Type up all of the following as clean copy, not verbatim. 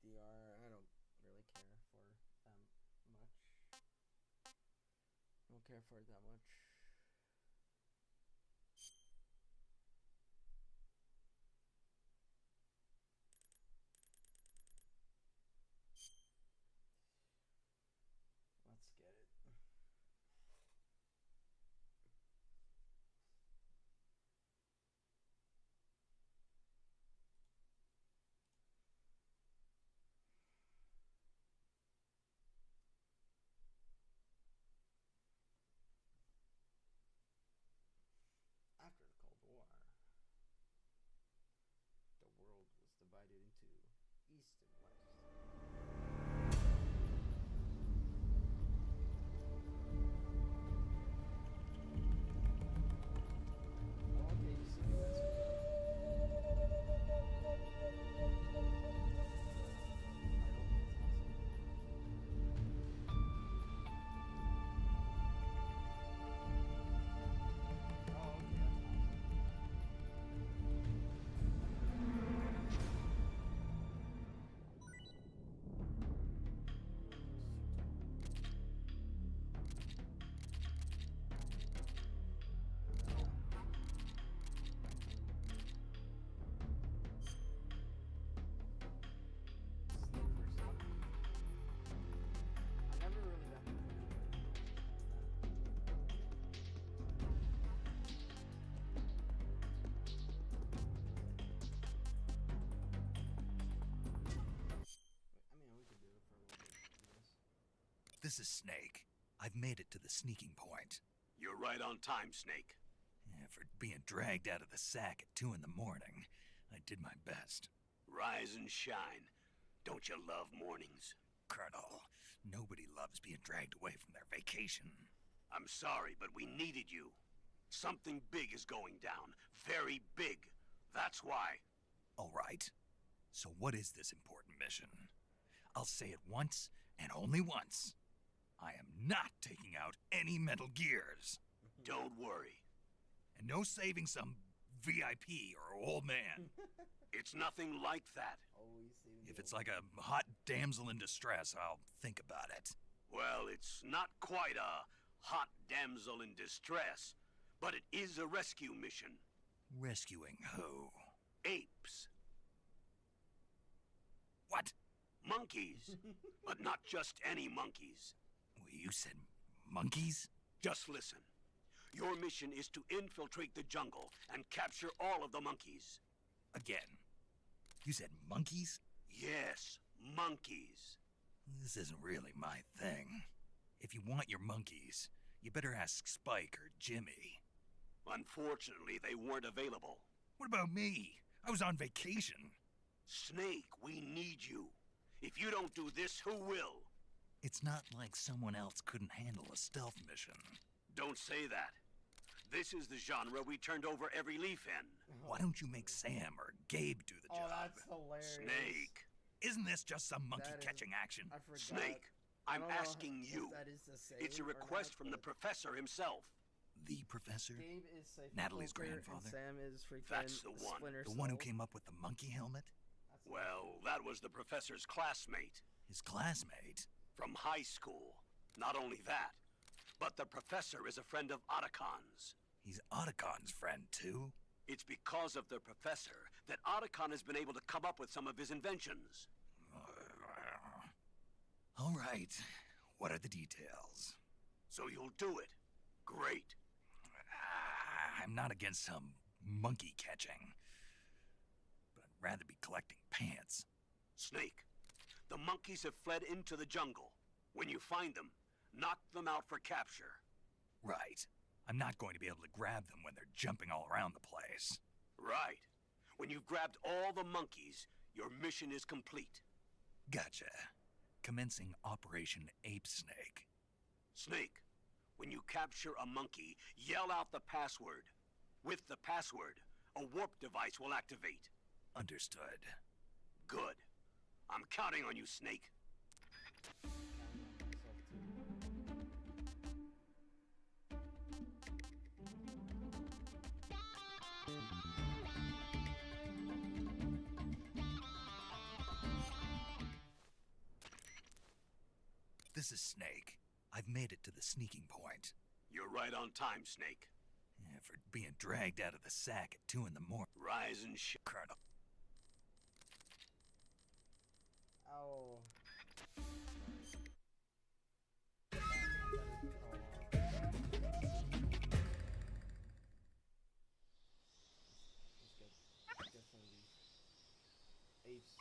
VR. I don't really care for them much. I don't care for it that much. Let's get it. After the Cold War, the world was divided into East and West. Okay, you see me, that's This is Snake. I've made it to the sneaking point. You're right on time, Snake. Yeah, for being dragged out of the sack at 2 in the morning, I did my best. Rise and shine. Don't you love mornings? Colonel, nobody loves being dragged away from their vacation. I'm sorry, but we needed you. Something big is going down. Very big. That's why. All right. So what is this important mission? I'll say it once, and only once. I am not taking out any Metal Gears. Don't worry. And no saving some VIP or old man. It's nothing like that. If it's like a hot damsel in distress, I'll think about it. Well, it's not quite a hot damsel in distress, but it is a rescue mission. Rescuing who? Apes. What? Monkeys. But not just any monkeys. Well, you said monkeys? Just listen. Your mission is to infiltrate the jungle and capture all of the monkeys. Again. You said monkeys? Yes, monkeys. This isn't really my thing. If you want your monkeys, you better ask Spike or Jimmy. Unfortunately, they weren't available. What about me? I was on vacation. Snake, we need you. If you don't do this, who will? It's not like someone else couldn't handle a stealth mission. Don't say that. This is the genre we turned over every leaf in. Why don't you make Sam or Gabe do the job? Oh, that's hilarious. Snake. Isn't this just some monkey-catching action? I forgot. Snake, I'm asking you. That is the same It's a request from the professor himself. The professor? Gabe is Safe Natalie's Poker, grandfather? And Sam is freaking That's the one. Splinter The one who Cell. came up with the monkey helmet? Well, that was the professor's classmate. His classmate? From high school. Not only that, but the professor is a friend of Otacon's. He's Otacon's friend, too? It's because of the professor that Otacon has been able to come up with some of his inventions. All right. What are the details? So you'll do it. Great. I'm not against some monkey catching, but I'd rather be collecting pants. Snake, the monkeys have fled into the jungle. When you find them, knock them out for capture. Right. I'm not going to be able to grab them when they're jumping all around the place. Right. When you've grabbed all the monkeys, your mission is complete. Gotcha. Commencing Operation Ape Snake. Snake, when you capture a monkey, yell out the password. With the password, a warp device will activate. Understood. Good. I'm counting on you, Snake. This is Snake. I've made it to the sneaking point. You're right on time, Snake. Yeah, for being dragged out of the sack at 2 in the morning. Rise and shine. Colonel. Ow. Let's get some of these apes.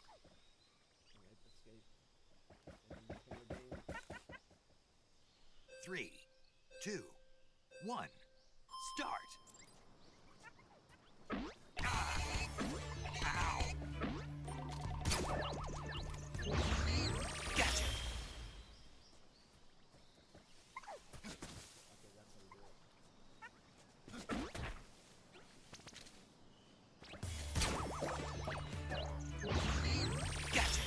Alright, escape. And the game. 3, 2, 1. Start! Ah! Ow! Gotcha! Okay, that's how you do it. Gotcha!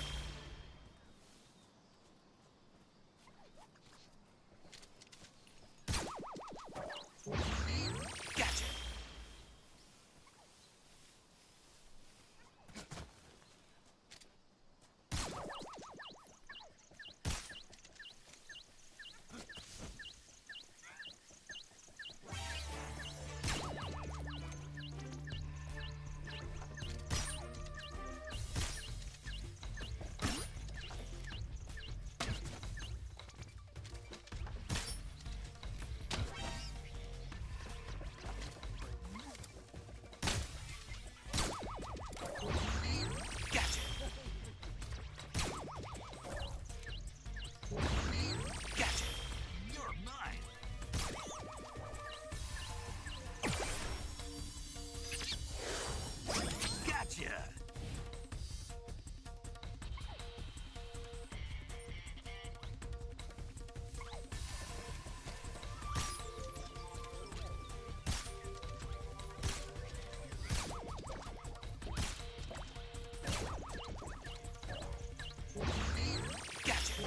Gotcha! Gotcha! Gotcha! You're mine! Gotcha! Gotcha!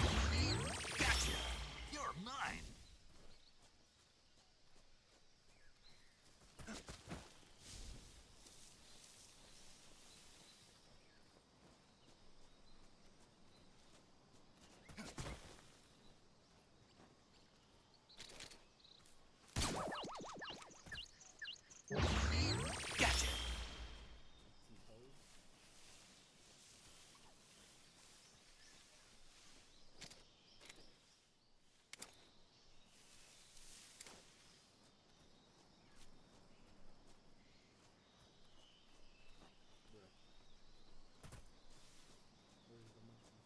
Gotcha! You're mine! Gotcha! T-pose. Bruh. Where's the monkey?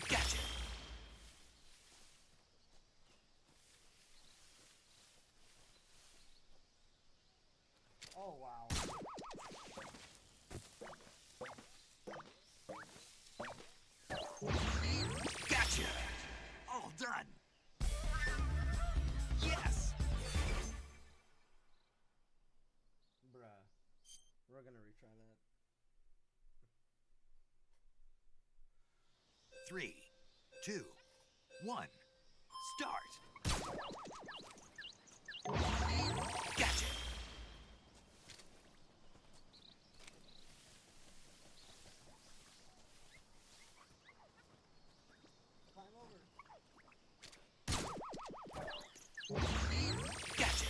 Gotcha! Oh wow. Gotcha! All done! Yes! Bruh. We're gonna retry that. 3, 2, 1. Start! Gotcha! Climb over. Gotcha!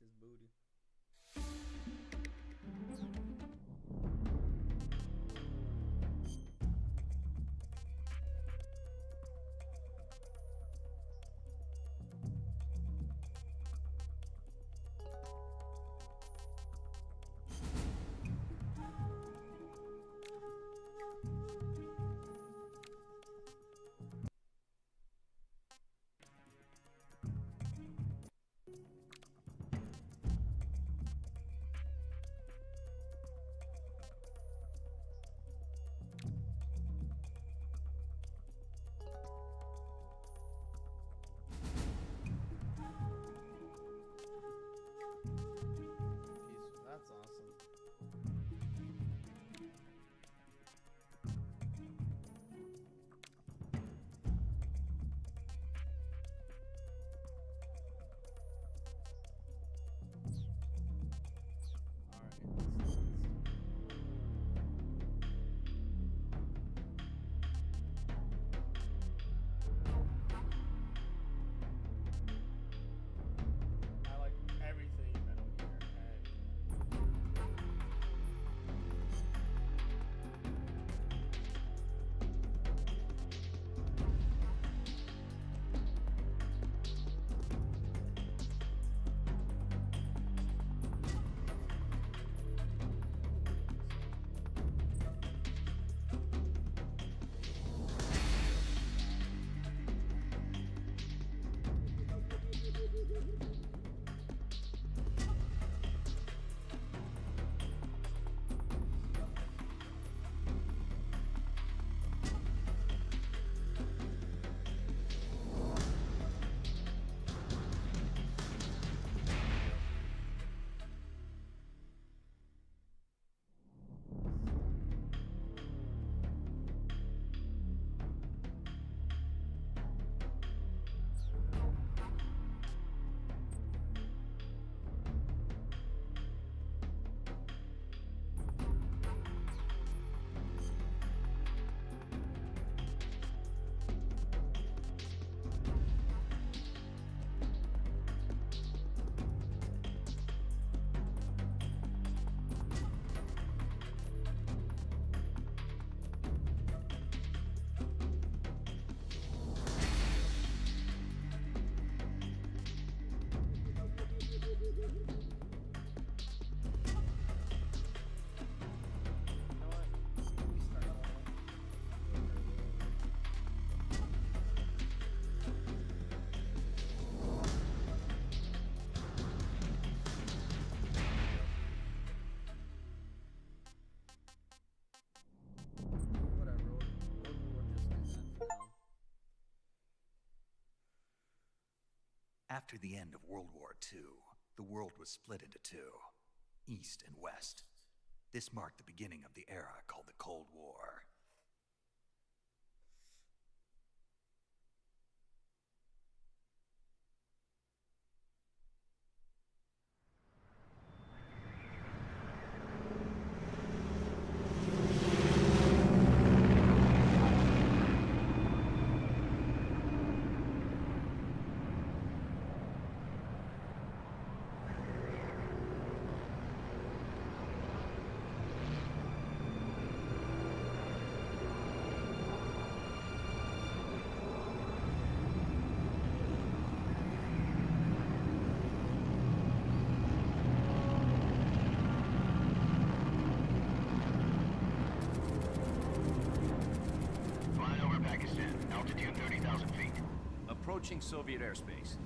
his booty. That's awesome. I like everything in Metal Gear. You know what? We start whatever. We'll just do that for now. After the end of World War II, the world was split into two, East and West. This marked the beginning of the era called the Cold War. Flying over Pakistan, altitude 30,000 feet. Approaching Soviet airspace.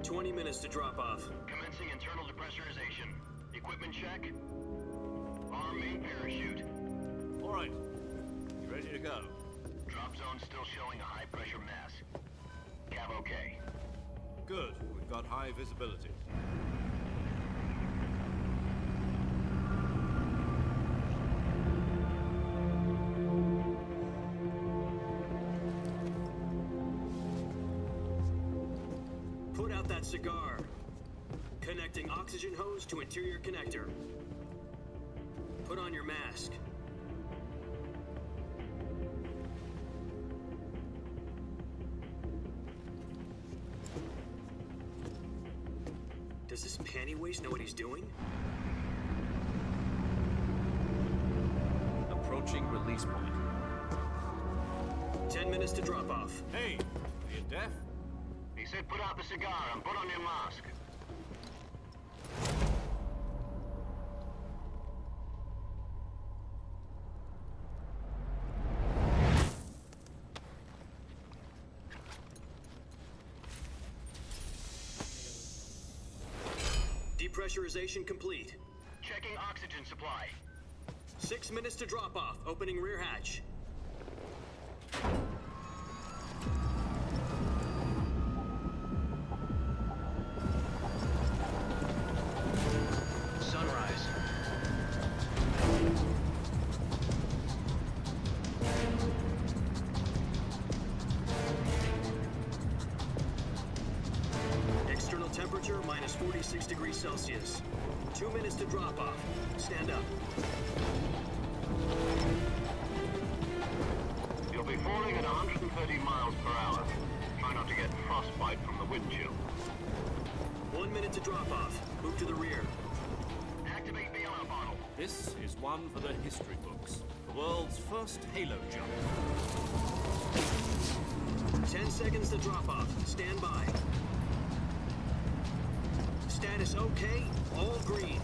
20 minutes to drop off. Commencing internal depressurization. Equipment check. Arm main parachute. All right. You ready to go? Drop zone still showing a high pressure mass. Cav okay. Good. We've got high visibility. Put out that cigar. Connecting oxygen hose to interior connector. Put on your mask. Does this panty waste know what he's doing? Approaching release point. 10 minutes to drop off. Hey, are you deaf? He said put out the cigar and put on your mask. Depressurization complete. Checking oxygen supply. 6 minutes to drop off. Opening rear hatch. Sunrise. External temperature minus 46 degrees Celsius. 2 minutes to drop off. Stand up. You'll be falling at 130 miles per hour. Try not to get frostbite from the wind chill. 1 minute to drop off. Move to the rear. Activate bailout bottle. This is one for the history books. The world's first Halo jump. 10 seconds to drop off. Stand by. Status okay. All green.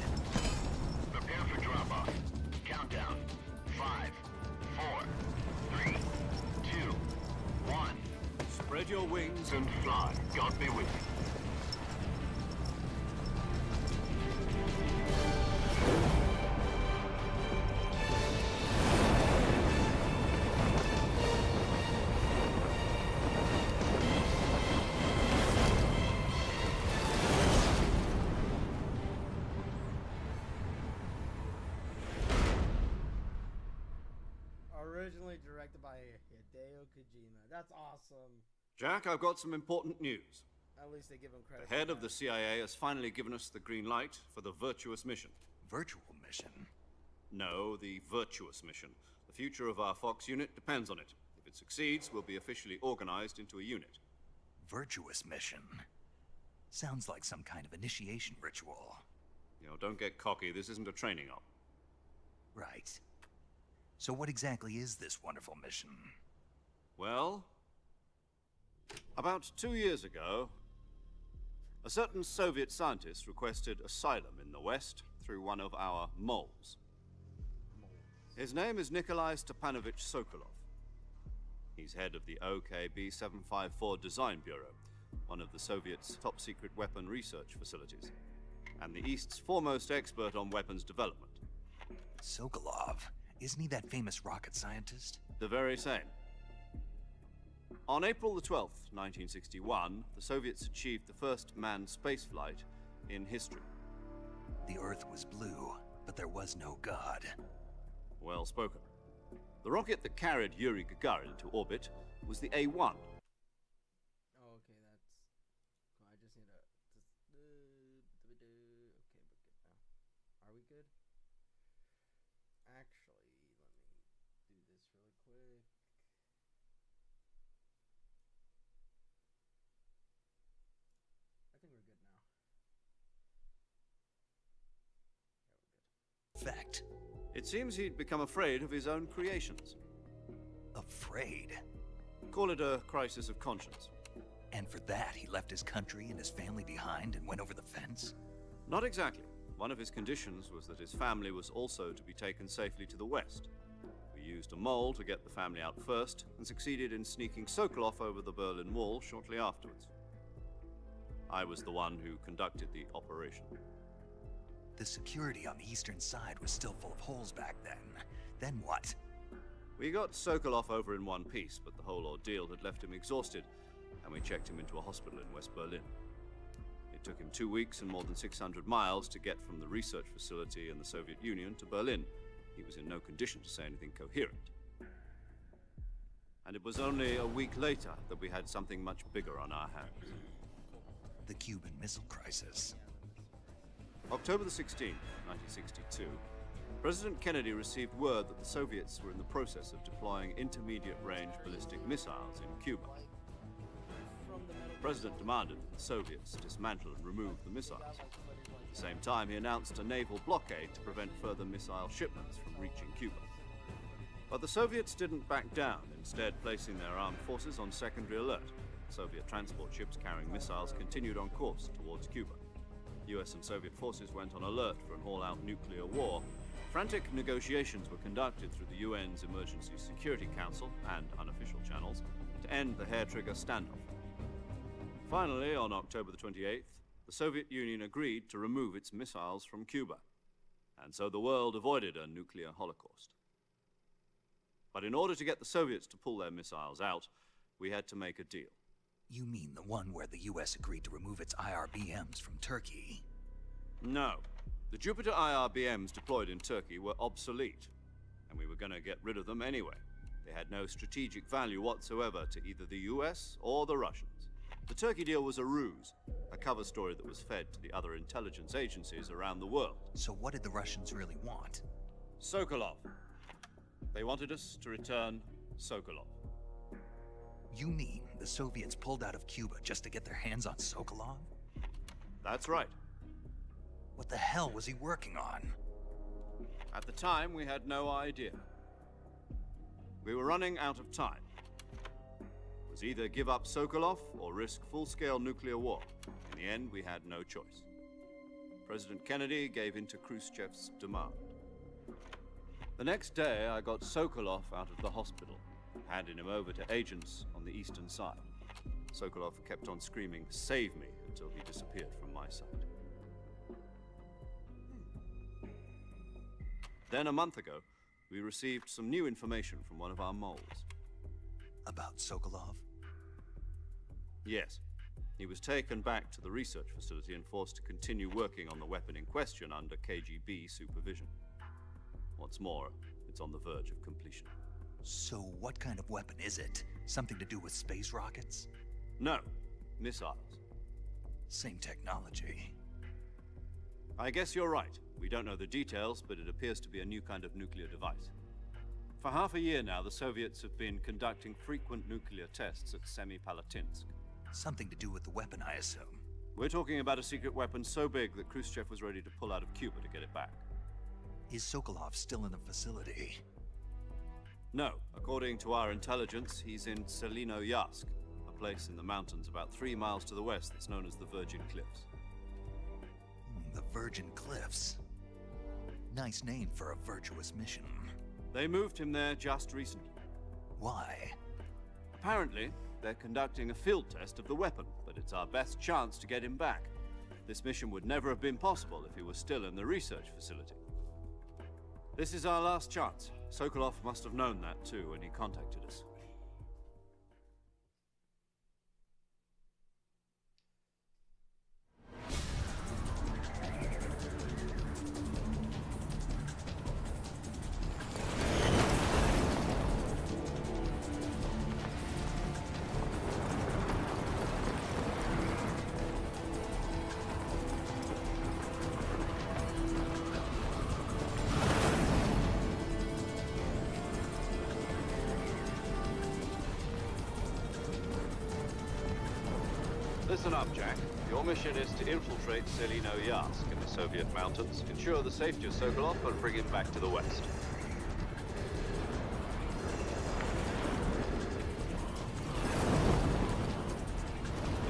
Prepare for drop-off. Countdown. 5, 4, 3, 2, 1. Spread your wings And fly. God be with you. Originally directed by Hideo Kojima. That's awesome. Jack, I've got some important news. At least they give him credit. The head for of the that. CIA has finally given us the green light for the Virtuous mission. Virtual mission? No, the Virtuous mission. The future of our Fox unit depends on it. If it succeeds, we'll be officially organized into a unit. Virtuous mission? Sounds like some kind of initiation ritual. You know, don't get cocky. This isn't a training op. Right. So what exactly is this wonderful mission? Well, about 2 years ago, a certain Soviet scientist requested asylum in the West through one of our moles. His name is Nikolai Stepanovich Sokolov. He's head of the OKB-754 Design Bureau, one of the Soviets' top-secret weapon research facilities, and the East's foremost expert on weapons development. Sokolov? Isn't he that famous rocket scientist? The very same. On April the 12th, 1961, the Soviets achieved the first manned spaceflight in history. The Earth was blue, but there was no God. Well spoken. The rocket that carried Yuri Gagarin into orbit was the A-1. Oh, okay, that's. Cool. I just need to. Okay, we're good now. Are we good? Actually, let me do this really quick. I think we're good now. Yeah, we're good. Fact. It seems he'd become afraid of his own creations. Afraid. Call it a crisis of conscience. And for that, he left his country and his family behind and went over the fence? Not exactly. One of his conditions was that his family was also to be taken safely to the west. We used a mole to get the family out first, and succeeded in sneaking Sokolov over the Berlin Wall shortly afterwards. I was the one who conducted the operation. The security on the eastern side was still full of holes back then. Then what? We got Sokolov over in one piece, but the whole ordeal had left him exhausted, and we checked him into a hospital in West Berlin. It took him 2 weeks and more than 600 miles to get from the research facility in the Soviet Union to Berlin. He was in no condition to say anything coherent. And it was only a week later that we had something much bigger on our hands. The Cuban Missile Crisis. October the 16th, 1962, President Kennedy received word that the Soviets were in the process of deploying intermediate-range ballistic missiles in Cuba. The president demanded that the Soviets dismantle and remove the missiles. At the same time, he announced a naval blockade to prevent further missile shipments from reaching Cuba. But the Soviets didn't back down, instead placing their armed forces on secondary alert. Soviet transport ships carrying missiles continued on course towards Cuba. US and Soviet forces went on alert for an all-out nuclear war. Frantic negotiations were conducted through the UN's Emergency Security Council and unofficial channels to end the hair-trigger standoff. Finally, on October the 28th, the Soviet Union agreed to remove its missiles from Cuba, and so the world avoided a nuclear holocaust. But in order to get the Soviets to pull their missiles out, we had to make a deal. You mean the one where the US agreed to remove its IRBMs from Turkey? No. The Jupiter IRBMs deployed in Turkey were obsolete, and we were going to get rid of them anyway. They had no strategic value whatsoever to either the US or the Russians. The Turkey deal was a ruse, a cover story that was fed to the other intelligence agencies around the world. So what did the Russians really want? Sokolov. They wanted us to return Sokolov. You mean the Soviets pulled out of Cuba just to get their hands on Sokolov? That's right. What the hell was he working on? At the time, we had no idea. We were running out of time. It was either give up Sokolov or risk full-scale nuclear war. In the end, we had no choice. President Kennedy gave in to Khrushchev's demand. The next day, I got Sokolov out of the hospital, handing him over to agents on the eastern side. Sokolov kept on screaming, "Save me," until he disappeared from my sight. Then, a month ago, we received some new information from one of our moles. About Sokolov? Yes. He was taken back to the research facility and forced to continue working on the weapon in question under KGB supervision. What's more, it's on the verge of completion. So what kind of weapon is it? Something to do with space rockets? No, missiles. Same technology. I guess you're right. We don't know the details, but it appears to be a new kind of nuclear device. For half a year now, the Soviets have been conducting frequent nuclear tests at Semipalatinsk. Something to do with the weapon, I assume. We're talking about a secret weapon so big that Khrushchev was ready to pull out of Cuba to get it back. Is Sokolov still in the facility? No. According to our intelligence, he's in Selino-Yarsk, a place in the mountains about 3 miles to the west that's known as the Virgin Cliffs. The Virgin Cliffs. Nice name for a virtuous mission. They moved him there just recently. Why? Apparently, they're conducting a field test of the weapon, but it's our best chance to get him back. This mission would never have been possible if he was still in the research facility. This is our last chance. Sokolov must have known that too when he contacted us. Listen up, Jack. Your mission is to infiltrate Selino-Yarsk in the Soviet mountains, ensure the safety of Sokolov, and bring him back to the west.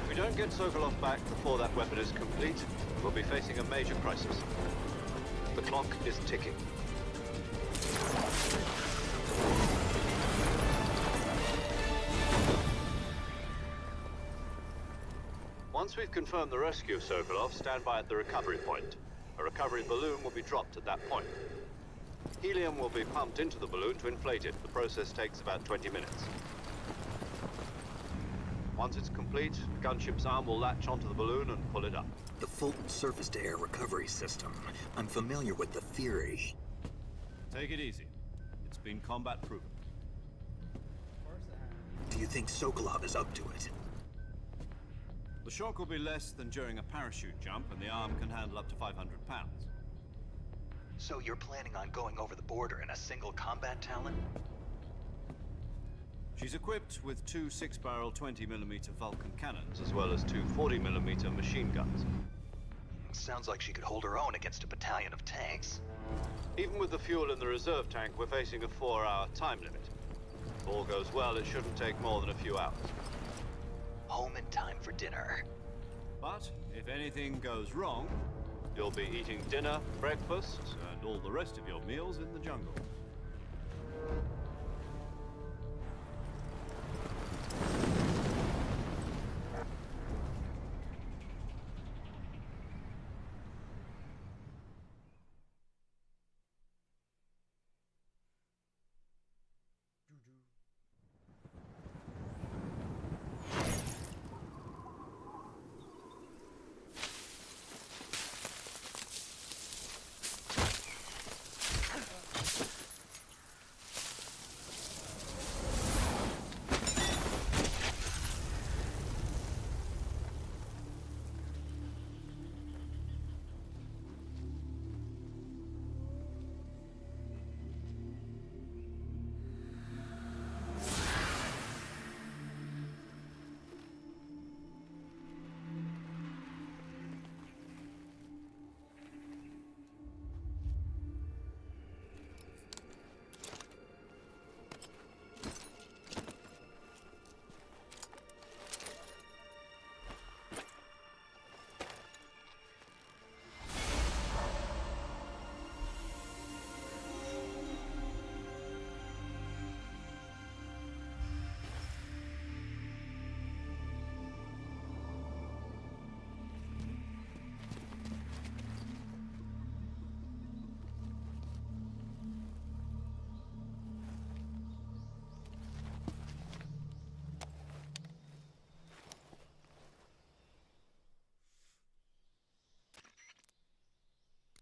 If we don't get Sokolov back before that weapon is complete, we'll be facing a major crisis. The clock is ticking. Once we've confirmed the rescue of Sokolov, stand by at the recovery point. A recovery balloon will be dropped at that point. Helium will be pumped into the balloon to inflate it. The process takes about 20 minutes. Once it's complete, the gunship's arm will latch onto the balloon and pull it up. The Fulton surface-to-air recovery system. I'm familiar with the theory. Take it easy. It's been combat proven. Do you think Sokolov is up to it? The shock will be less than during a parachute jump, and the arm can handle up to 500 pounds. So you're planning on going over the border in a single combat Talon? She's equipped with two 6-barrel 20mm Vulcan cannons, as well as two 40mm machine guns. Sounds like she could hold her own against a battalion of tanks. Even with the fuel in the reserve tank, we're facing a 4-hour time limit. If all goes well, it shouldn't take more than a few hours. Home in time for dinner. But if anything goes wrong, you'll be eating dinner, breakfast, and all the rest of your meals in the jungle.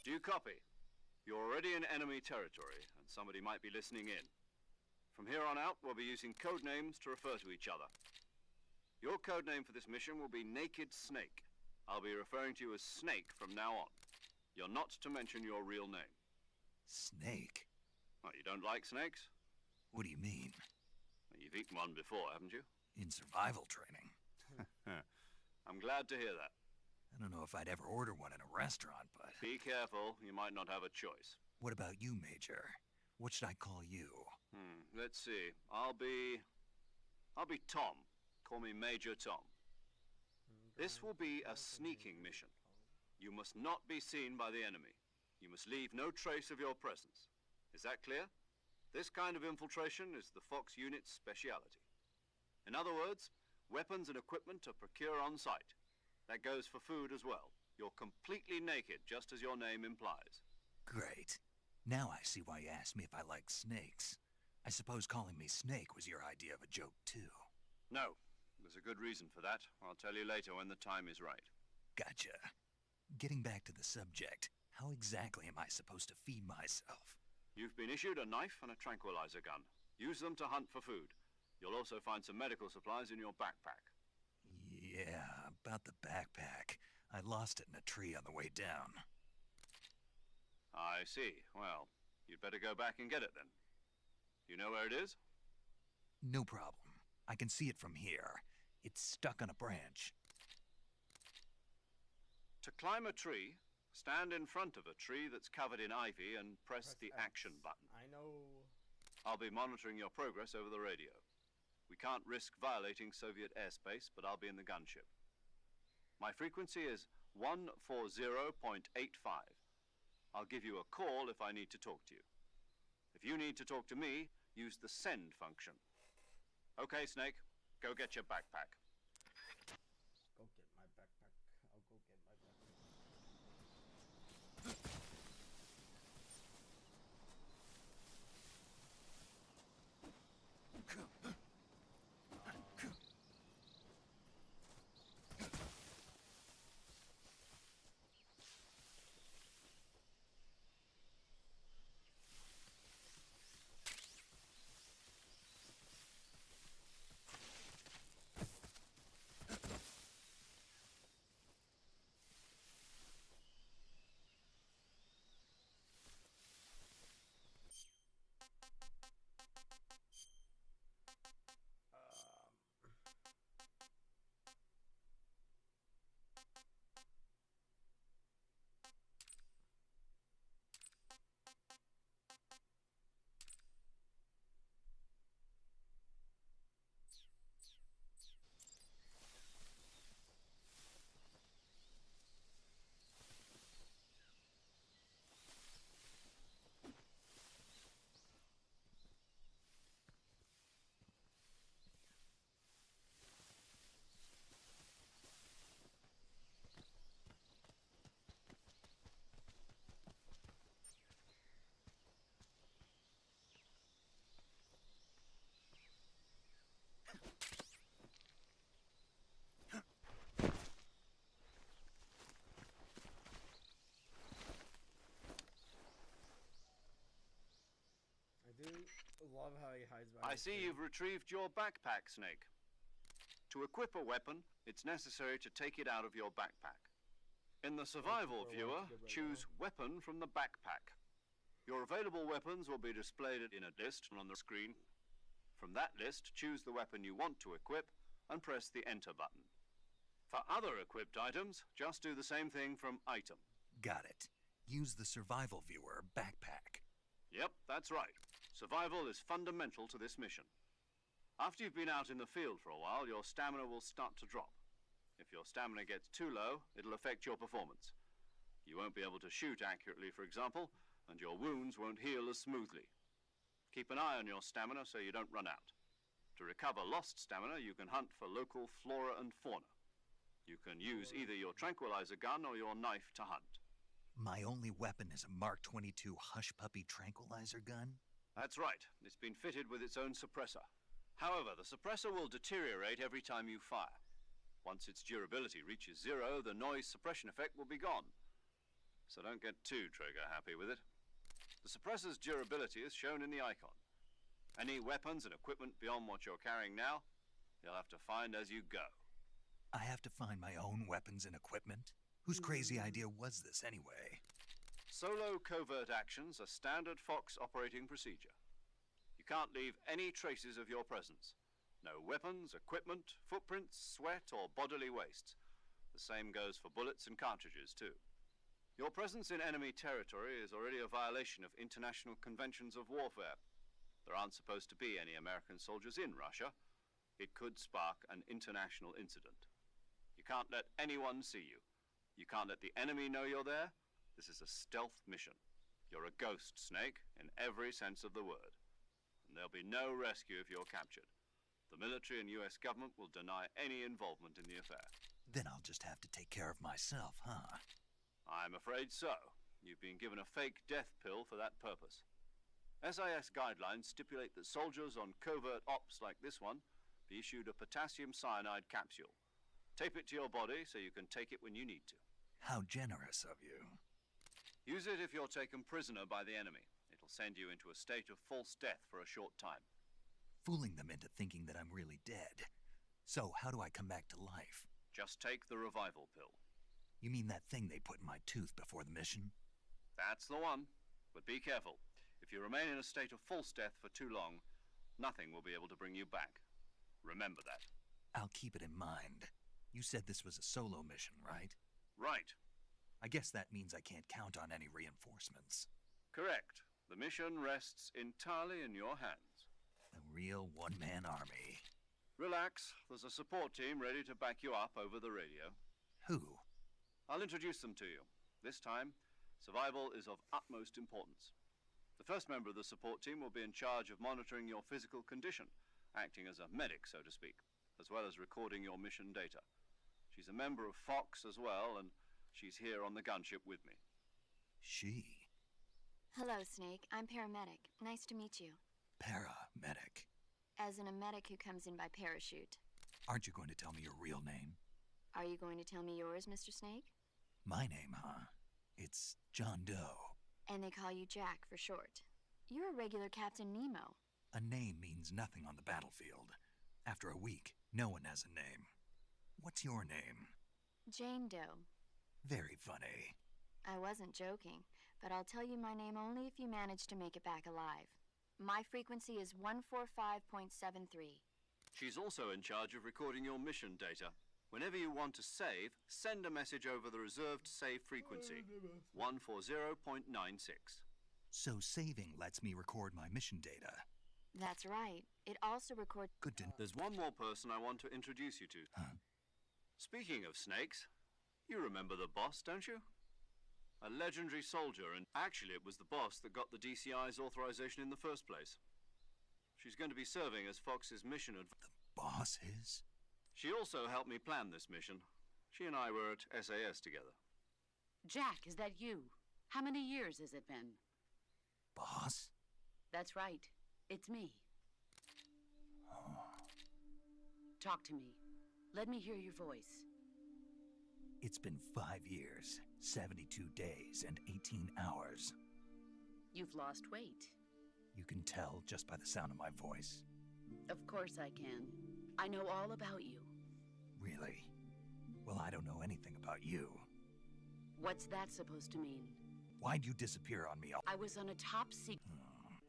Do you copy? You're already in enemy territory, and somebody might be listening in. From here on out, we'll be using code names to refer to each other. Your code name for this mission will be Naked Snake. I'll be referring to you as Snake from now on. You're not to mention your real name. Snake? What, you don't like snakes? What do you mean? Well, you've eaten one before, haven't you? In survival training. I'm glad to hear that. I don't know if I'd ever order one in a restaurant, but... Be careful, you might not have a choice. What about you, Major? What should I call you? Let's see. I'll be Tom. Call me Major Tom. This will be a sneaking mission. You must not be seen by the enemy. You must leave no trace of your presence. Is that clear? This kind of infiltration is the Fox unit's speciality. In other words, weapons and equipment are procured on site. That goes for food as well. You're completely naked, just as your name implies. Great. Now I see why you asked me if I like snakes. I suppose calling me Snake was your idea of a joke, too. No. There's a good reason for that. I'll tell you later when the time is right. Gotcha. Getting back to the subject, how exactly am I supposed to feed myself? You've been issued a knife and a tranquilizer gun. Use them to hunt for food. You'll also find some medical supplies in your backpack. Yeah, about the backpack. I lost it in a tree on the way down. I see. Well, you'd better go back and get it then. You know where it is? No problem. I can see it from here. It's stuck on a branch. To climb a tree, stand in front of a tree that's covered in ivy and press the X. action button. I know. I'll be monitoring your progress over the radio. We can't risk violating Soviet airspace, but I'll be in the gunship. My frequency is 140.85. I'll give you a call if I need to talk to you. If you need to talk to me, use the send function. Okay, Snake, go get your backpack. Go get my backpack. I'll go get my backpack. love how he hides behind I his see tree. you've retrieved your backpack, Snake. To equip a weapon, it's necessary to take it out of your backpack. In the survival viewer, choose Weapon from the backpack. Your available weapons will be displayed in a list on the screen. From that list, choose the weapon you want to equip and press the Enter button. For other equipped items, just do the same thing from Item. Got it. Use the survival viewer backpack. Yep, that's right. Survival is fundamental to this mission. After you've been out in the field for a while, your stamina will start to drop. If your stamina gets too low, it'll affect your performance. You won't be able to shoot accurately, for example, and your wounds won't heal as smoothly. Keep an eye on your stamina so you don't run out. To recover lost stamina, you can hunt for local flora and fauna. You can use either your tranquilizer gun or your knife to hunt. My only weapon is a Mark 22 Hush Puppy tranquilizer gun? That's right. It's been fitted with its own suppressor. However, the suppressor will deteriorate every time you fire. Once its durability reaches 0, the noise suppression effect will be gone. So don't get too trigger happy with it. The suppressor's durability is shown in the icon. Any weapons and equipment beyond what you're carrying now, you'll have to find as you go. I have to find my own weapons and equipment? Whose crazy idea was this anyway? Solo covert actions are standard Fox operating procedure. You can't leave any traces of your presence. No weapons, equipment, footprints, sweat, or bodily wastes. The same goes for bullets and cartridges, too. Your presence in enemy territory is already a violation of international conventions of warfare. There aren't supposed to be any American soldiers in Russia. It could spark an international incident. You can't let anyone see you. You can't let the enemy know you're there. This is a stealth mission. You're a ghost, Snake, in every sense of the word. And there'll be no rescue if you're captured. The military and US government will deny any involvement in the affair. Then I'll just have to take care of myself, huh? I'm afraid so. You've been given a fake death pill for that purpose. SIS guidelines stipulate that soldiers on covert ops like this one be issued a potassium cyanide capsule. Tape it to your body so you can take it when you need to. How generous of you. Use it if you're taken prisoner by the enemy. It'll send you into a state of false death for a short time. Fooling them into thinking that I'm really dead. So how do I come back to life? Just take the revival pill. You mean that thing they put in my tooth before the mission? That's the one. But be careful. If you remain in a state of false death for too long, nothing will be able to bring you back. Remember that. I'll keep it in mind. You said this was a solo mission, right? Right. I guess that means I can't count on any reinforcements. Correct. The mission rests entirely in your hands. A real one-man army. Relax. There's a support team ready to back you up over the radio. Who? I'll introduce them to you. This time, survival is of utmost importance. The first member of the support team will be in charge of monitoring your physical condition, acting as a medic, so to speak, as well as recording your mission data. She's a member of Fox as well, and she's here on the gunship with me. She? Hello, Snake. I'm paramedic. Nice to meet you. Paramedic. As in a medic who comes in by parachute. Aren't you going to tell me your real name? Are you going to tell me yours, Mr. Snake? My name, huh? It's John Doe. And they call you Jack for short. You're a regular Captain Nemo. A name means nothing on the battlefield. After a week, no one has a name. What's your name? Jane Doe. Very funny. I wasn't joking, but I'll tell you my name only if you manage to make it back alive. My frequency is 145.73. She's also in charge of recording your mission data. Whenever you want to save, send a message over the reserved save frequency, 140.96. So saving lets me record my mission data. That's right. It also records... Good to know. There's one more person I want to introduce you to. Huh? Speaking of snakes, you remember the boss, don't you? A legendary soldier, and actually it was the boss that got the DCI's authorization in the first place. She's going to be serving as Fox's mission The boss is? She also helped me plan this mission. She and I were at SAS together. Jack, is that you? How many years has it been? Boss? That's right. It's me. Talk to me. Let me hear your voice. It's been 5 years, 72 days, and 18 hours. You've lost weight. You can tell just by the sound of my voice. Of course I can. I know all about you. Really? Well, I don't know anything about you. What's that supposed to mean? Why'd you disappear on me all? I was on a top secret.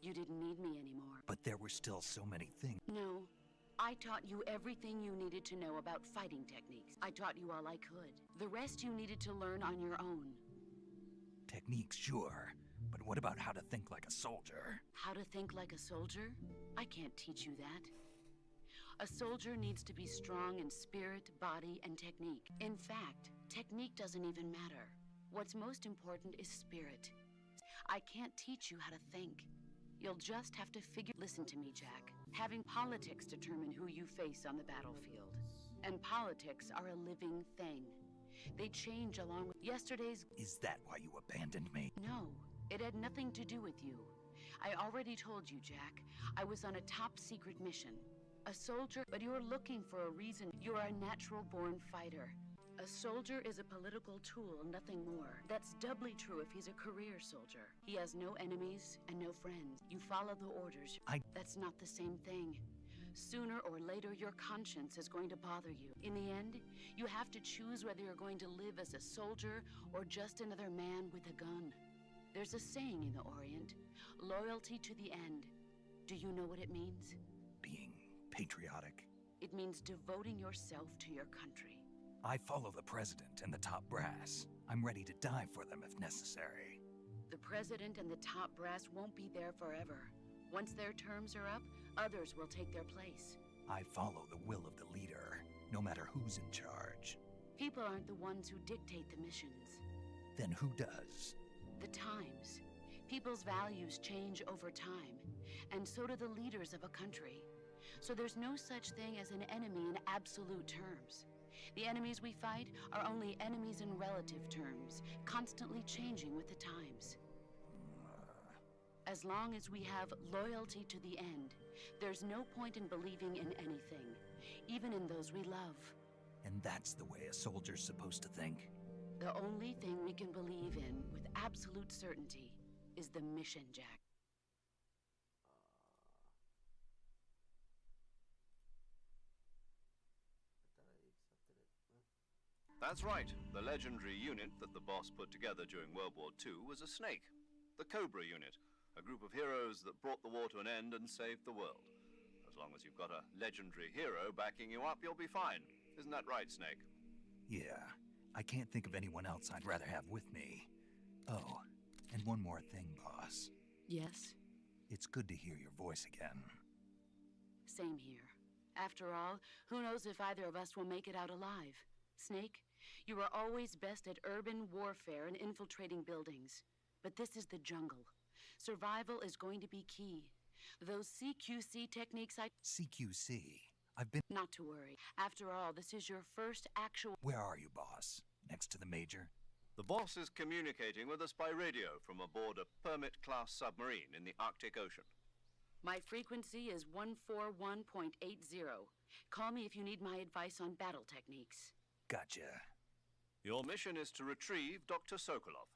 You didn't need me anymore. But there were still so many things. No. I taught you everything you needed to know about fighting techniques. I taught you all I could. The rest you needed to learn on your own. Techniques, sure. But what about how to think like a soldier? How to think like a soldier? I can't teach you that. A soldier needs to be strong in spirit, body, and technique. In fact, technique doesn't even matter. What's most important is spirit. I can't teach you how to think. You'll just have to figure... Listen to me, Jack. Having politics determine who you face on the battlefield. And politics are a living thing. They change along with yesterday's... Is that why you abandoned me? No, it had nothing to do with you. I already told you, Jack. I was on a top-secret mission. A soldier, but you're looking for a reason. You're a natural-born fighter. A soldier is a political tool, nothing more. That's doubly true if he's a career soldier. He has no enemies and no friends. You follow the orders. That's not the same thing. Sooner or later, your conscience is going to bother you. In the end, you have to choose whether you're going to live as a soldier or just another man with a gun. There's a saying in the Orient, loyalty to the end. Do you know what it means? Being patriotic. It means devoting yourself to your country. I follow the president and the top brass. I'm ready to die for them if necessary. The president and the top brass won't be there forever. Once their terms are up, others will take their place. I follow the will of the leader, no matter who's in charge. People aren't the ones who dictate the missions. Then who does? The times. People's values change over time, and so do the leaders of a country. So there's no such thing as an enemy in absolute terms. The enemies we fight are only enemies in relative terms, constantly changing with the times. As long as we have loyalty to the end, there's no point in believing in anything, even in those we love. And that's the way a soldier's supposed to think? The only thing we can believe in with absolute certainty is the mission, Jack. That's right. The legendary unit that the boss put together during World War II was a snake. The Cobra unit, a group of heroes that brought the war to an end and saved the world. As long as you've got a legendary hero backing you up, you'll be fine. Isn't that right, Snake? Yeah. I can't think of anyone else I'd rather have with me. Oh, and one more thing, boss. Yes? It's good to hear your voice again. Same here. After all, who knows if either of us will make it out alive? Snake, you are always best at urban warfare and infiltrating buildings. But this is the jungle. Survival is going to be key. Those CQC techniques CQC? I've been... Not to worry. After all, this is your first actual... Where are you, boss? Next to the Major? The boss is communicating with us by radio from aboard a Permit-class submarine in the Arctic Ocean. My frequency is 141.80. Call me if you need my advice on battle techniques. Gotcha. Your mission is to retrieve Dr. Sokolov.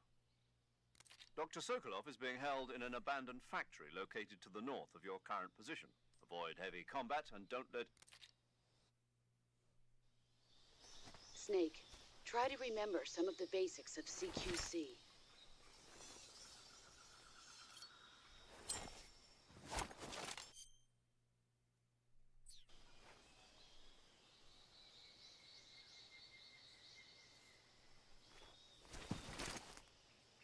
Dr. Sokolov is being held in an abandoned factory located to the north of your current position. Avoid heavy combat and don't let... Snake, try to remember some of the basics of CQC.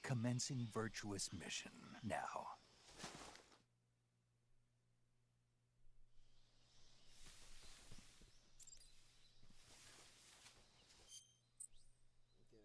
Commencing virtuous mission now. Okay, that's cool. Damn it.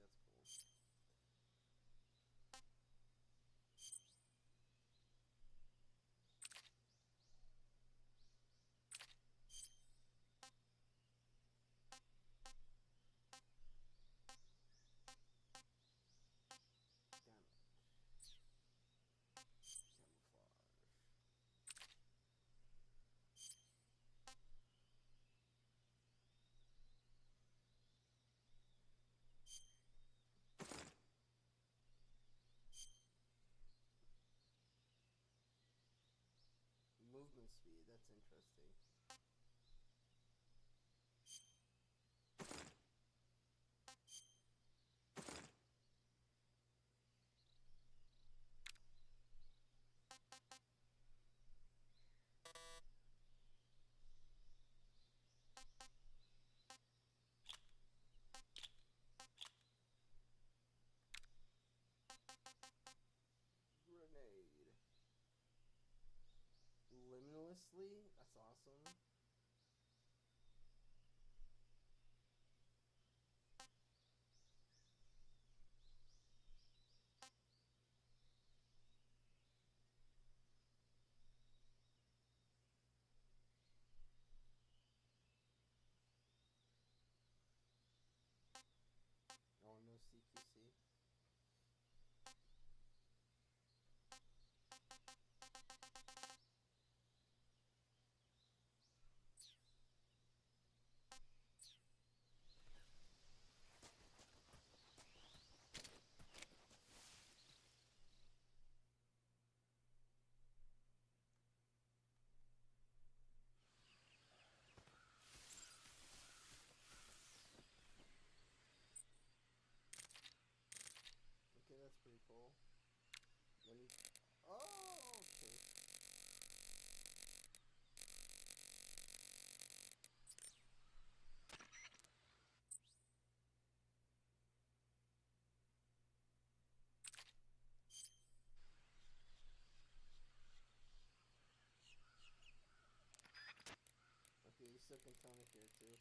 isotonic here too. Cool.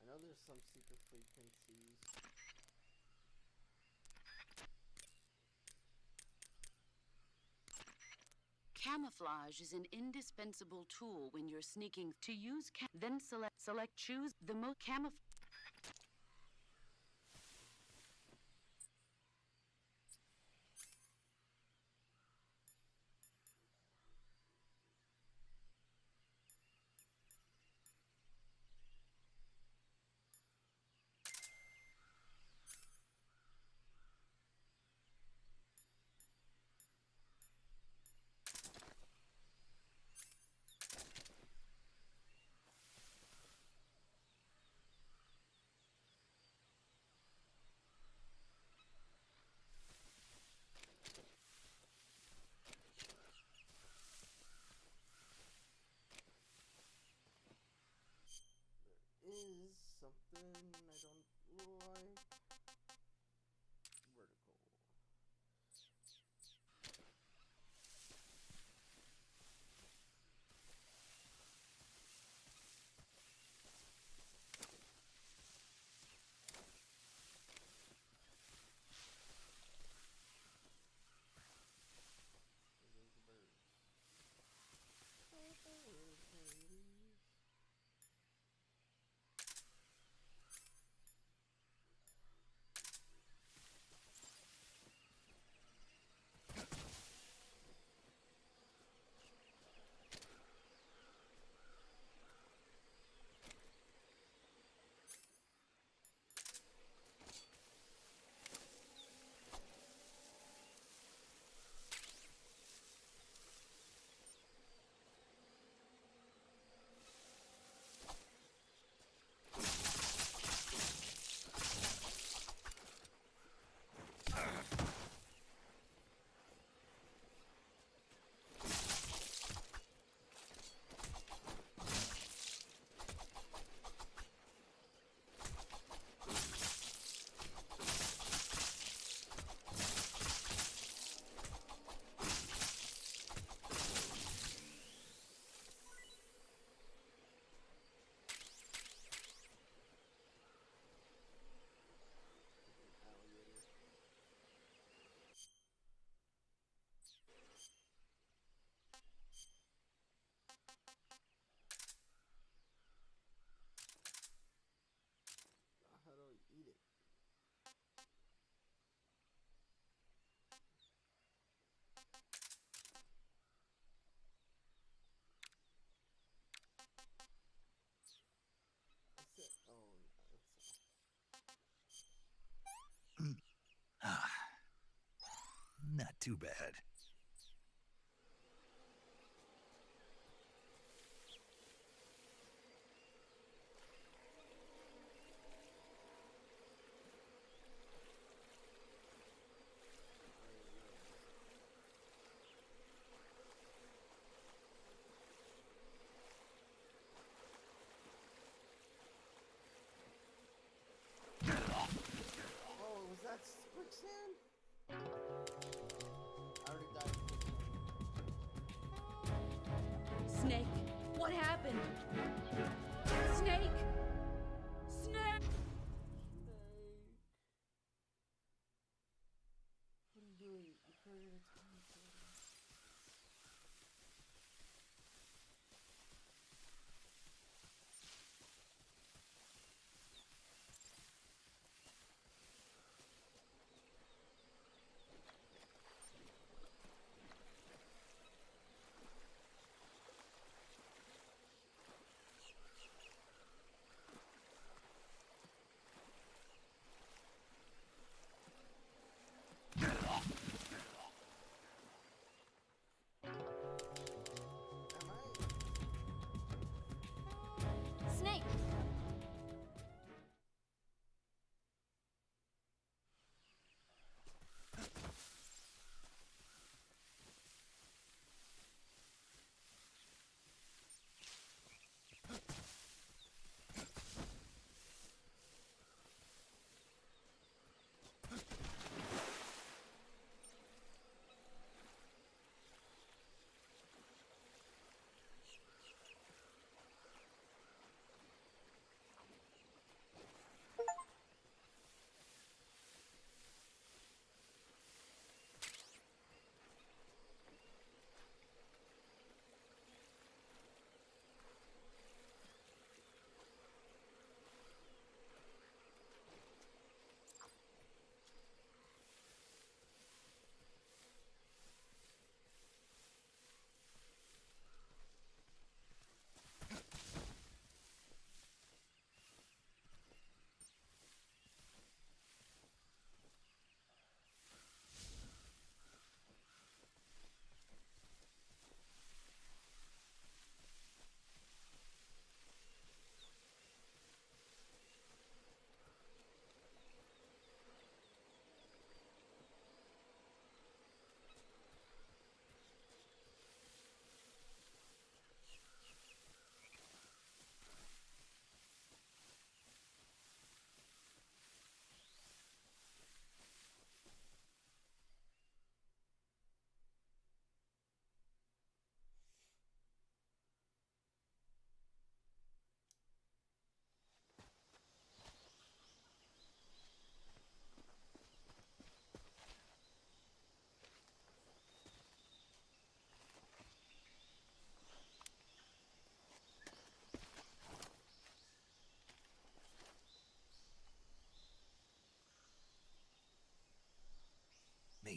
I know there's some secret frequencies. Camouflage is an indispensable tool when you're sneaking. To use then choose the most camouflage. Is something I don't like. Vertical. There's the birds. How do I eat it? That's it. Oh, no, that's Not too bad. Oh, was that quicksand? I already died. Snake, what happened? Snake! Snake! What are you doing? You're carrying a time turtle.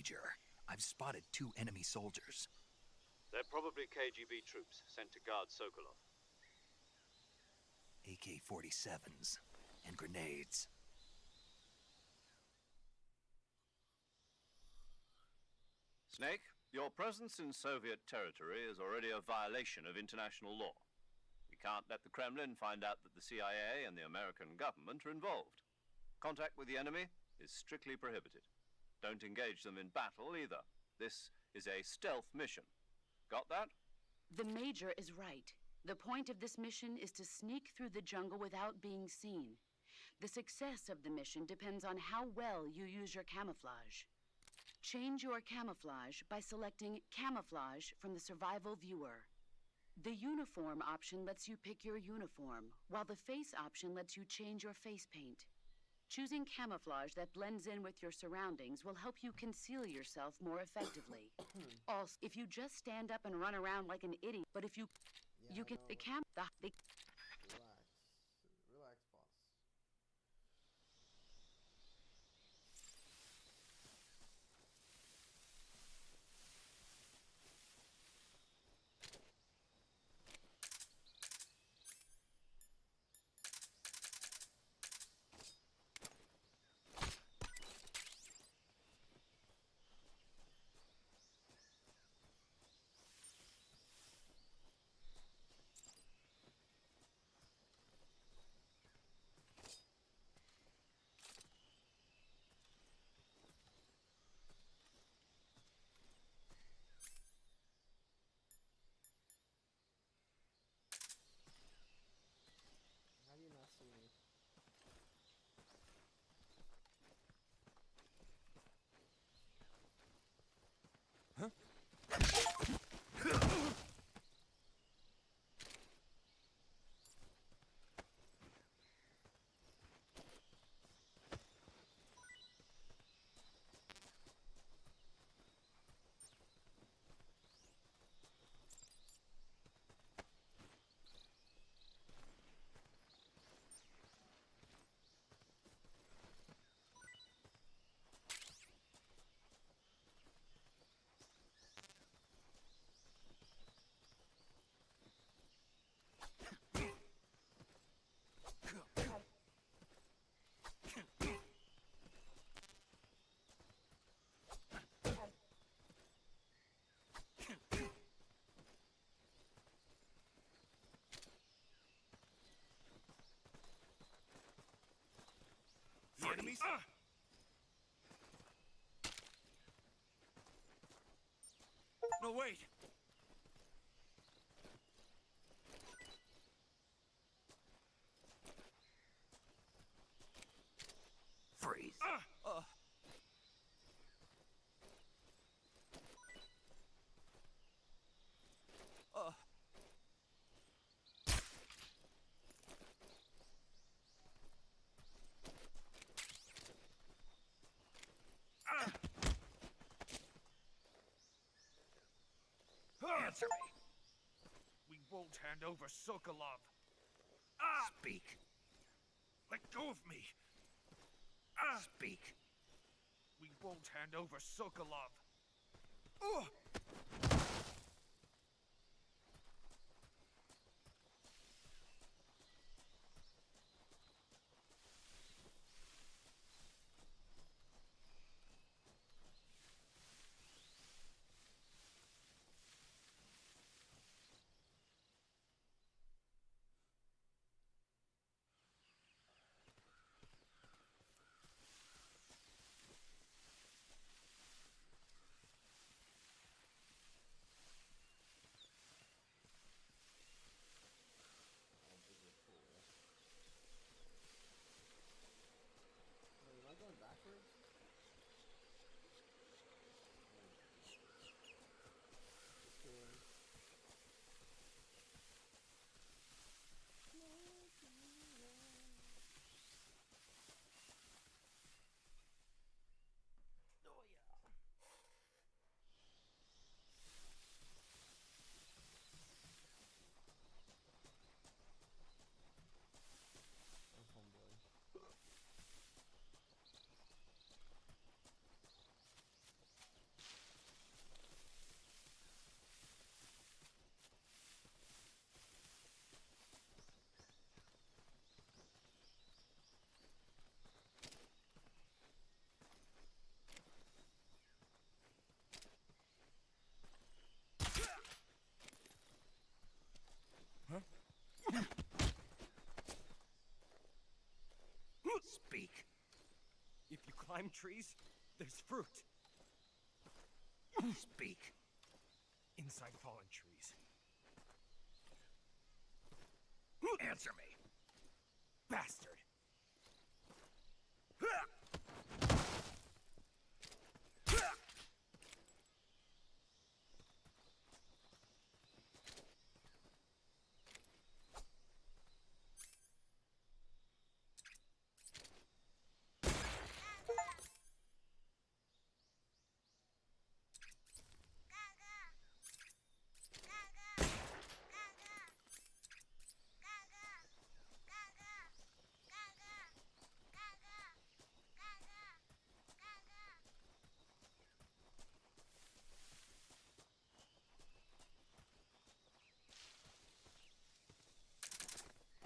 Major. I've spotted 2 enemy soldiers. They're probably KGB troops sent to guard Sokolov. AK-47s and grenades. Snake, your presence in Soviet territory is already a violation of international law. We can't let the Kremlin find out that the CIA and the American government are involved. Contact with the enemy is strictly prohibited. Don't engage them in battle either. This is a stealth mission. Got that? The Major is right. The point of this mission is to sneak through the jungle without being seen. The success of the mission depends on how well you use your camouflage. Change your camouflage by selecting Camouflage from the Survival Viewer. The Uniform option lets you pick your uniform, while the Face option lets you change your face paint. Choosing camouflage that blends in with your surroundings will help you conceal yourself more effectively. Also, if you just stand up and run around like an idiot, but if you Yeah, you I get know, the but cam the Relax. Relax, boss. How do you not see me? The enemies? No, wait! Freeze. Answer me. We won't hand over Sokolov. Speak. Let go of me. Speak. We won't hand over Sokolov. climb trees, there's fruit. Speak. Inside fallen trees. Answer me. Bastard!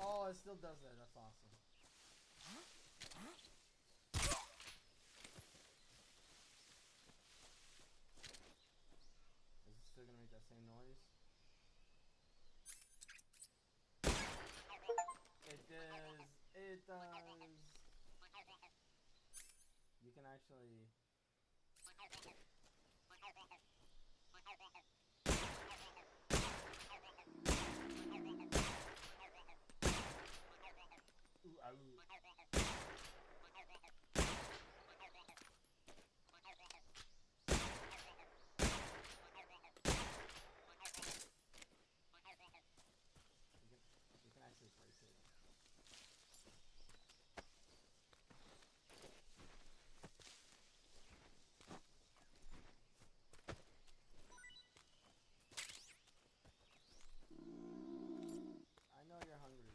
Oh, it still does that. That's awesome. Is it still gonna make that same noise? It does. It does. You can actually. Ooh, ow. You can actually break it. I know you're hungry. Relax.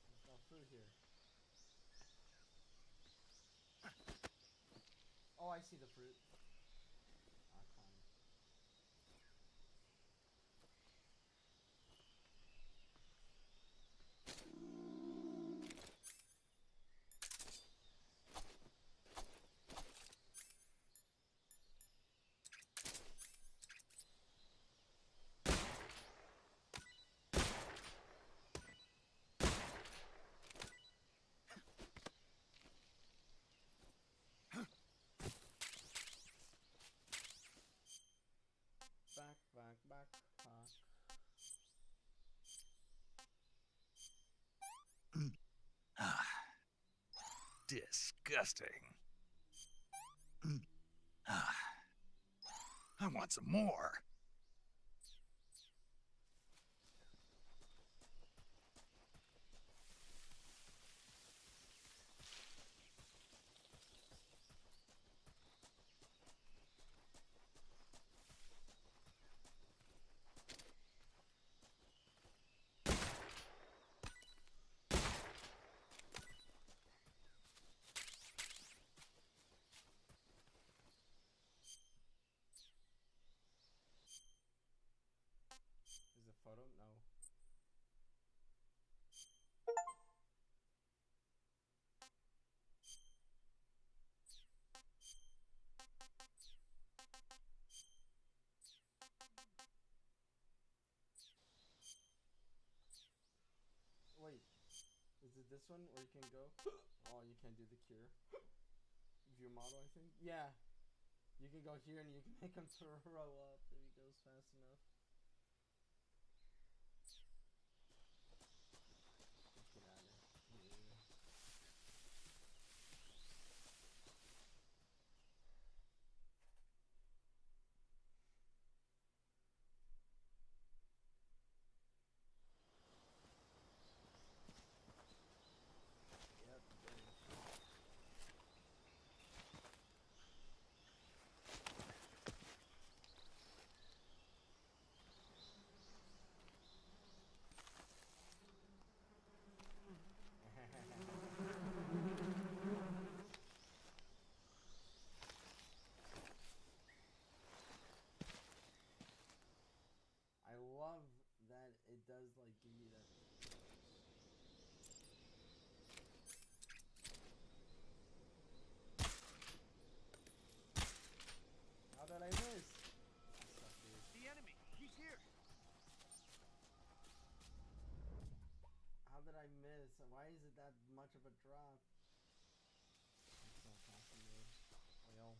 There's no food here. Oh, I see the fruit. Ah, climb. Back. Disgusting. I want some more. Is it photo? No. Wait. Is it this one where you can go? Oh, you can't do the cure. View model, I think. Yeah. You can go here and you can make him throw up if he goes fast enough. Let's get out of here. Yep, bridge. Why is it that much of a drop? That's not possible. Well.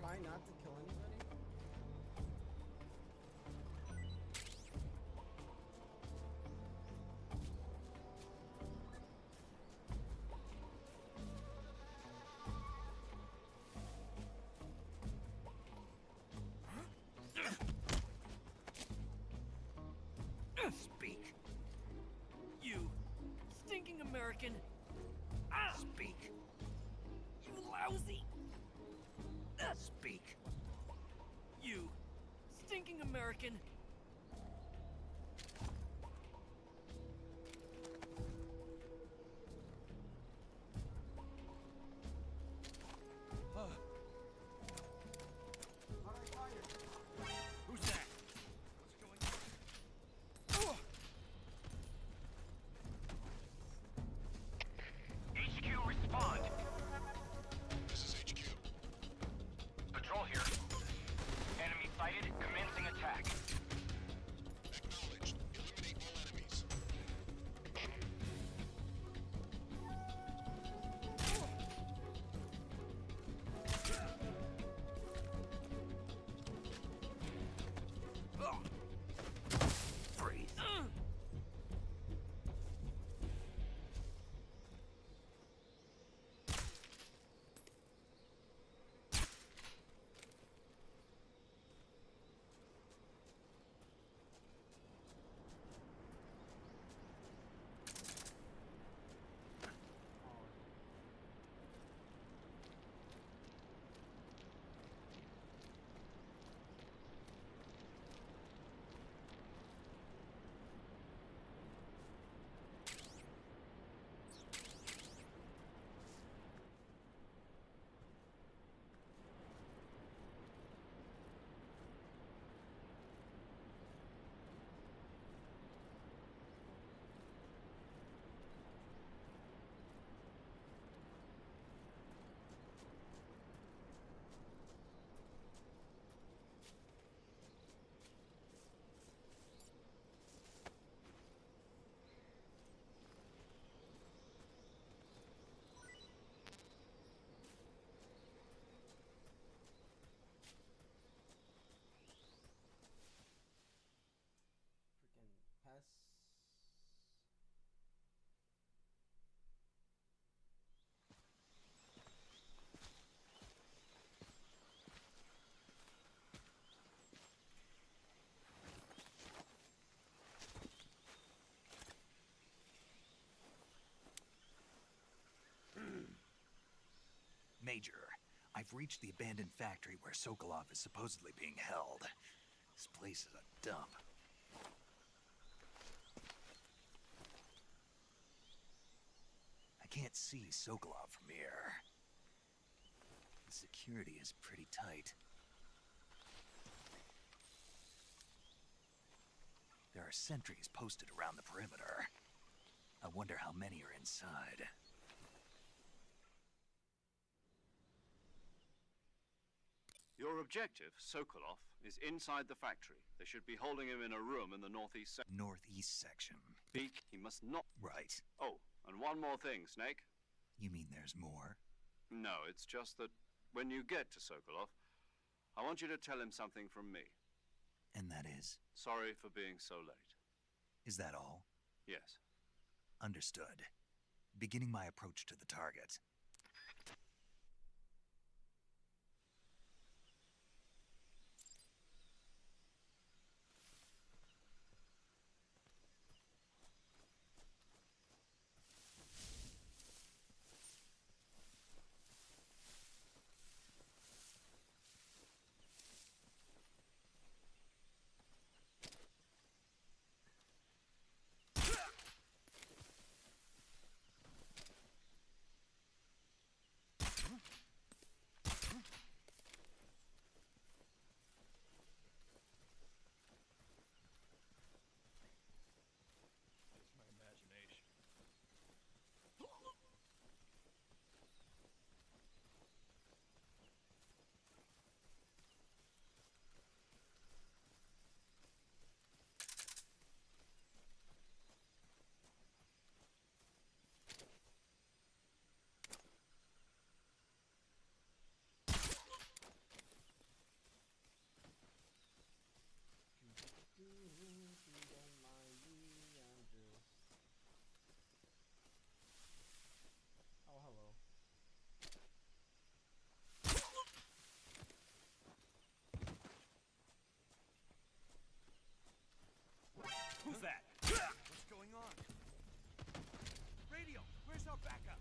Try not to kill anybody? Speak. You stinking American. Speak. You lousy. Speak. You stinking American. Who's that? What's going on? HQ, respond. This is HQ. Patrol here. Enemy sighted, commencing attack. Acknowledged. Eliminate all enemies. Freeze. Freaking pests. Major, I've reached the abandoned factory where Sokolov is supposedly being held. This place is a dump. I can't see Sokolov from here. The security is pretty tight. There are sentries posted around the perimeter. I wonder how many are inside. Your objective, Sokolov, is inside the factory. They should be holding him in a room in the northeast section. Northeast section. Speak, he must not... Right. Oh, and one more thing, Snake. You mean there's more? No, it's just that when you get to Sokolov, I want you to tell him something from me. And that is? Sorry for being so late. Is that all? Yes. Understood. Beginning my approach to the target. It's my imagination. Oh, hello. Who's that? What's going on? Radio, where's our backup?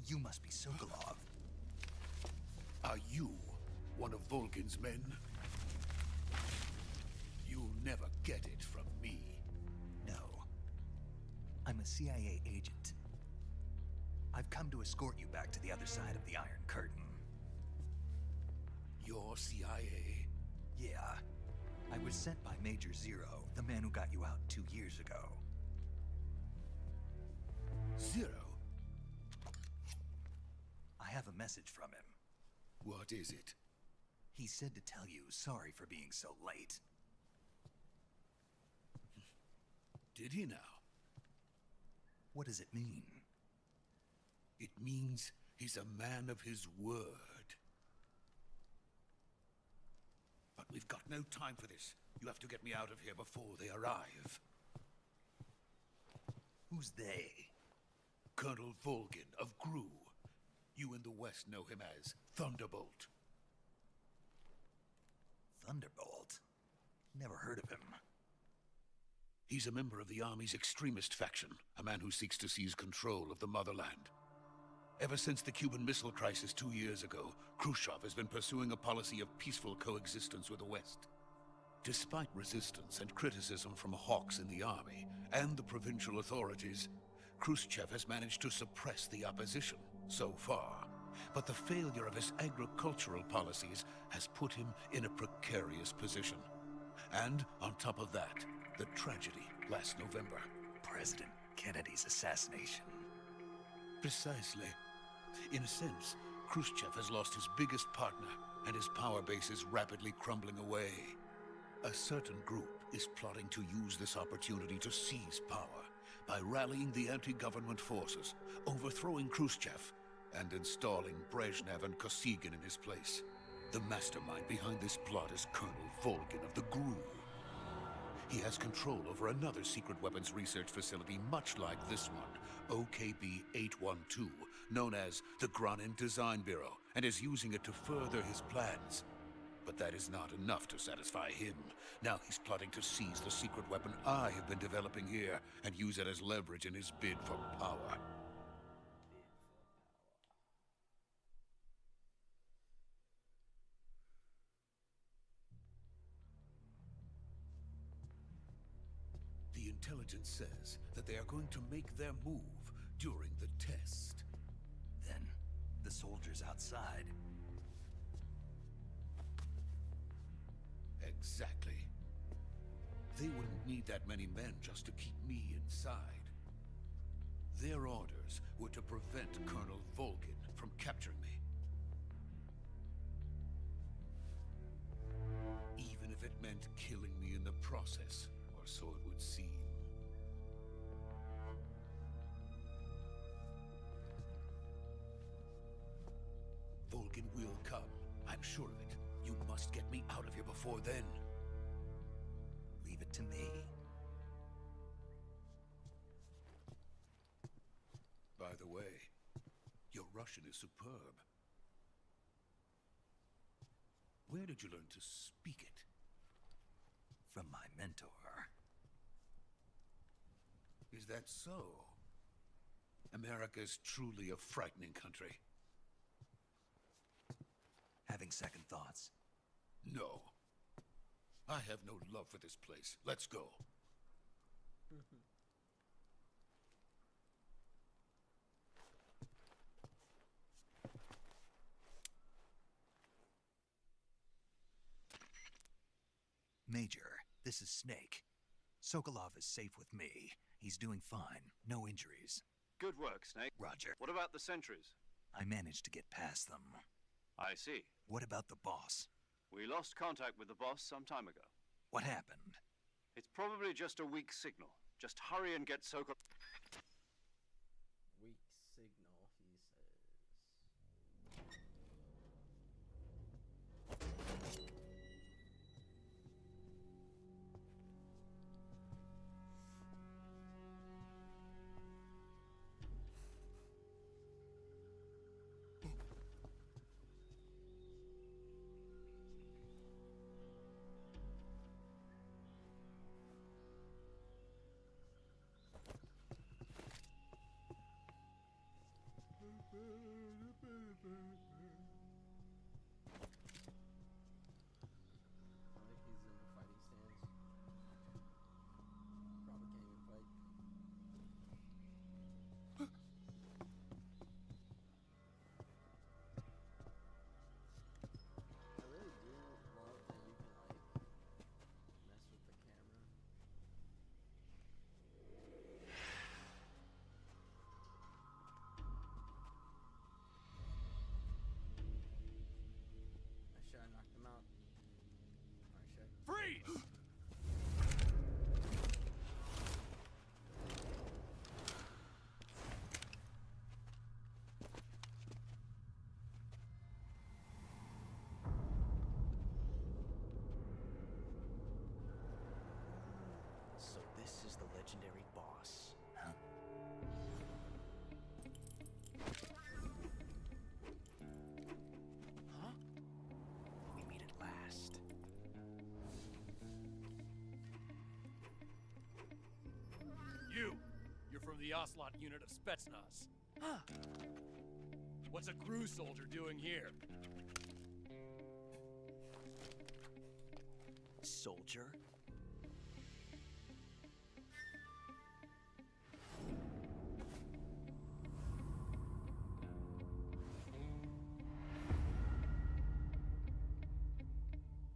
You must be Sokolov. Are you one of Volgin's men? You'll never get it from me. No. I'm a CIA agent. I've come to escort you back to the other side of the Iron Curtain. You're CIA? Yeah. I was sent by Major Zero, the man who got you out 2 years ago. Zero? I have a message from him. What is it? He said to tell you sorry for being so late. Did he now? What does it mean? It means he's a man of his word. But we've got no time for this. You have to get me out of here before they arrive. Who's they? Colonel Volgin of GRU. You in the West know him as Thunderbolt. Thunderbolt? Never heard of him. He's a member of the Army's extremist faction, a man who seeks to seize control of the motherland. Ever since the Cuban Missile Crisis 2 years ago, Khrushchev has been pursuing a policy of peaceful coexistence with the West. Despite resistance and criticism from hawks in the army and the provincial authorities, Khrushchev has managed to suppress the opposition so far. But the failure of his agricultural policies has put him in a precarious position. And on top of that, the tragedy last November. President Kennedy's assassination. Precisely. In a sense, Khrushchev has lost his biggest partner, and his power base is rapidly crumbling away. A certain group is plotting to use this opportunity to seize power by rallying the anti-government forces, overthrowing Khrushchev, and installing Brezhnev and Kosygin in his place. The mastermind behind this plot is Colonel Volgin of the GRU. He has control over another secret weapons research facility much like this one, OKB-812, known as the Granin Design Bureau, and is using it to further his plans. But that is not enough to satisfy him. Now he's plotting to seize the secret weapon I have been developing here and use it as leverage in his bid for power. The intelligence says that they are going to make their move during the test. Then, the soldiers outside. Exactly. They wouldn't need that many men just to keep me inside. Their orders were to prevent Colonel Volgin from capturing me. Even if it meant killing me in the process, or so it would seem. Volgin will come. I'm sure of it. You must get me out of here before then. Leave it to me. By the way, your Russian is superb. Where did you learn to speak it? From my mentor. Is that so? America is truly a frightening country. Having second thoughts? No. I have no love for this place. Let's go. Major, this is Snake. Sokolov is safe with me. He's doing fine. No injuries. Good work, Snake. Roger. What about the sentries? I managed to get past them. I see. What about the boss? We lost contact with the boss some time ago. What happened? It's probably just a weak signal. Just hurry and get Sokol... Weak signal, he says. Freeze! So this is the legendary boss. Huh? Huh? We meet at last. You're from the Ocelot unit of Spetsnaz. Huh. What's a crew soldier doing here? Soldier?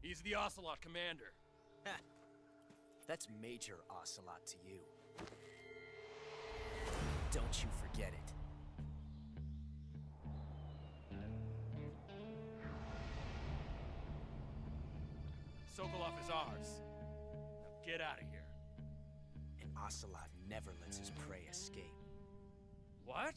He's the Ocelot commander. Ha! That's Major Ocelot to you. Don't you forget it. Sokolov is ours. Now get out of here. And Ocelot never lets his prey escape. What?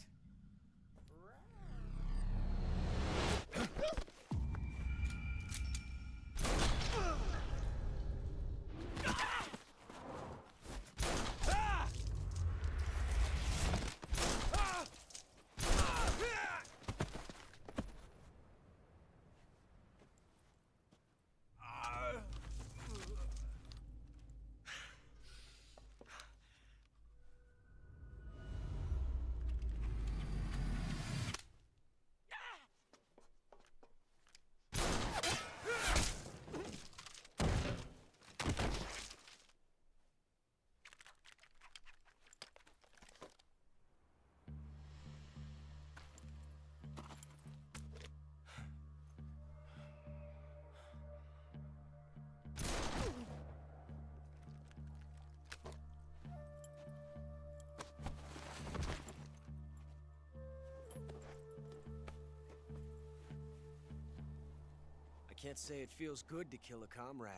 Can't say it feels good to kill a comrade,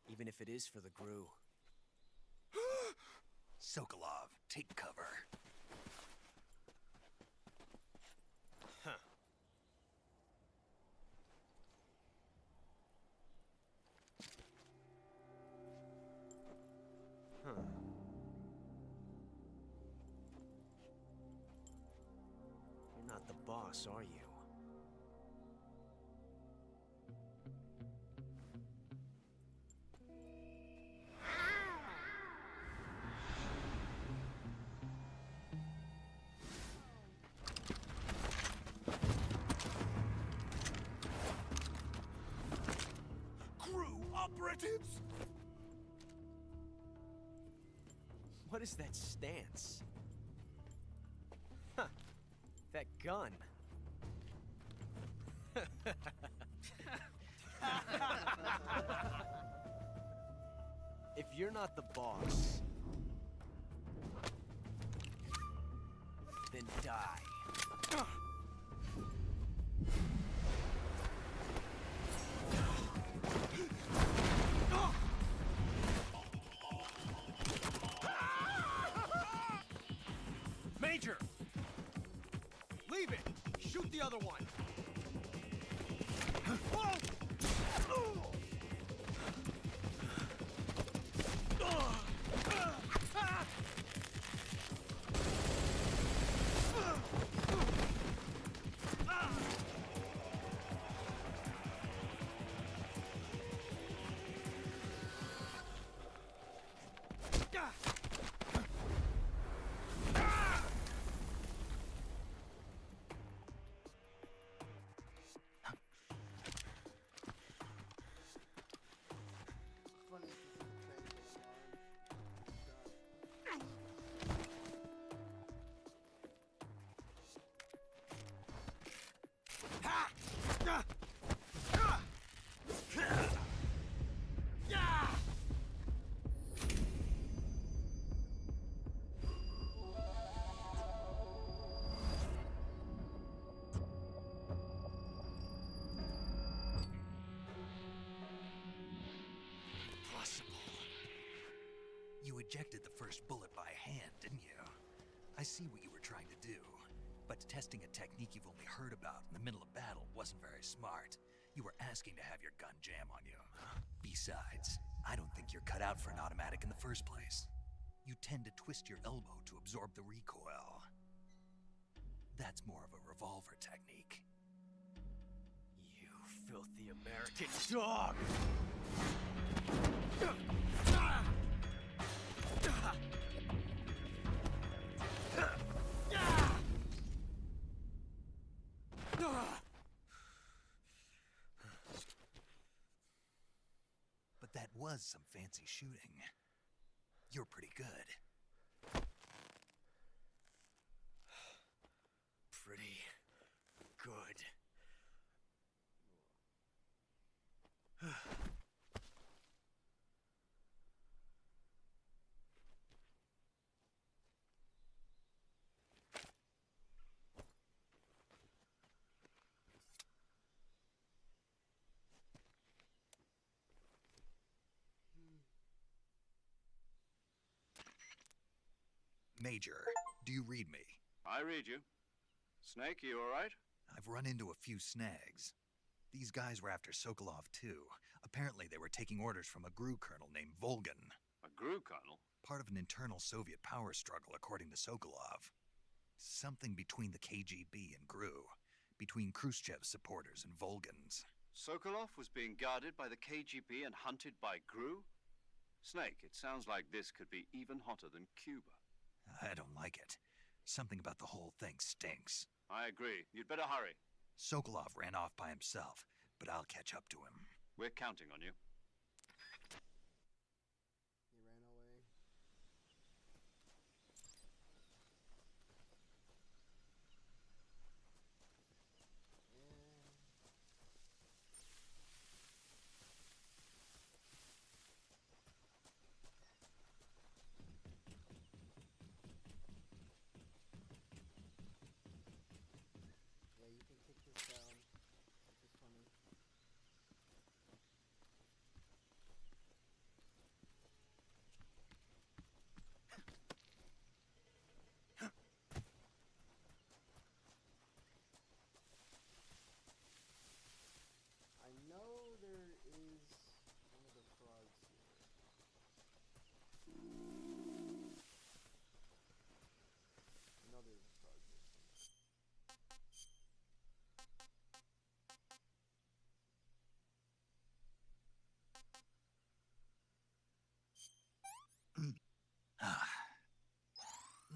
even if it is for the Gru. Sokolov, take cover. Huh. Huh. You're not the boss, are you? Operatives? What is that stance? Huh. That gun. If you're not the boss, then die. Major! Leave it! Shoot the other one! Whoa! Funny to see the train You ejected the first bullet by hand, didn't you? I see what you were trying to do. But testing a technique you've only heard about in the middle of battle wasn't very smart. You were asking to have your gun jam on you. Besides, I don't think you're cut out for an automatic in the first place. You tend to twist your elbow to absorb the recoil. That's more of a revolver technique. You filthy American dog! But that was some fancy shooting. You're pretty good. Pretty good. Major, do you read me? I read you. Snake, you all right? I've run into a few snags. These guys were after Sokolov too. Apparently they were taking orders from a GRU colonel named Volgan. A GRU colonel? Part of an internal Soviet power struggle, according to Sokolov. Something between the KGB and GRU. Between Khrushchev's supporters and Volgan's. Sokolov was being guarded by the KGB and hunted by GRU? Snake, it sounds like this could be even hotter than Cuba. I don't like it. Something about the whole thing stinks. I agree. You'd better hurry. Sokolov ran off by himself, but I'll catch up to him. We're counting on you. He ran away. Yeah, you can kick this down. This is funny.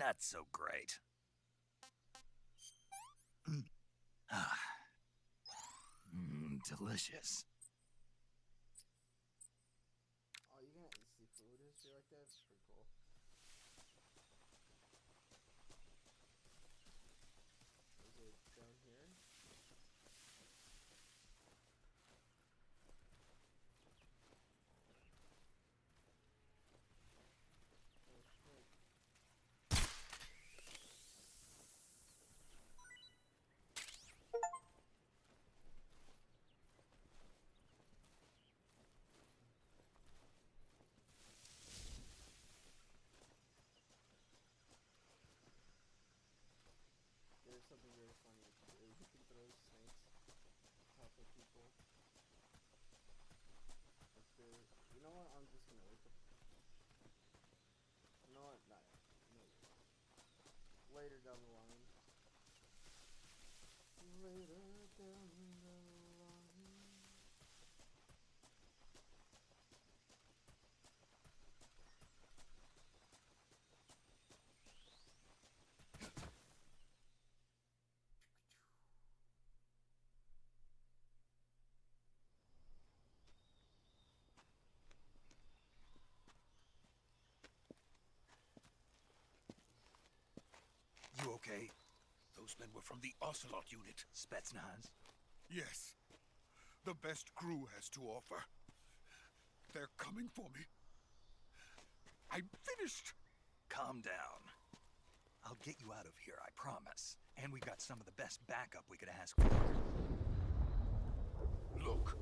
Not so great. Delicious. Oh, you can eat seafood history like that? It's pretty cool. Is it down here? Oh shit. There's something really funny you can do. You can throw snakes on top of people. Like they're, you know what? I'm just gonna wake up. You know what? Not yet. No. Later down the line. Later down the line. You okay? Those men were from the Ocelot unit. Spetsnaz? Yes. The best crew has to offer. They're coming for me. I'm finished. Calm down. I'll get you out of here, I promise. And we've got some of the best backup we could ask for. Look.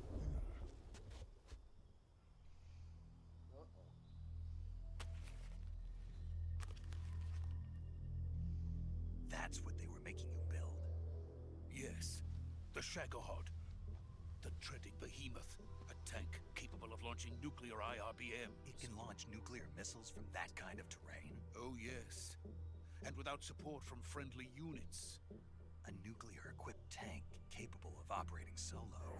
That's what they were making you build. Yes. The Shagohod. The dreaded behemoth. A tank capable of launching nuclear IRBM. It can launch nuclear missiles from that kind of terrain? Oh, yes. And without support from friendly units. A nuclear-equipped tank capable of operating solo.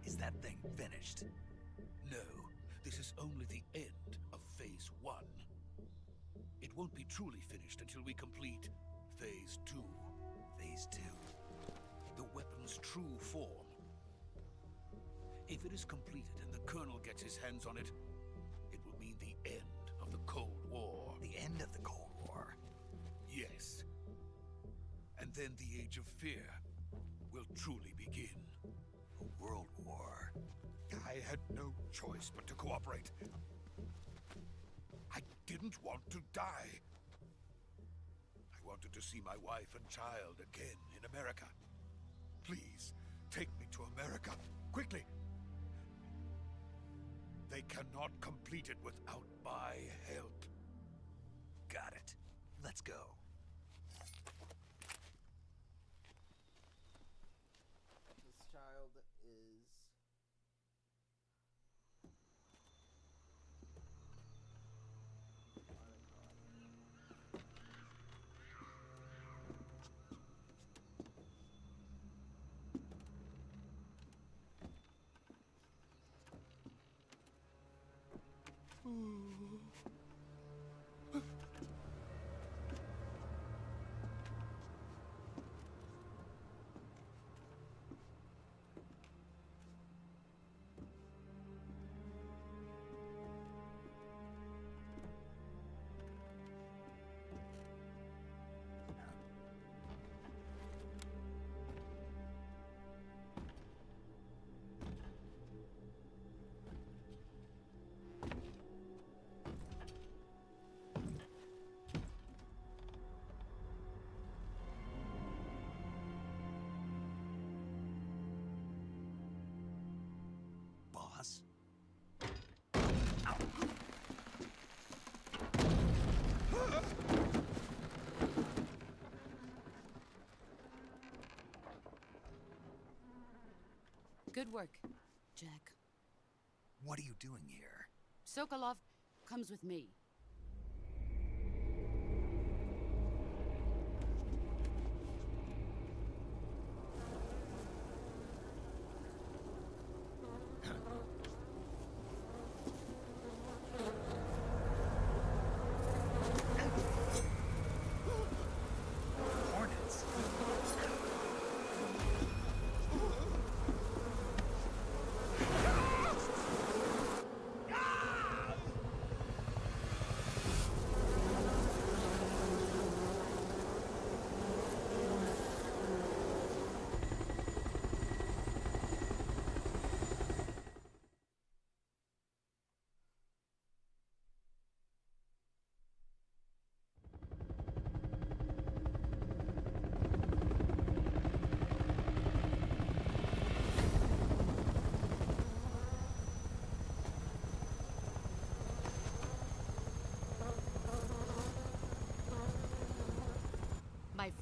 Is that thing finished? No. This is only the end of Phase 1. It won't be truly finished until we complete Phase 2. Phase 2? The weapon's true form. If it is completed and the Colonel gets his hands on it, it will mean the end of the Cold War. The end of the Cold War? Yes. And then the Age of Fear will truly begin. A world war. I had no choice but to cooperate. I didn't want to die. I wanted to see my wife and child again in America. Please, take me to America, quickly. They cannot complete it without my help. Got it. Let's go. This child is... Boss? Good work, Jack. What are you doing here? Sokolov comes with me.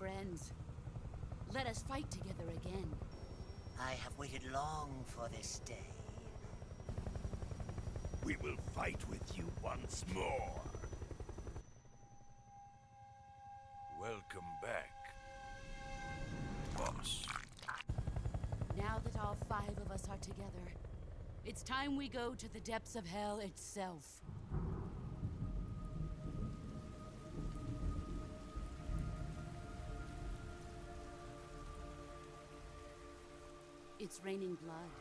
friends. Let us fight together again. I have waited long for this day. We will fight with you once more. Welcome back, boss. Now that all 5 of us are together, it's time we go to the depths of hell itself. It's raining blood.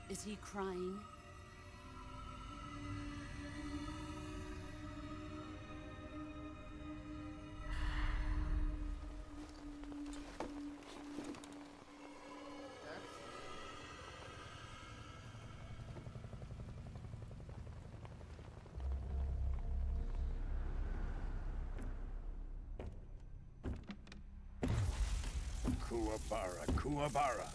Is he crying? Kuwabara, Kuwabara.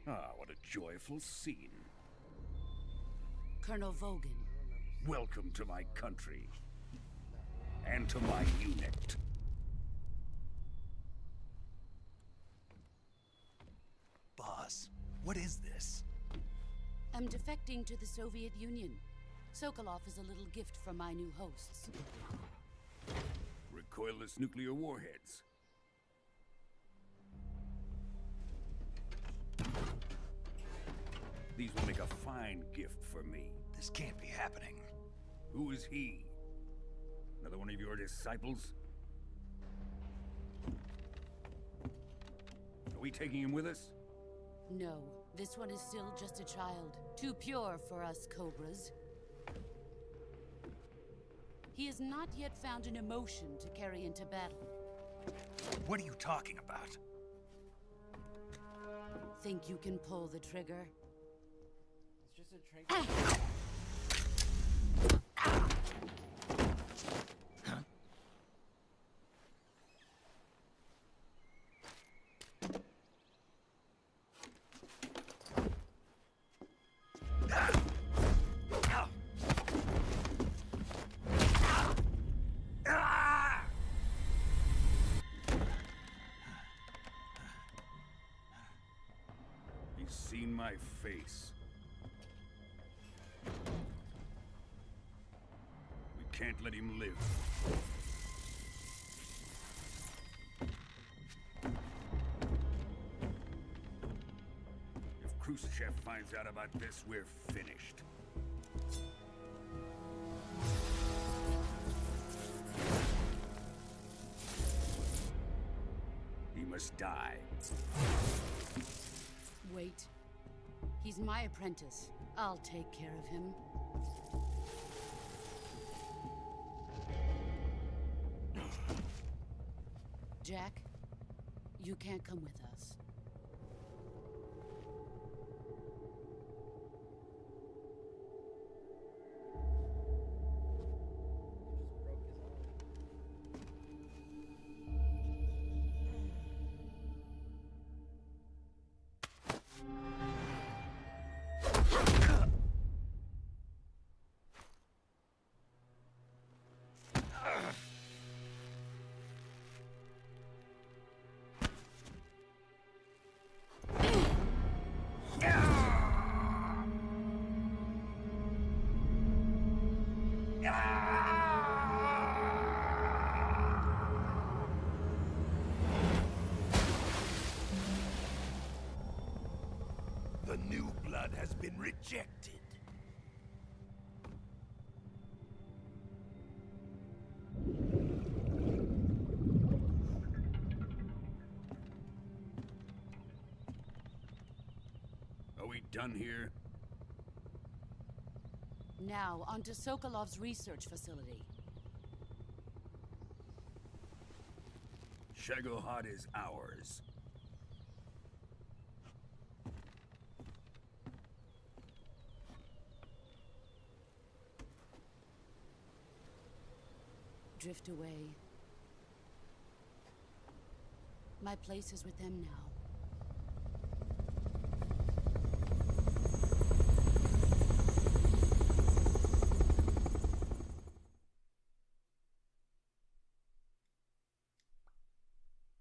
Ah, what a joyful scene. Colonel Vogan. Welcome to my country. And to my unit. Boss, what is this? I'm defecting to the Soviet Union. Sokolov is a little gift from my new hosts. Recoilless nuclear warheads. These will make a fine gift for me. This can't be happening. Who is he? Another one of your disciples? Are we taking him with us? No, this one is still just a child. Too pure for us Cobras. He has not yet found an emotion to carry into battle. What are you talking about? Think you can pull the trigger? It's just a trinket. He's seen my face. We can't let him live. If Khrushchev finds out about this, we're finished. He must die. Wait. He's my apprentice. I'll take care of him. Jack, you can't come with us. The new blood has been rejected. Are we done here? Now, onto Sokolov's research facility. Shagohod is ours. Drift away. My place is with them now.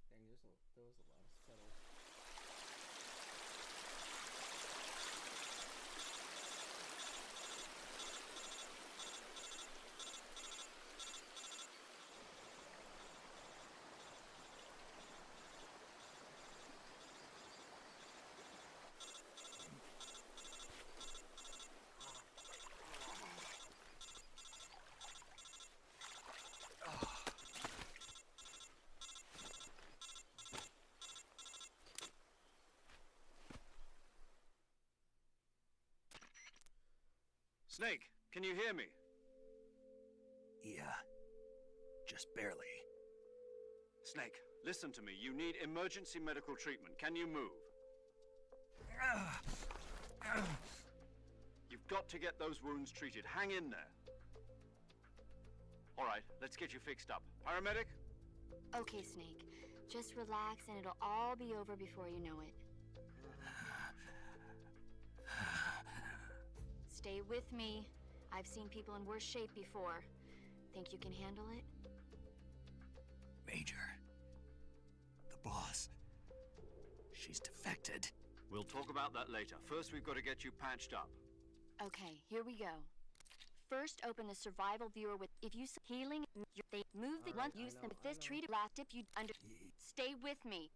Dang, there was a lot of settles. Snake, can you hear me? Yeah. Just barely. Snake, listen to me. You need emergency medical treatment. Can you move? You've got to get those wounds treated. Hang in there. All right, let's get you fixed up. Paramedic? Okay, Snake. Just relax and it'll all be over before you know it. Stay with me. I've seen people in worse shape before. Think you can handle it? Major. The boss. She's defected. We'll talk about that later. First, we've got to get you patched up. Okay, here we go. First, open the survival viewer with if you healing. They move the one. Use them. This treated last if you under. Stay with me.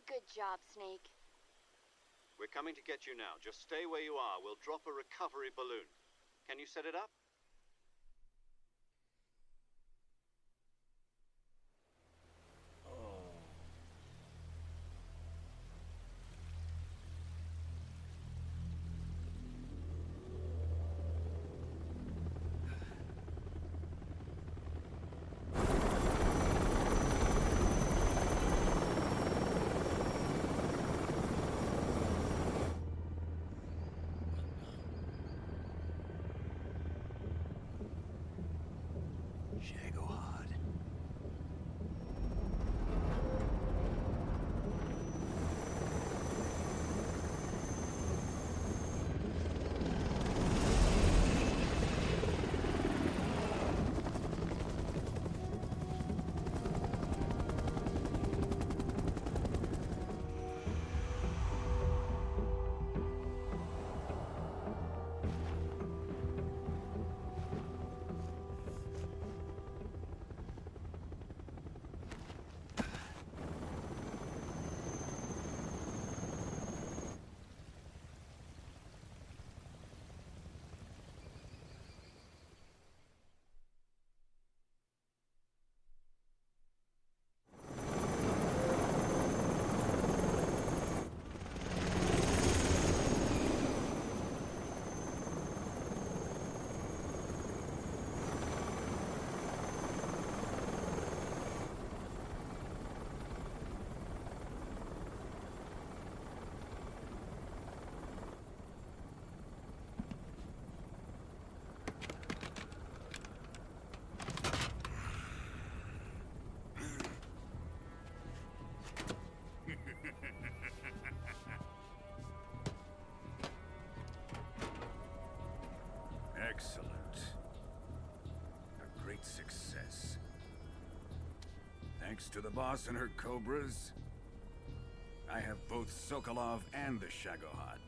Good job, Snake. We're coming to get you now. Just stay where you are. We'll drop a recovery balloon. Can you set it up? Thanks to the boss and her cobras, I have both Sokolov and the Shagohod.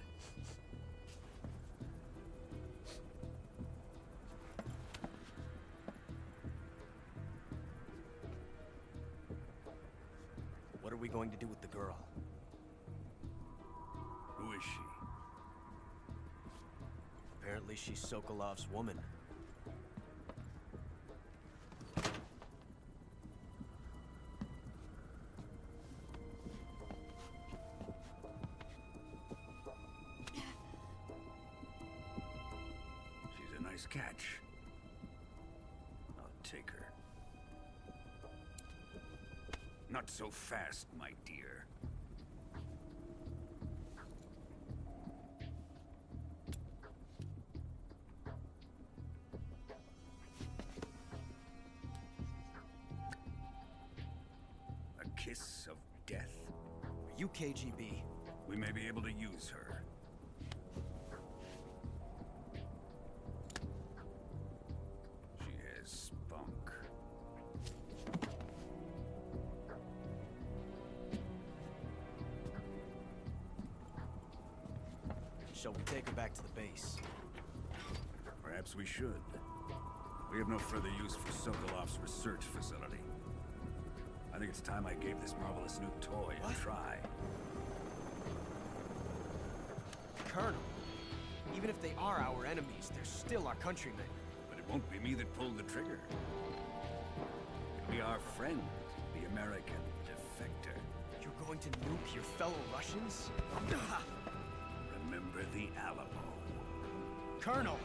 What are we going to do with the girl? Who is she? Apparently she's Sokolov's woman. She's a nice catch. I'll take her. Not so fast, my dear. A kiss of death? Are you KGB? We may be able to use her. She has spunk. Shall we take her back to the base? Perhaps we should. We have no further use for Sokolov's research facility. I think it's time I gave this marvelous new toy a try. Colonel, even if they are our enemies, they're still our countrymen. But it won't be me that pulled the trigger. It'll be our friend, the American defector. You're going to nuke your fellow Russians? Remember the Alamo. Colonel!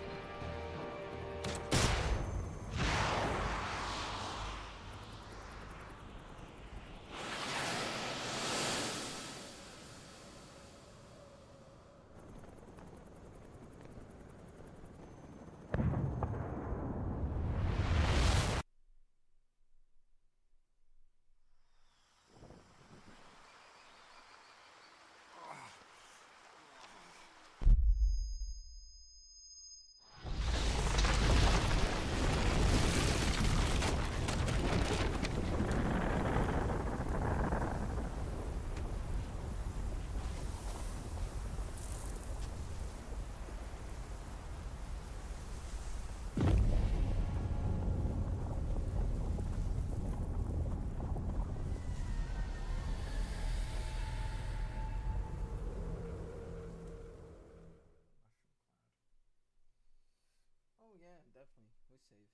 Oh yeah, definitely. We save.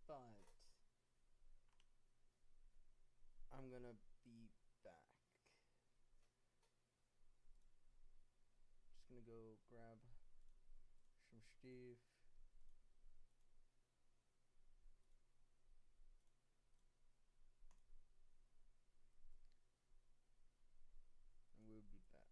But I'm gonna be back. Just gonna go grab some Steve. And we'll be back.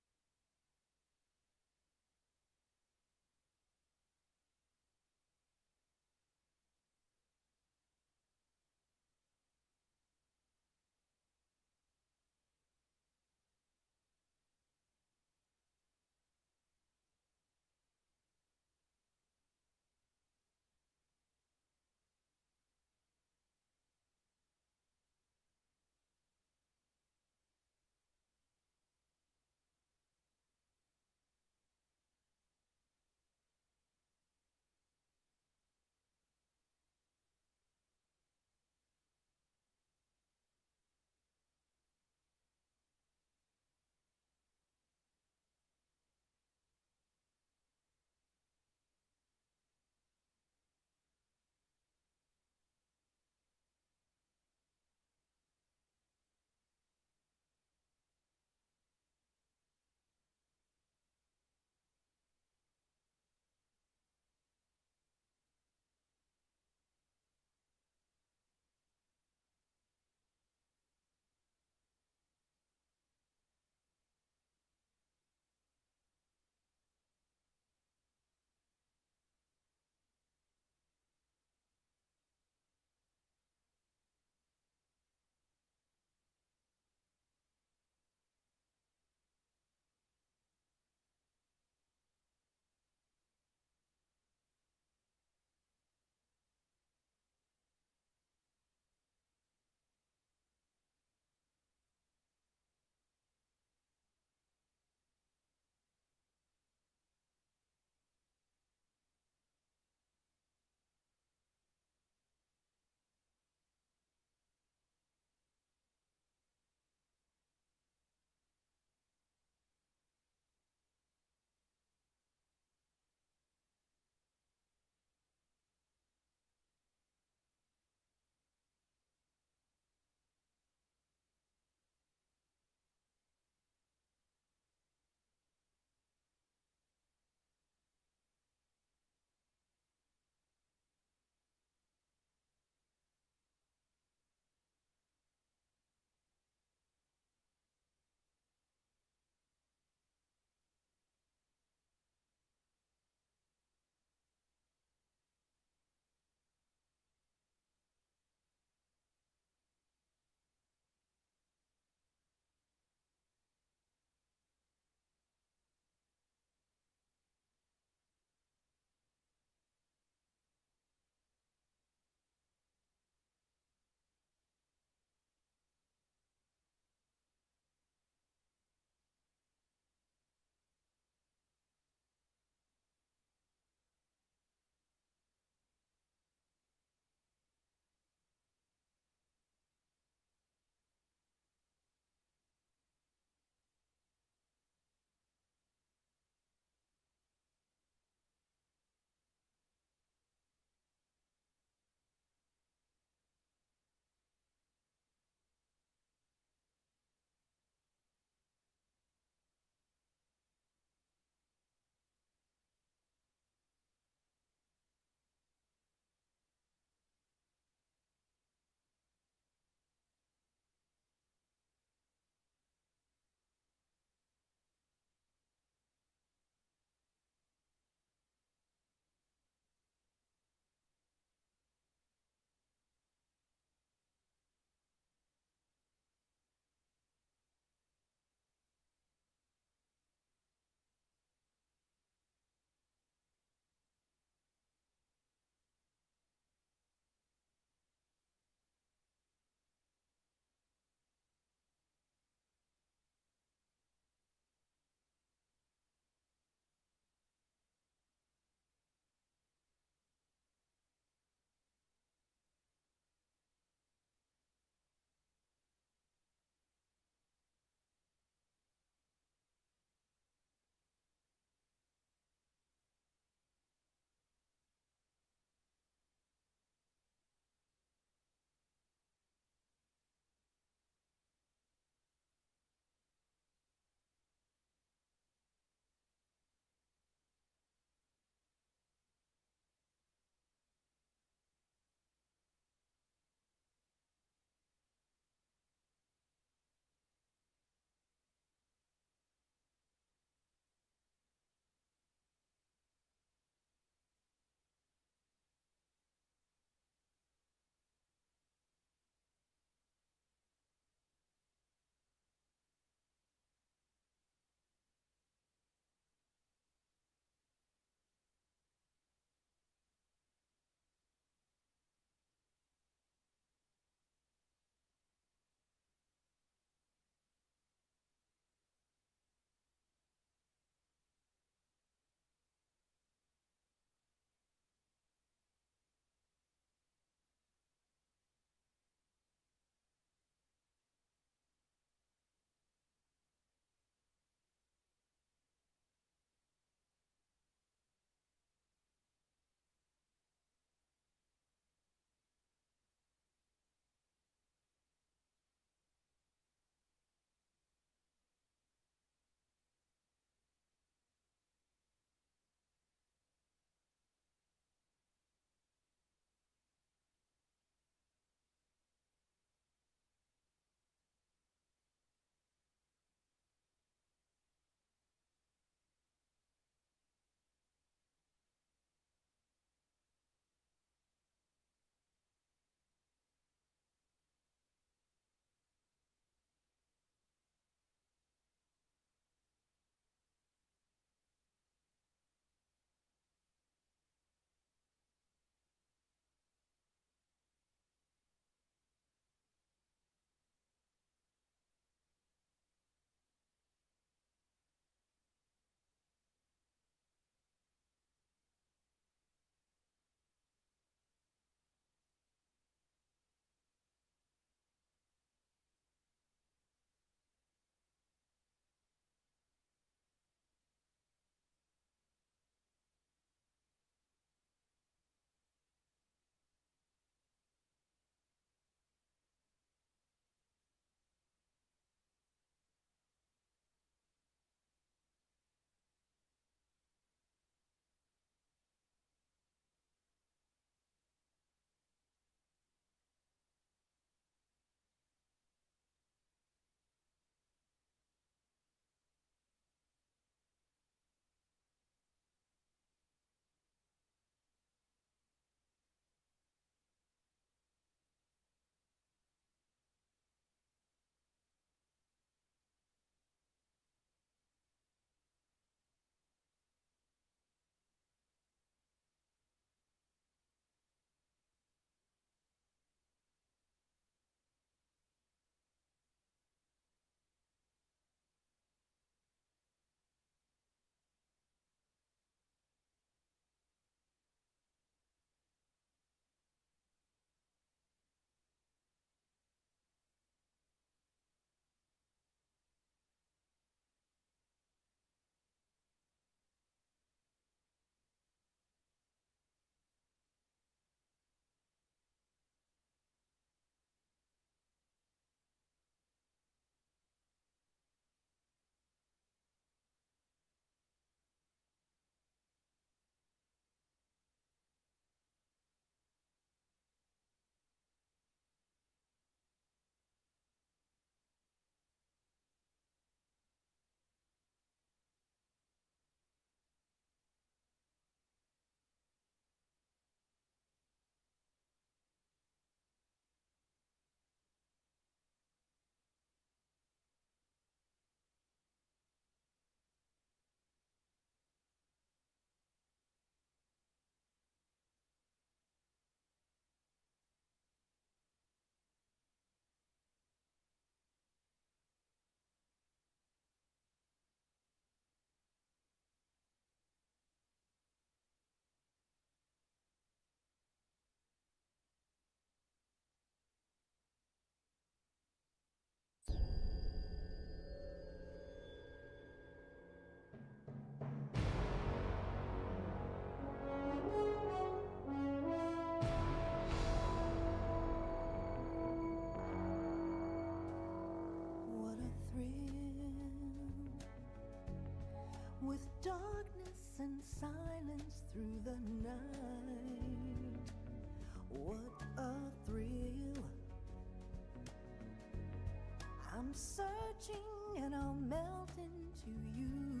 touching and I'll melt into you.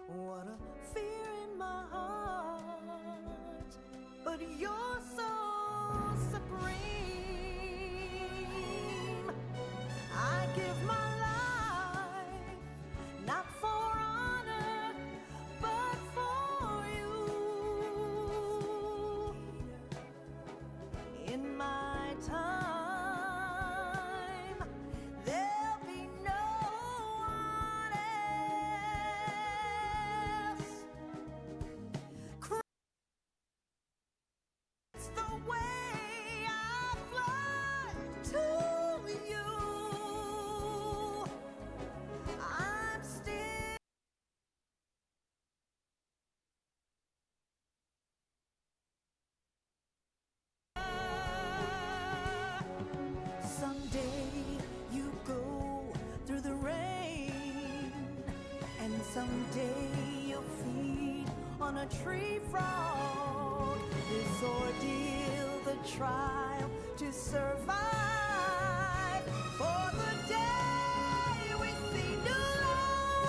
What a fear in my heart, but you're so supreme. I give my life, not for honor, but for you. In my time, there'll be no one else. It's the way I fly to you. I'm still someday you go through the rain, and someday you'll feed on a tree frog. This ordeal, the trial to survive for the day we see new life.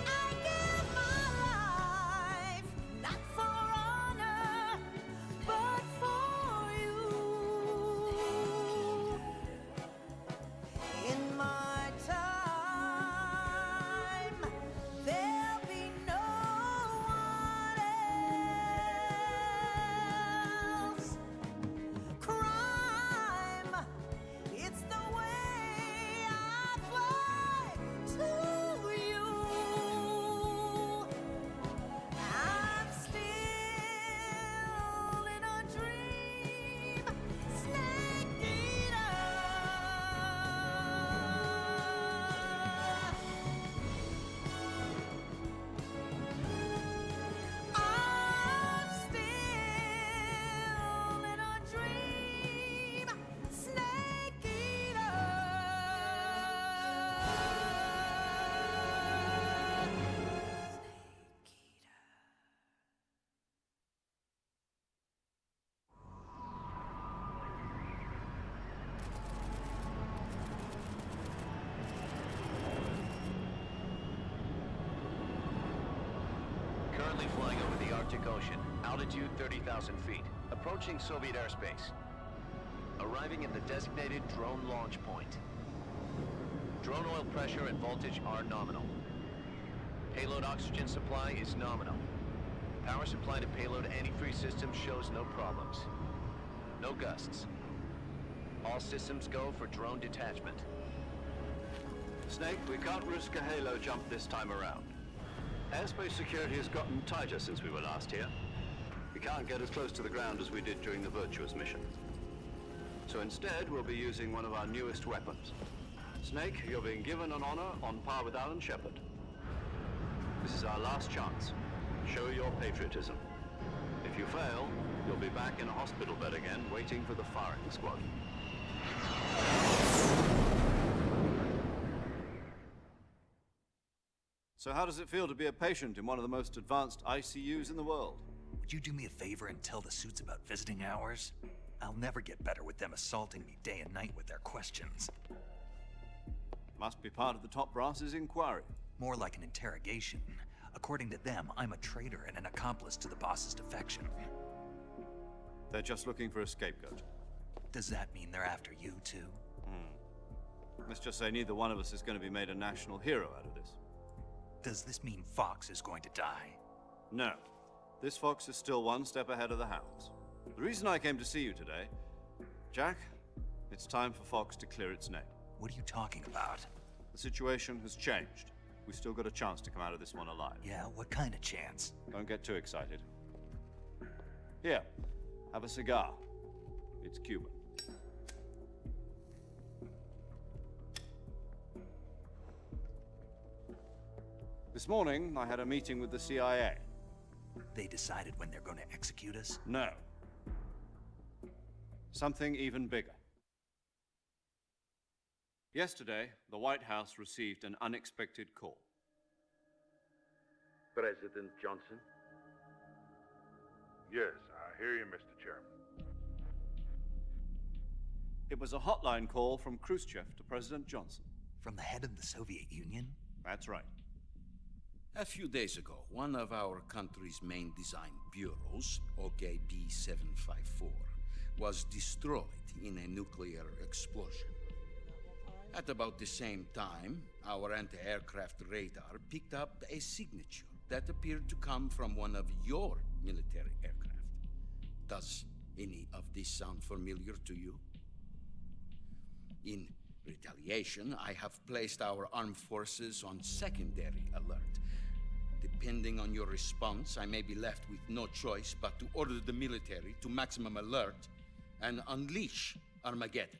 I give my life, not for honor, but for you. In my time, there'll be no one else. Crime, it's the way I fly to you. I'm still in a dream, snake eater. I'm still in a dream, snake eater. Currently flying over the Arctic Ocean, altitude 30,000 feet, approaching Soviet airspace. Arriving at the designated drone launch point. Drone oil pressure and voltage are nominal. Payload oxygen supply is nominal. Power supply to payload antifreeze system shows no problems. No gusts. All systems go for drone detachment. Snake, we can't risk a halo jump this time around. Airspace security has gotten tighter since we were last here. We can't get as close to the ground as we did during the Virtuous mission. So instead, we'll be using one of our newest weapons. Snake, you're being given an honor on par with Alan Shepard. This is our last chance. Show your patriotism. If you fail, you'll be back in a hospital bed again, waiting for the firing squad. So how does it feel to be a patient in one of the most advanced ICUs in the world? Would you do me a favor and tell the suits about visiting hours? I'll never get better with them assaulting me day and night with their questions. Must be part of the top brass's inquiry. More like an interrogation. According to them, I'm a traitor and an accomplice to the boss's defection. They're just looking for a scapegoat. Does that mean they're after you too? Let's just say neither one of us is going to be made a national hero out of this. Does this mean Fox is going to die? No. This Fox is still one step ahead of the Hounds. The reason I came to see you today, Jack, it's time for Fox to clear its name. What are you talking about? The situation has changed. We've still got a chance to come out of this one alive. Yeah, what kind of chance? Don't get too excited. Here, have a cigar. It's Cuban. This morning, I had a meeting with the CIA. They decided when they're going to execute us? No. Something even bigger. Yesterday, the White House received an unexpected call. President Johnson? Yes, I hear you, Mr. Chairman. It was a hotline call from Khrushchev to President Johnson. From the head of the Soviet Union? That's right. A few days ago, one of our country's main design bureaus, OKB 754, was destroyed in a nuclear explosion. At about the same time, our anti-aircraft radar picked up a signature that appeared to come from one of your military aircraft. Does any of this sound familiar to you? In retaliation, I have placed our armed forces on secondary alert. Depending on your response, I may be left with no choice but to order the military to maximum alert and unleash Armageddon.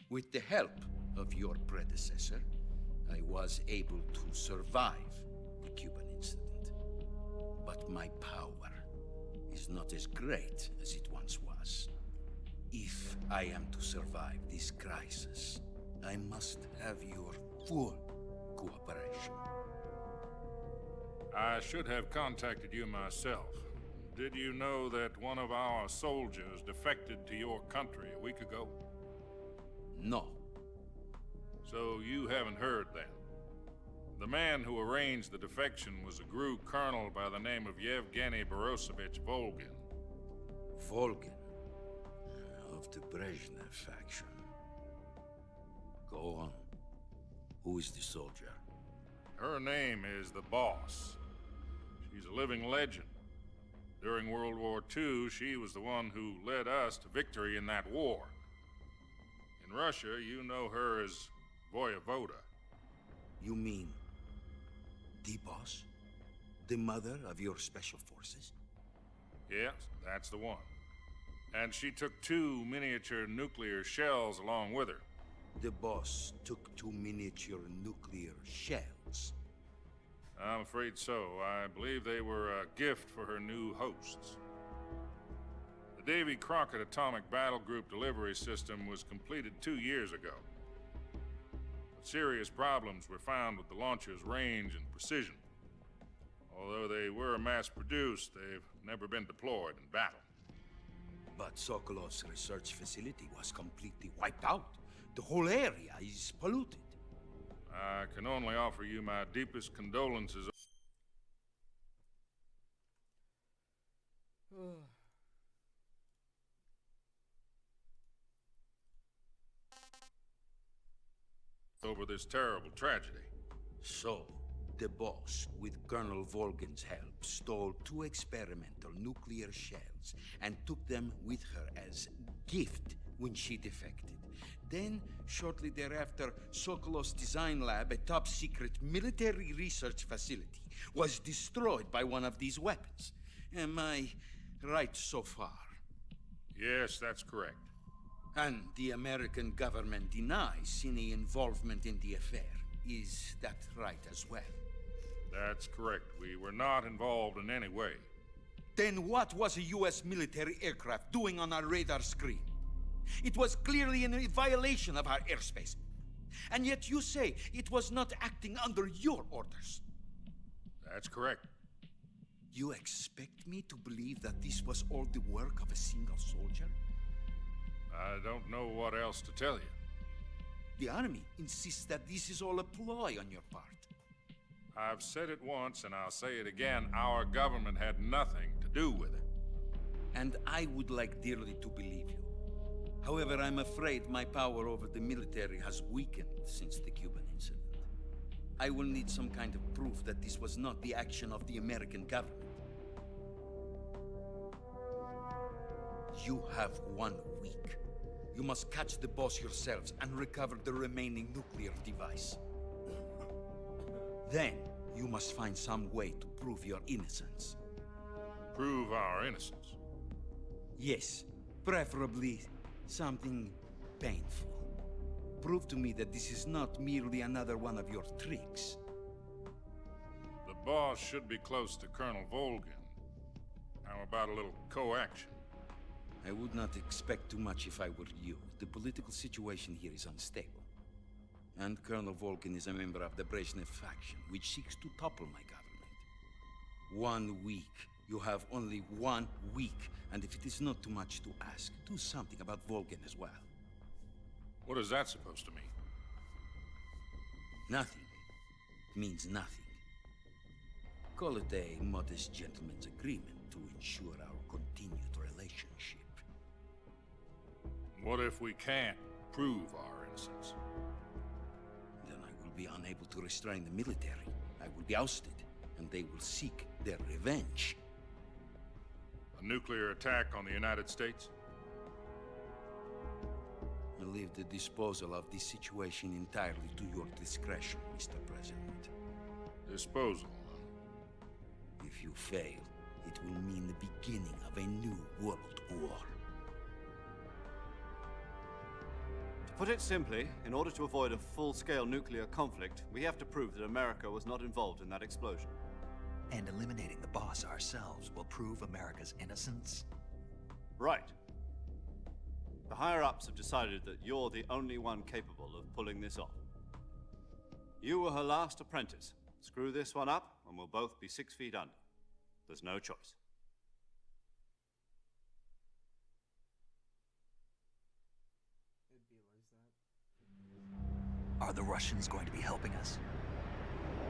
With the help of your predecessor, I was able to survive the Cuban incident. But my power is not as great as it once was. If I am to survive this crisis, I must have your full cooperation. I should have contacted you myself. Did you know that one of our soldiers defected to your country a week ago? No. So you haven't heard then? The man who arranged the defection was a GRU colonel by the name of Yevgeny Borisovich Volgin. Volgin? Of the Brezhnev faction. Go on. Who is the soldier? Her name is the Boss. She's a living legend. During World War II, she was the one who led us to victory in that war. In Russia, you know her as Voyevoda. You mean the Boss? The mother of your special forces? Yes, that's the one. And she took 2 miniature nuclear shells along with her. The Boss took 2 miniature nuclear shells? I'm afraid so. I believe they were a gift for her new hosts. The Davy Crockett Atomic Battle Group delivery system was completed 2 years ago. But serious problems were found with the launcher's range and precision. Although they were mass-produced, they've never been deployed in battle. But Sokolov's research facility was completely wiped out. The whole area is polluted. I can only offer you my deepest condolences. Over this terrible tragedy. So, the Boss, with Colonel Volgin's help, stole 2 experimental nuclear shells and took them with her as gift when she defected. Then, shortly thereafter, Sokolov's design lab, a top-secret military research facility, was destroyed by one of these weapons. Am I right so far? Yes, that's correct. And the American government denies any involvement in the affair. Is that right as well? That's correct. We were not involved in any way. Then what was a U.S. military aircraft doing on our radar screen? It was clearly in a violation of our airspace. And yet you say it was not acting under your orders. That's correct. You expect me to believe that this was all the work of a single soldier? I don't know what else to tell you. The army insists that this is all a ploy on your part. I've said it once and I'll say it again. Our government had nothing to do with it. And I would like dearly to believe you. However, I'm afraid my power over the military has weakened since the Cuban incident. I will need some kind of proof that this was not the action of the American government. You have 1 week. You must catch the Boss yourselves and recover the remaining nuclear device. Then, you must find some way to prove your innocence. Prove our innocence? Yes, preferably something painful. Prove to me that this is not merely another one of your tricks. The Boss should be close to Colonel Volgin. How about a little co-action? I would not expect too much if I were you. The political situation here is unstable. And Colonel Volgin is a member of the Brezhnev faction, which seeks to topple my government. 1 week You have only 1 week, and if it is not too much to ask, do something about Volgin as well. What is that supposed to mean? Nothing. It means nothing. Call it a modest gentleman's agreement to ensure our continued relationship. What if we can't prove our innocence? Then I will be unable to restrain the military. I will be ousted, and they will seek their revenge. A nuclear attack on the United States? I leave the disposal of this situation entirely to your discretion, Mr. President. Disposal, huh? If you fail, it will mean the beginning of a new world war. To put it simply, in order to avoid a full-scale nuclear conflict, we have to prove that America was not involved in that explosion. And eliminating the boss ourselves will prove America's innocence? Right. The higher-ups have decided that you're the only one capable of pulling this off. You were her last apprentice. Screw this one up, and we'll both be 6 feet under. There's no choice. Are the Russians going to be helping us?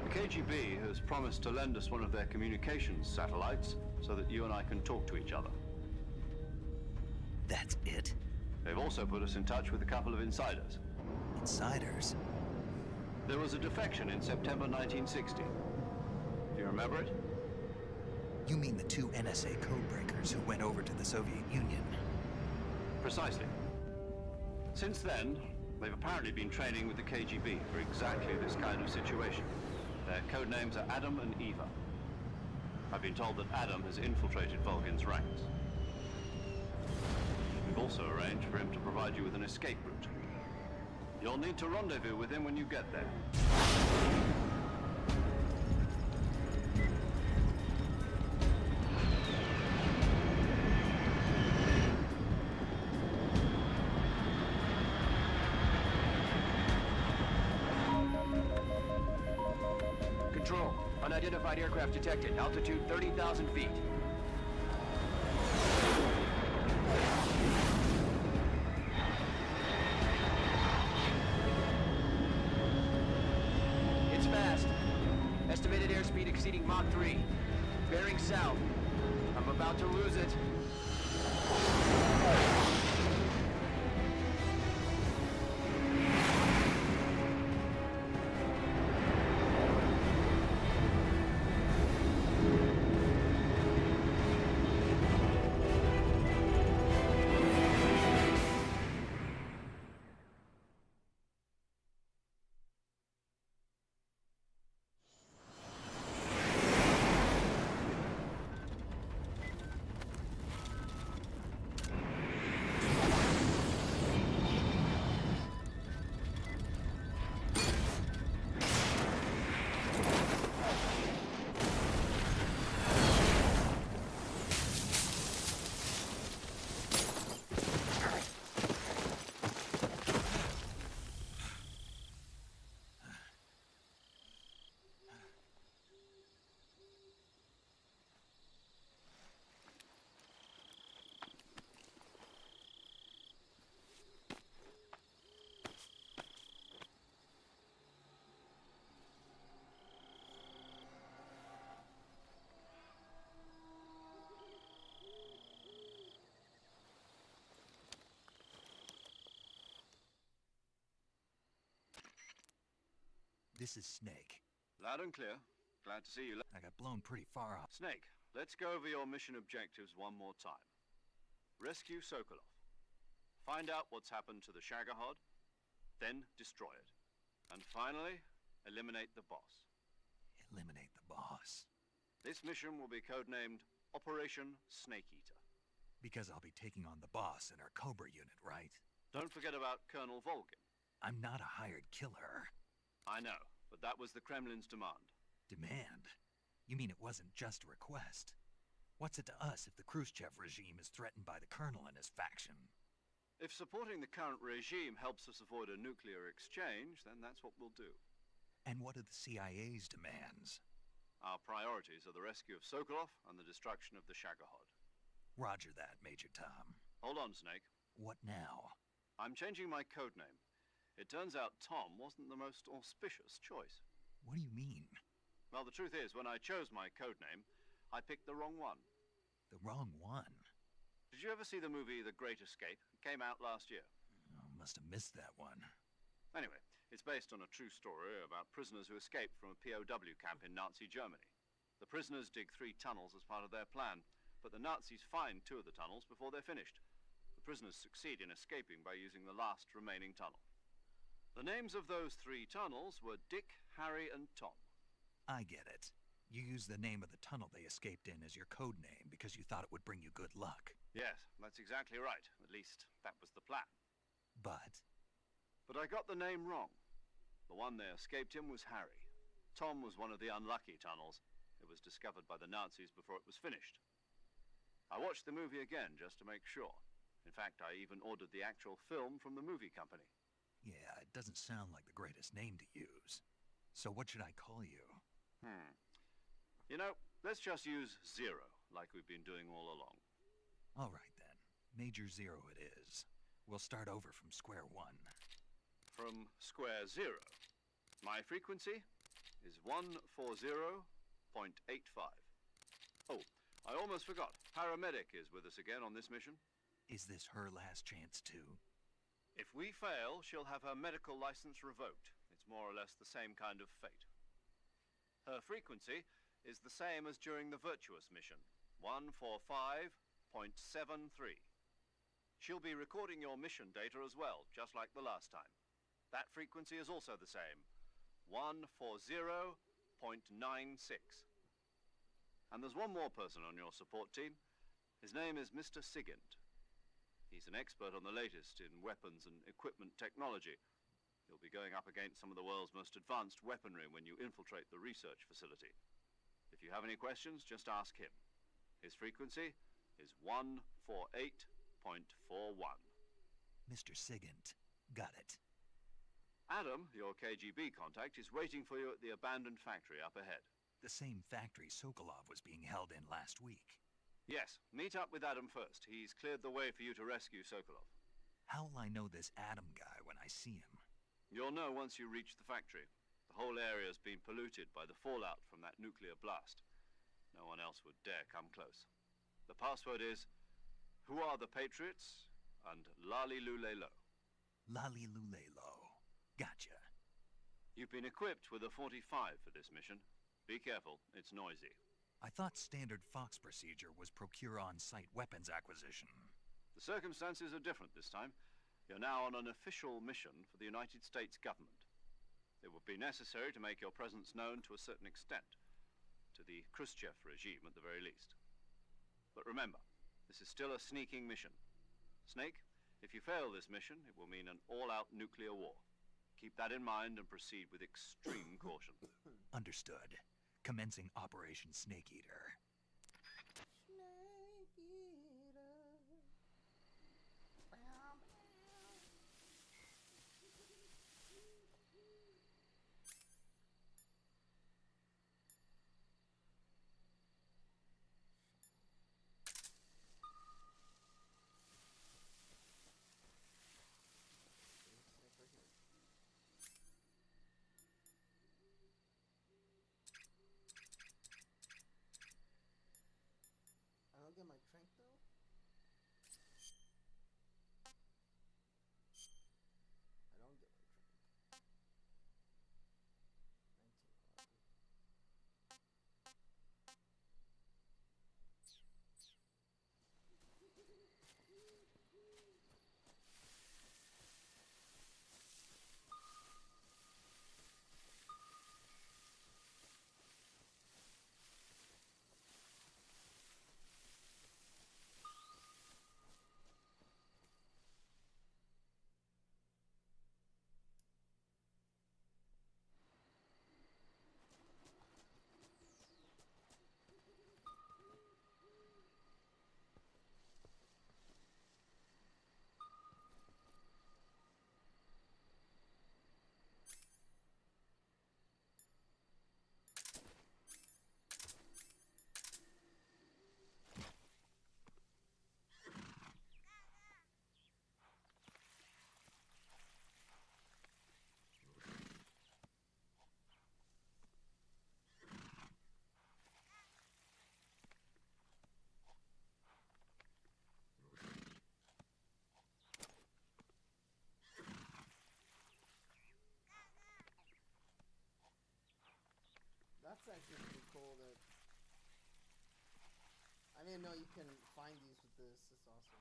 The KGB has promised to lend us one of their communications satellites so that you and I can talk to each other. That's it? They've also put us in touch with a couple of insiders. Insiders? There was a defection in September 1960. Do you remember it? You mean the 2 NSA codebreakers who went over to the Soviet Union? Precisely. Since then, they've apparently been training with the KGB for exactly this kind of situation. Their code names are Adam and Eva. I've been told that Adam has infiltrated Volgin's ranks. We've also arranged for him to provide you with an escape route. You'll need to rendezvous with him when you get there. Control. Unidentified aircraft detected. Altitude 30,000 feet. It's fast. Estimated airspeed exceeding Mach 3. Bearing south. I'm about to lose it. This is Snake. Loud and clear. Glad to see you. I got blown pretty far off. Snake, let's go over your mission objectives one more time. Rescue Sokolov. Find out what's happened to the Shagohod, then destroy it. And finally, eliminate the boss. Eliminate the boss. This mission will be codenamed Operation Snake Eater. Because I'll be taking on the boss in our Cobra unit, right? Don't forget about Colonel Volgin. I'm not a hired killer. I know, but that was the Kremlin's demand. Demand? You mean it wasn't just a request? What's it to us if the Khrushchev regime is threatened by the Colonel and his faction? If supporting the current regime helps us avoid a nuclear exchange, then that's what we'll do. And what are the CIA's demands? Our priorities are the rescue of Sokolov and the destruction of the Shagohod. Roger that, Major Tom. Hold on, Snake. What now? I'm changing my code name. It turns out Tom wasn't the most auspicious choice. What do you mean? Well, the truth is, when I chose my code name, I picked the wrong one. The wrong one? Did you ever see the movie The Great Escape? It came out last year. Oh, must have missed that one. Anyway, it's based on a true story about prisoners who escaped from a POW camp in Nazi Germany. The prisoners dig 3 tunnels as part of their plan, but the Nazis find 2 of the tunnels before they're finished. The prisoners succeed in escaping by using the last remaining tunnel. The names of those 3 tunnels were Dick, Harry, and Tom. I get it. You used the name of the tunnel they escaped in as your code name because you thought it would bring you good luck. Yes, that's exactly right. At least, that was the plan. But I got the name wrong. The one they escaped in was Harry. Tom was one of the unlucky tunnels. It was discovered by the Nazis before it was finished. I watched the movie again just to make sure. In fact, I even ordered the actual film from the movie company. yeah, it doesn't sound like the greatest name to use. So what should I call you? You know, let's just use Zero, like we've been doing all along. All right, then. Major Zero it is. We'll start over from square one. From square zero. My frequency is 140.85. Oh, I almost forgot. Paramedic is with us again on this mission. Is this her last chance, too? If we fail, she'll have her medical license revoked. It's more or less the same kind of fate. Her frequency is the same as during the Virtuous mission, 145.73. She'll be recording your mission data as well, just like the last time. That frequency is also the same, 140.96. And there's one more person on your support team. His name is Mr. Sigint. He's an expert on the latest in weapons and equipment technology. You'll be going up against some of the world's most advanced weaponry when you infiltrate the research facility. If you have any questions, just ask him. His frequency is 148.41. Mr. Sigint. Got it. Adam, your KGB contact, is waiting for you at the abandoned factory up ahead. The same factory Sokolov was being held in last week. Yes, meet up with Adam first. He's cleared the way for you to rescue Sokolov. How will I know this Adam guy when I see him? You'll know once you reach the factory. The whole area's been polluted by the fallout from that nuclear blast. No one else would dare come close. The password is, "Who are the Patriots?" and Lali Lulelo. Lali Lulelo. Gotcha. You've been equipped with a 45 for this mission. Be careful, it's noisy. I thought standard Fox procedure was procure on-site weapons acquisition. The circumstances are different this time. You're now on an official mission for the United States government. It would be necessary to make your presence known to a certain extent, to the Khrushchev regime at the very least. But remember, this is still a sneaking mission. Snake, if you fail this mission, it will mean an all-out nuclear war. Keep that in mind and proceed with extreme caution. Understood. Commencing Operation Snake Eater. I don't get my trank though. That's actually pretty cool that... I didn't know you can find these with this. It's awesome.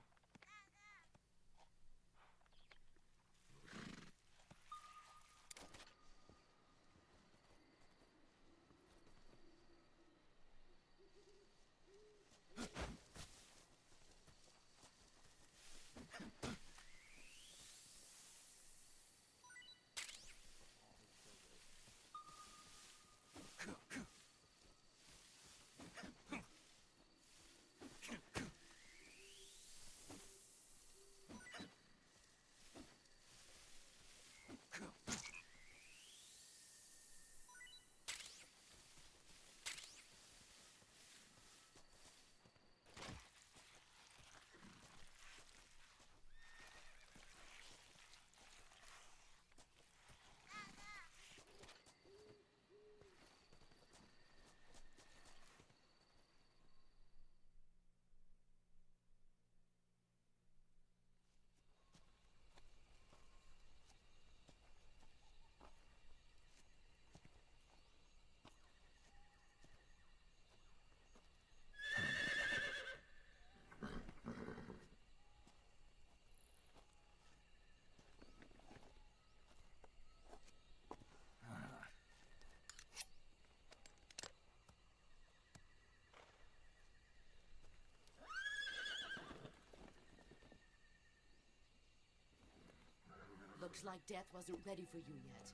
Looks like death wasn't ready for you yet.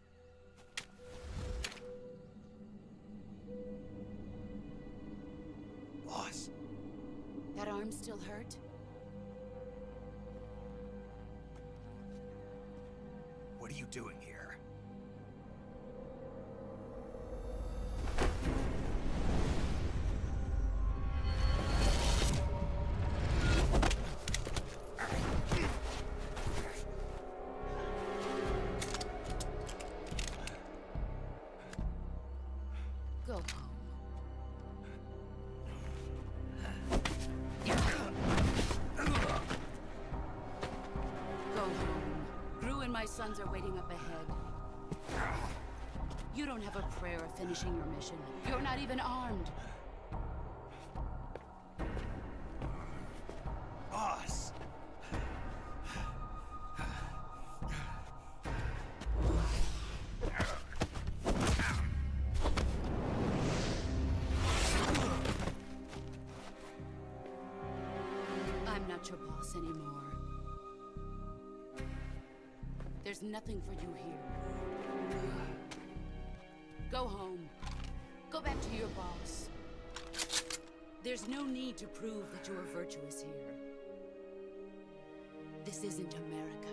Boss. That arm still hurt? What are you doing here? Go home. Go home. Gru and my sons are waiting up ahead. You don't have a prayer of finishing your mission. You're not even armed. Boss. I'm not your boss anymore. There's nothing for you here. Go home. Go back to your boss. There's no need to prove that you are virtuous here. This isn't America.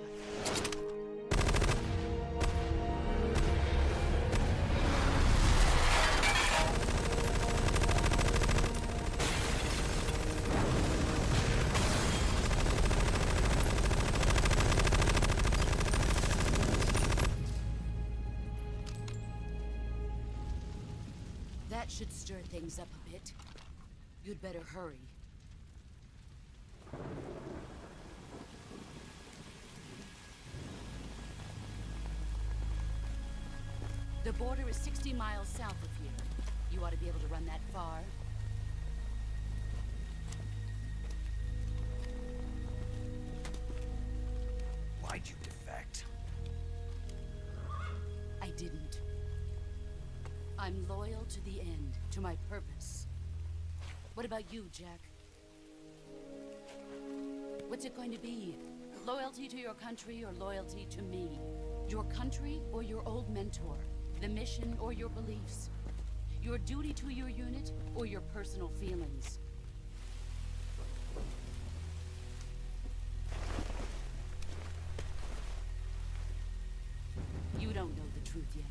That should stir things up a bit. You'd better hurry. The border is 60 miles south of here. You ought to be able to run that far. Why'd you defect? I didn't. I'm loyal to the end, to my purpose. What about you, Jack? What's it going to be? Loyalty to your country or loyalty to me? Your country or your old mentor? The mission or your beliefs? Your duty to your unit or your personal feelings? You don't know the truth yet.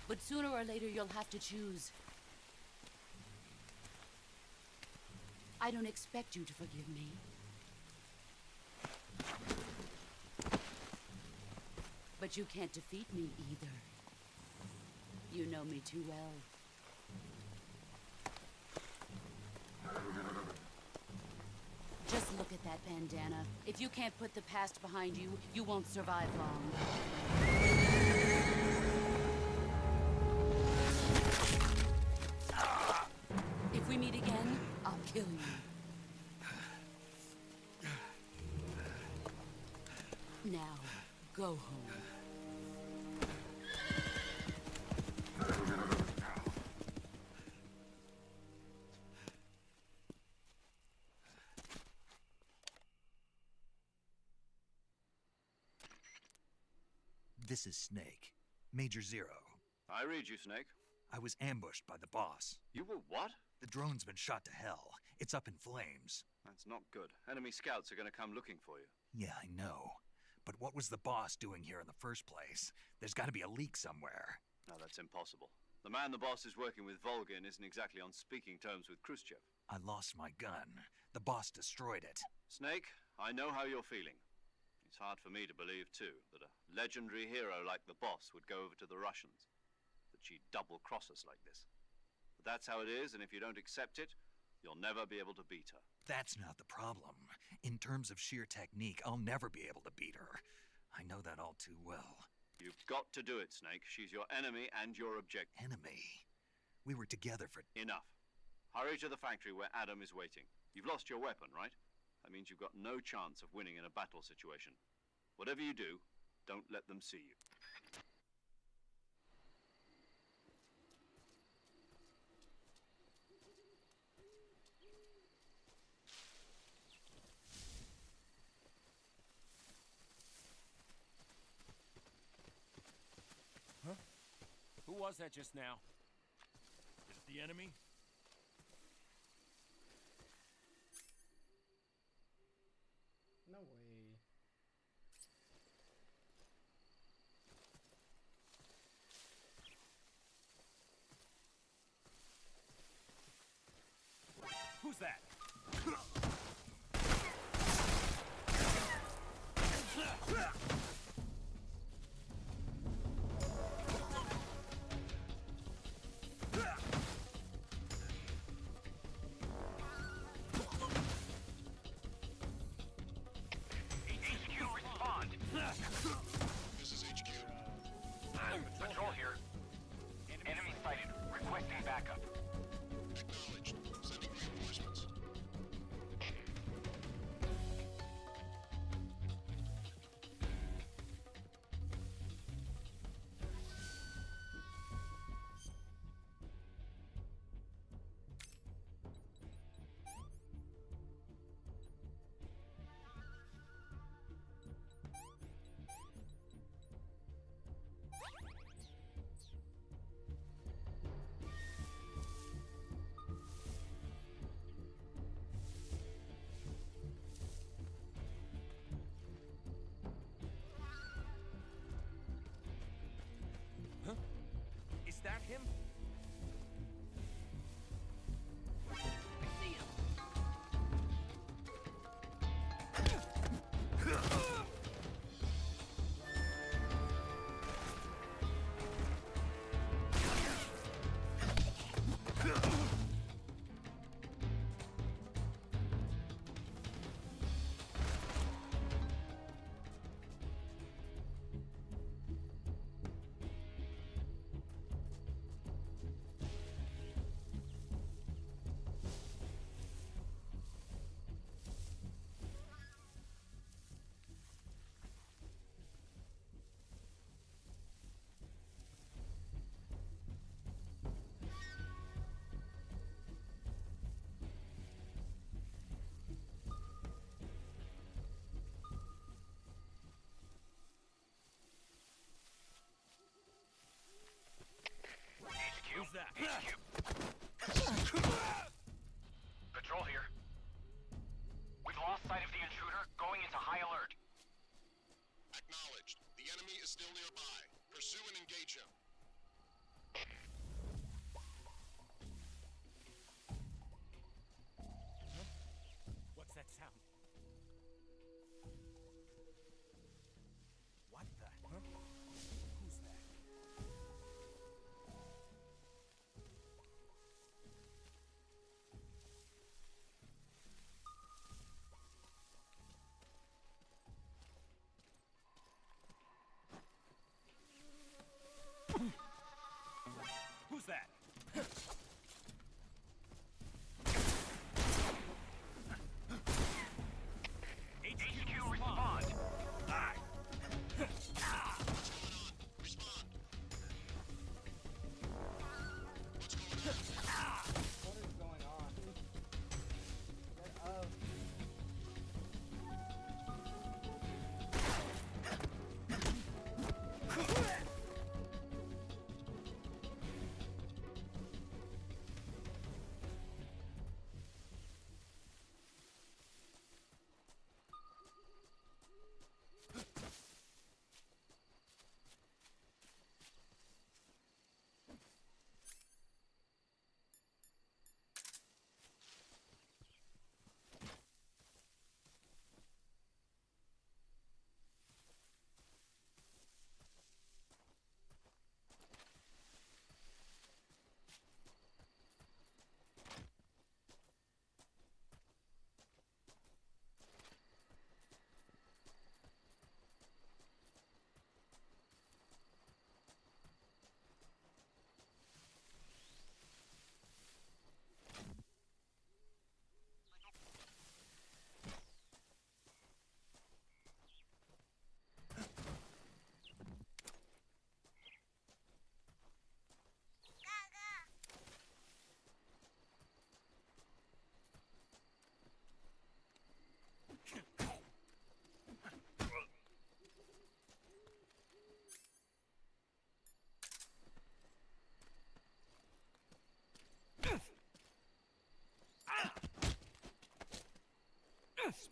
But sooner or later, you'll have to choose. I don't expect you to forgive me. But you can't defeat me either. You know me too well. Just look at that bandana. If you can't put the past behind you, you won't survive long. again, I'll kill you. Now, go home. This is Snake. Major Zero. I read you, Snake. I was ambushed by the boss. You were what? The drone's been shot to hell. It's up in flames. That's not good. Enemy scouts are gonna come looking for you. Yeah, I know. But what was the boss doing here in the first place? There's gotta be a leak somewhere. No, that's impossible. The man the boss is working with, Volgin, isn't exactly on speaking terms with Khrushchev. I lost my gun. The boss destroyed it. Snake, I know how you're feeling. It's hard for me to believe, too, that a legendary hero like the boss would go over to the Russians. That she'd double-cross us like this. But that's how it is, and if you don't accept it, you'll never be able to beat her. That's not the problem. In terms of sheer technique, I'll never be able to beat her. I know that all too well. You've got to do it, Snake. She's your enemy and your objective. Enemy? We were together for... Enough. Hurry to the factory where Adam is waiting. You've lost your weapon, right? That means you've got no chance of winning in a battle situation. Whatever you do, don't let them see you. Huh? Who was that just now? Is it the enemy? No way. Who's that? This is HQ. Patrol here. Enemy sighted. Requesting backup. Acknowledged. Sending reinforcements. Huh? Is that him? I see him! Who's that? Patrol here. We've lost sight of the intruder, going into high alert. Acknowledged. The enemy is still nearby. Pursue and engage him. What's that sound? What the? Huh? Who's that?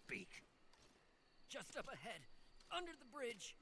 speak. Just up ahead, under the bridge.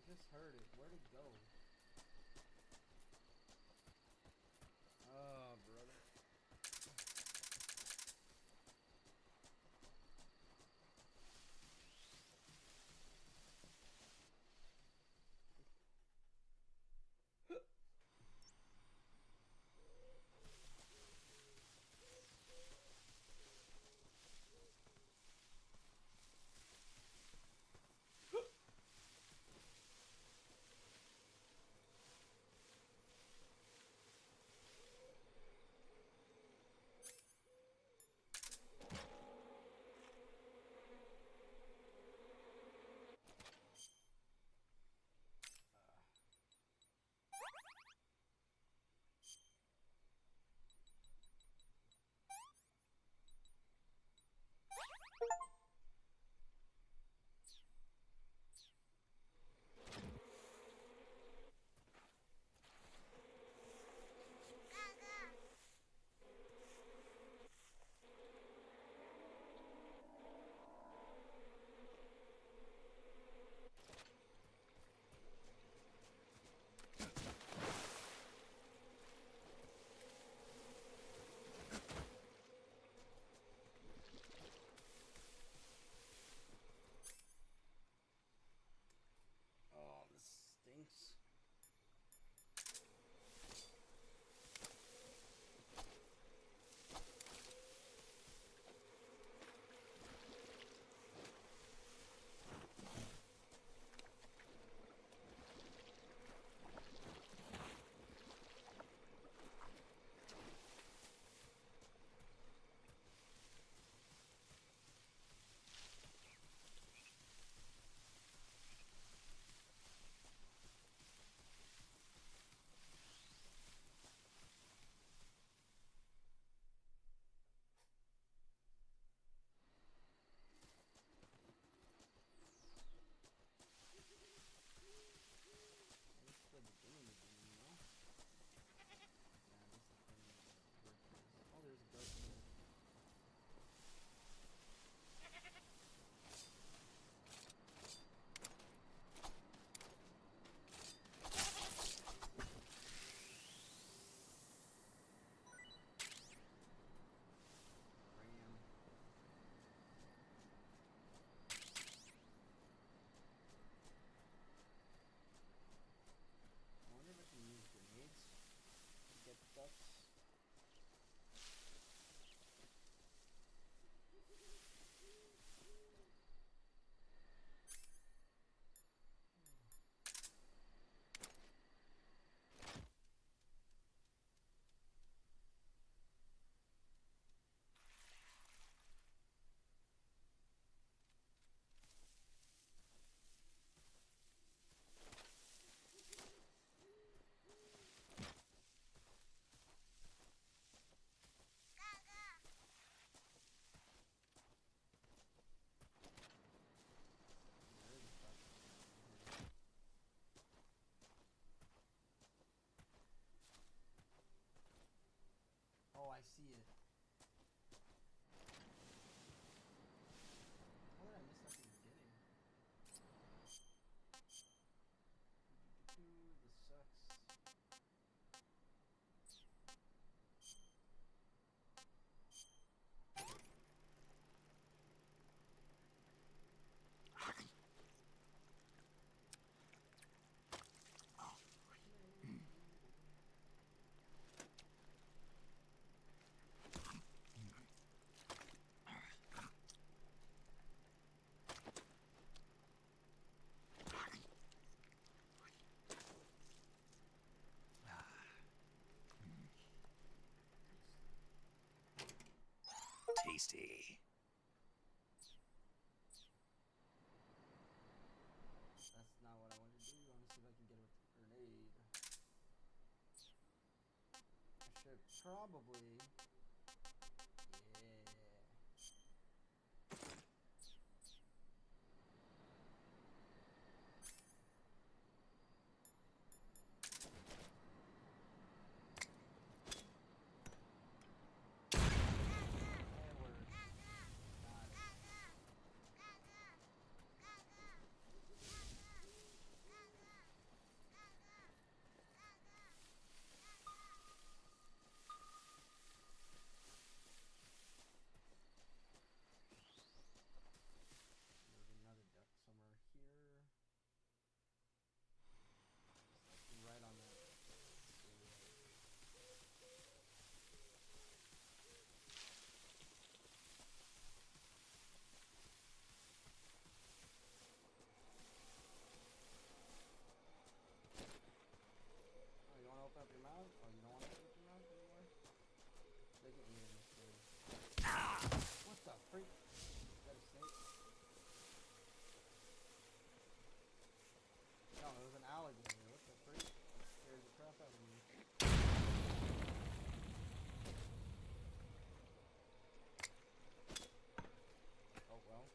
I just heard it. Where'd it go? Oh, brother. Oh, this stinks. Oh, I see it. How did I miss that from the beginning? This sucks. tasty. That's not what I want to do. I want to see if I can get it with a grenade. I should probably. Yeah. There's another duck somewhere here. It's like right on that. Oh, you want to open up your mouth? Oh, you don't want to open up your mouth anymore? They can eat in this game. Ah! What the freak? Is that a snake? No, it was an alligator. What the freak? That scared the crap out of me. Oh well.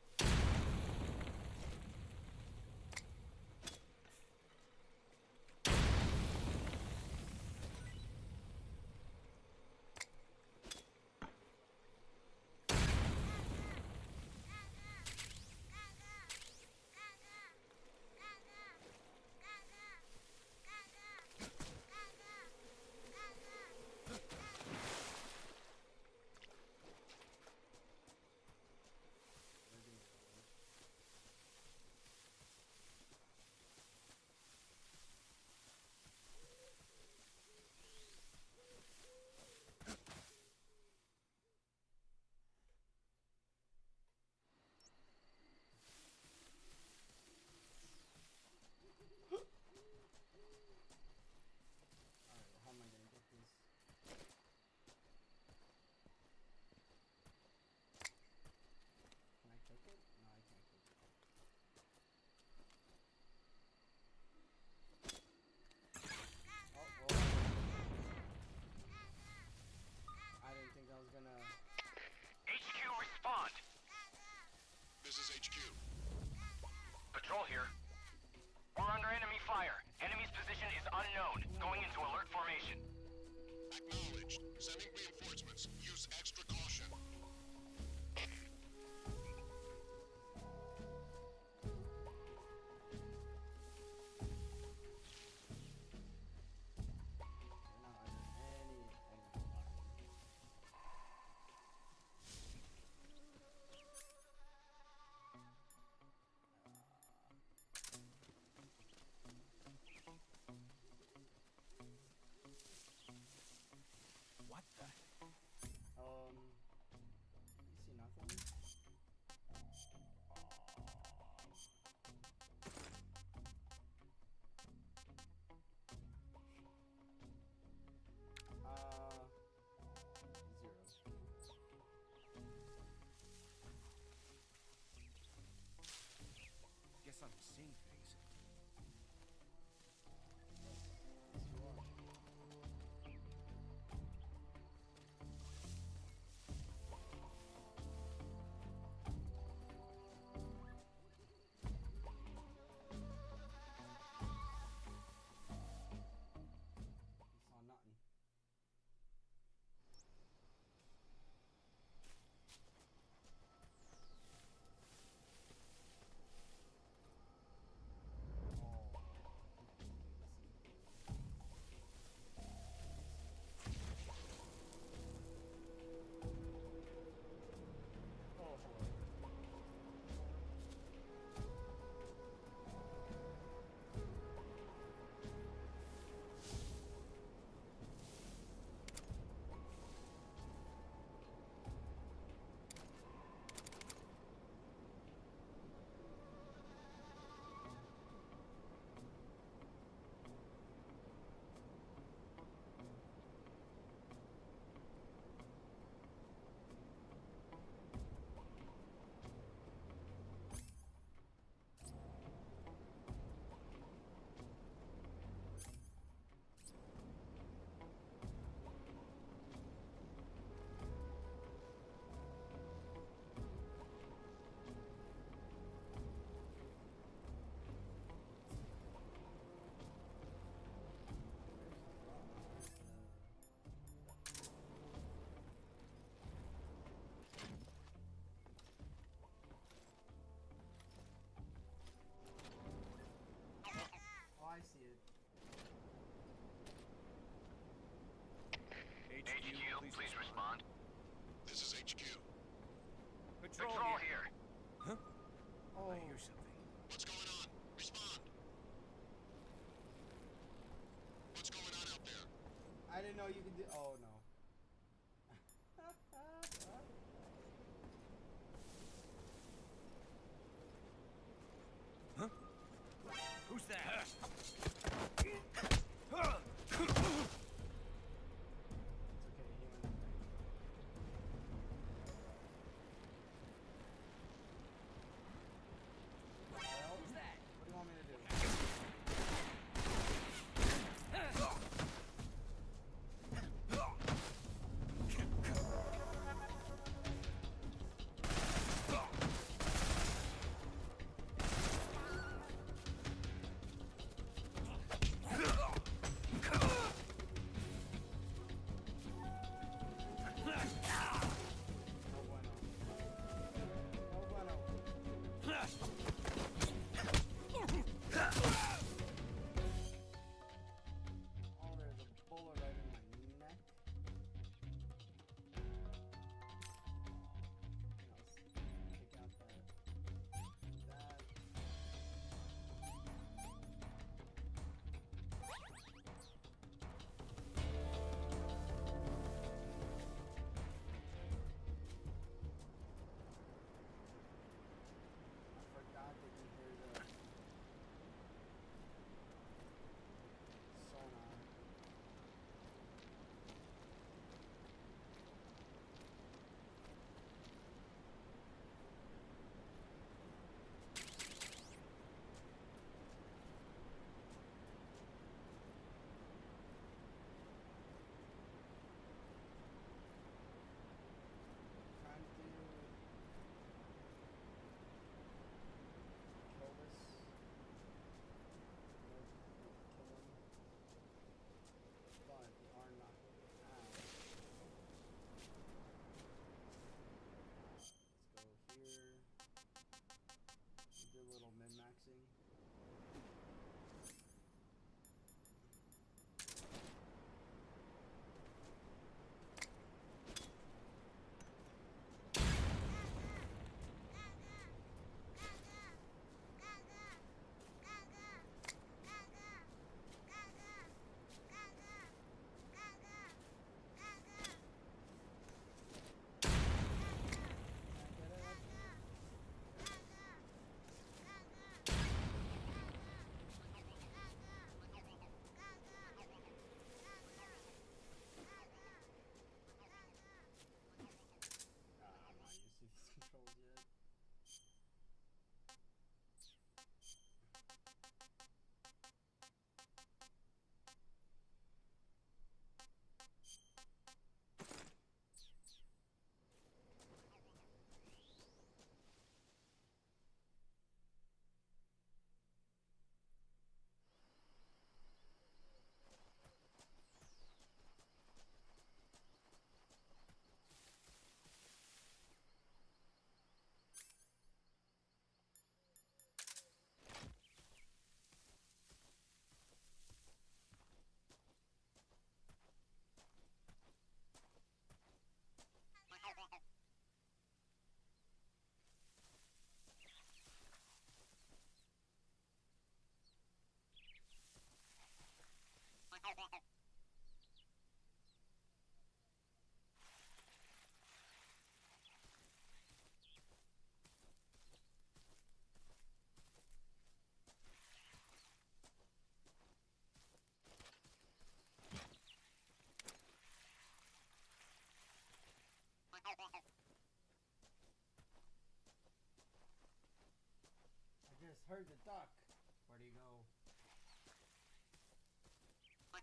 Alright, how am I gonna get this? Can I cook it? No, I can't cook it. Oh, well. I didn't think I was gonna. HQ, respond! This is HQ. Patrol here. We're under enemy fire. Enemy's position is unknown. Going into alert formation. Acknowledged. Sending reinforcements. Use extra caution. We're not under any enemy fire. What the? Oh, please respond. This is HQ. Patrol here. Huh? Oh. I hear something. What's going on? Respond. What's going on out there? I didn't know you could do. Oh no. Huh? Who's that? I just heard the duck. Where'd he go? I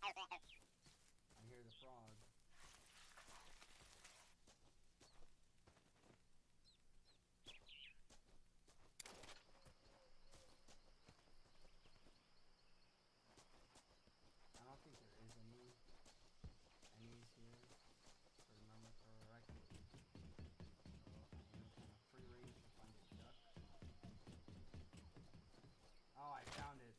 hear the frog. I don't think there is any enemies here, if I remember correctly. So I am kind of free range to find a duck. Oh, I found it.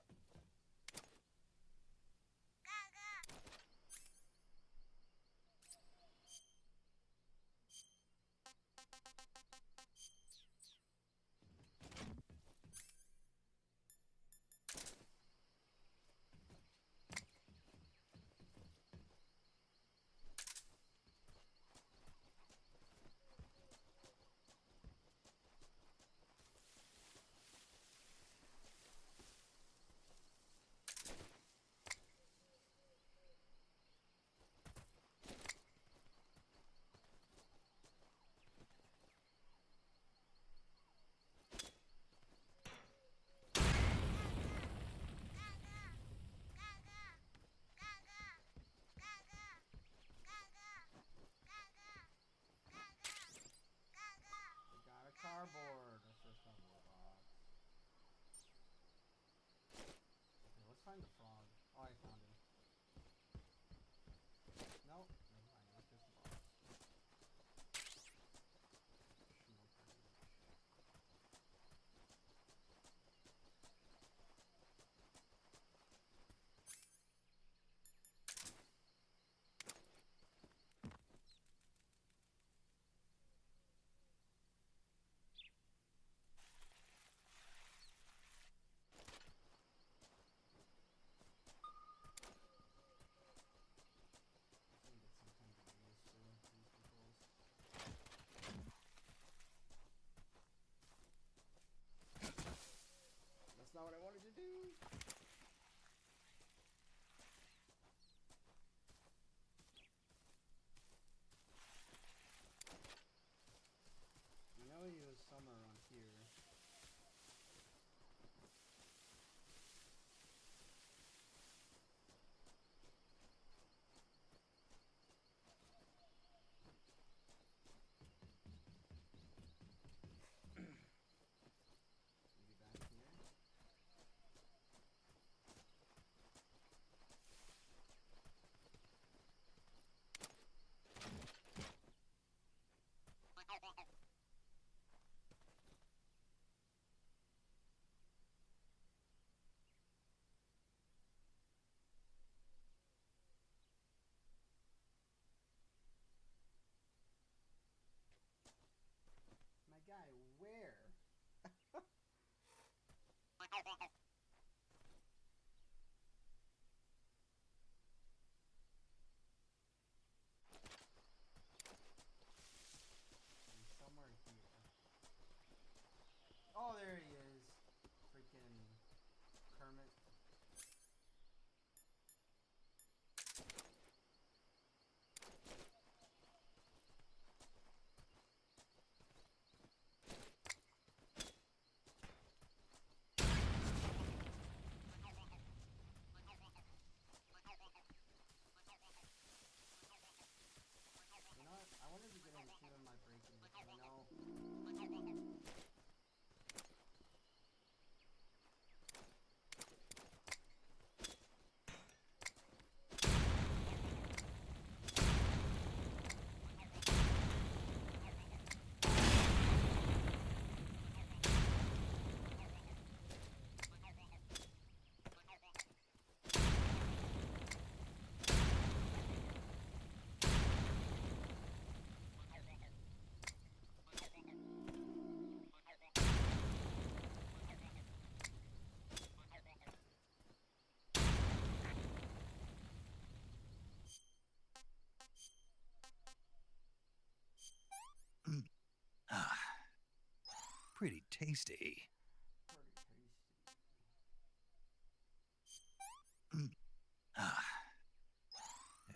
tasty.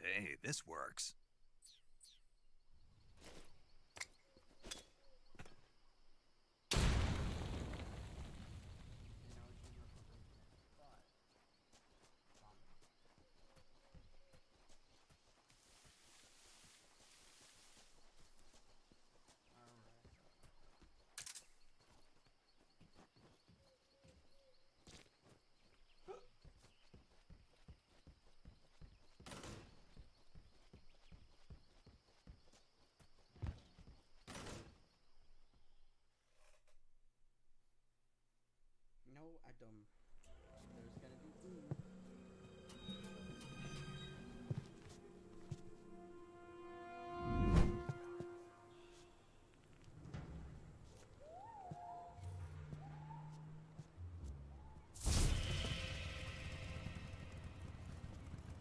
Hey, this works. No, Adam. There's gonna be food.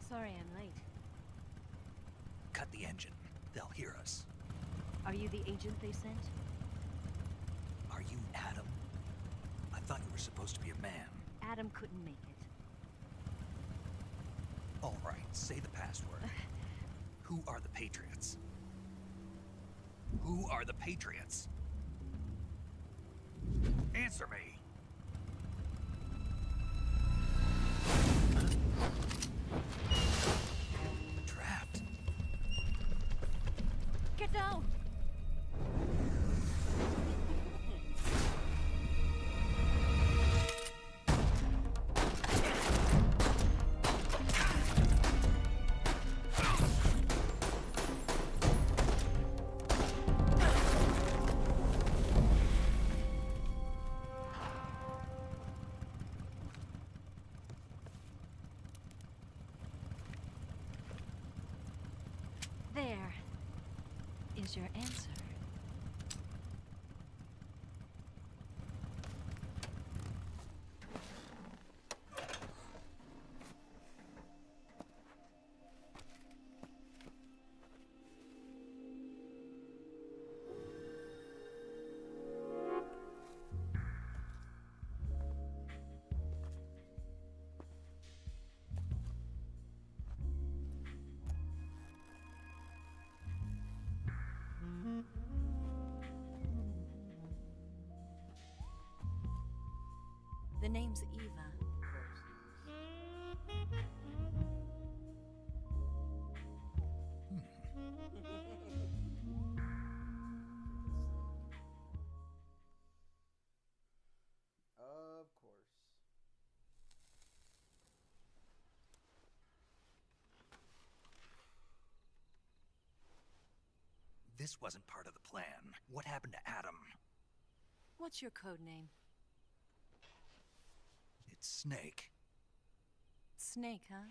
Sorry I'm late. Cut the engine. They'll hear us. Are you the agent they sent? Are you Adam? I thought you were supposed to be a man. Adam couldn't make it. All right, say the password. Who are the Patriots? Who are the Patriots? Answer me! Trapped. Get down! There is your answer. The name's Eva. Of course. This wasn't part of the plan. What happened to Adam? What's your code name? It's Snake. Snake, huh?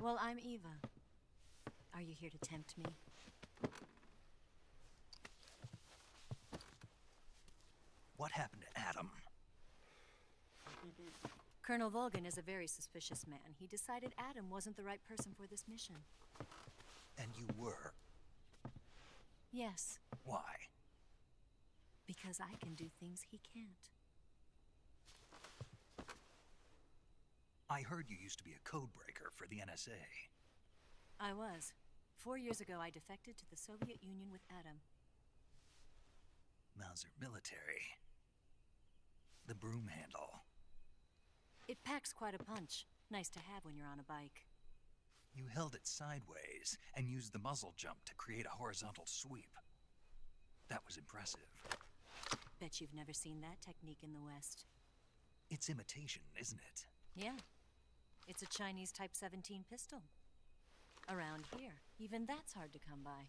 Well, I'm Eva. Are you here to tempt me? What happened to Adam? Colonel Volgin is a very suspicious man. He decided Adam wasn't the right person for this mission. And you were? Yes. Why? Because I can do things he can't. I heard you used to be a codebreaker for the NSA. I was. 4 years ago, I defected to the Soviet Union with Adam. Mauser military. The broom handle. It packs quite a punch. Nice to have when you're on a bike. You held it sideways and used the muzzle jump to create a horizontal sweep. That was impressive. Bet you've never seen that technique in the West. It's imitation, isn't it? Yeah. It's a Chinese Type 17 pistol. Around here, even that's hard to come by.